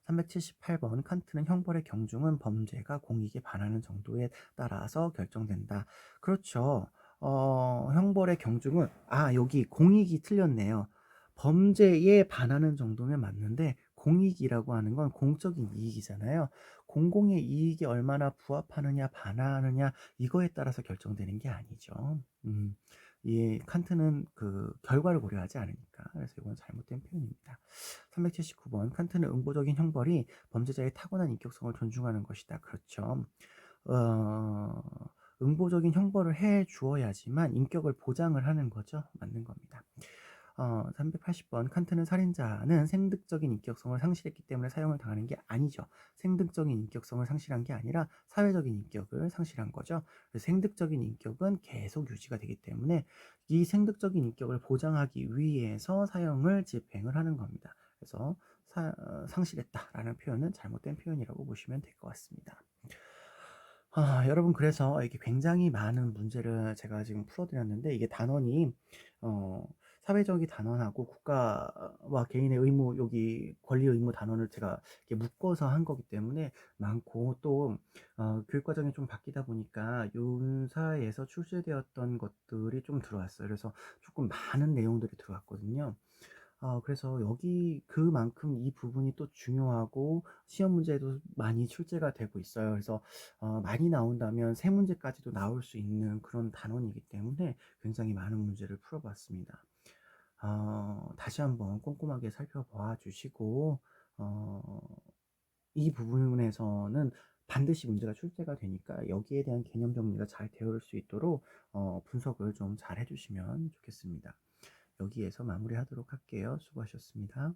378번 칸트는 형벌의 경중은 범죄가 공익에 반하는 정도에 따라서 결정된다. 그렇죠. 형벌의 경중은 여기 공익이 틀렸네요. 범죄에 반하는 정도면 맞는데 공익이라고 하는 건 공적인 이익이잖아요. 공공의 이익이 얼마나 부합하느냐 반하느냐 이거에 따라서 결정되는 게 아니죠. 이 칸트는 그 결과를 고려하지 않으니까 그래서 이건 잘못된 표현입니다. 379번 칸트는 응보적인 형벌이 범죄자의 타고난 인격성을 존중하는 것이다. 그렇죠. 응보적인 형벌을 해 주어야지만 인격을 보장을 하는 거죠. 맞는 겁니다. 380번 칸트는 살인자는 생득적인 인격성을 상실했기 때문에 사형을 당하는 게 아니죠. 생득적인 인격성을 상실한 게 아니라 사회적인 인격을 상실한 거죠. 그래서 생득적인 인격은 계속 유지가 되기 때문에 이 생득적인 인격을 보장하기 위해서 사형을 집행을 하는 겁니다. 그래서 상실했다라는 표현은 잘못된 표현이라고 보시면 될 것 같습니다. 여러분 그래서 이렇게 굉장히 많은 문제를 제가 지금 풀어드렸는데 이게 단원이 사회적인 단원하고 국가와 개인의 의무, 여기 권리 의무 단원을 제가 이렇게 묶어서 한 거기 때문에 많고, 또 교육 과정이 좀 바뀌다 보니까 윤사에서 출제되었던 것들이 좀 들어왔어요. 그래서 조금 많은 내용들이 들어왔거든요. 그래서 여기 그만큼 이 부분이 또 중요하고 시험 문제도 많이 출제가 되고 있어요. 그래서 많이 나온다면 세 문제까지도 나올 수 있는 그런 단원이기 때문에 굉장히 많은 문제를 풀어봤습니다. 다시 한번 꼼꼼하게 살펴봐 주시고, 어, 이 부분에서는 반드시 문제가 출제가 되니까 여기에 대한 개념 정리가 잘 되어 수 있도록 분석을 좀 잘 해주시면 좋겠습니다. 여기에서 마무리하도록 할게요. 수고하셨습니다.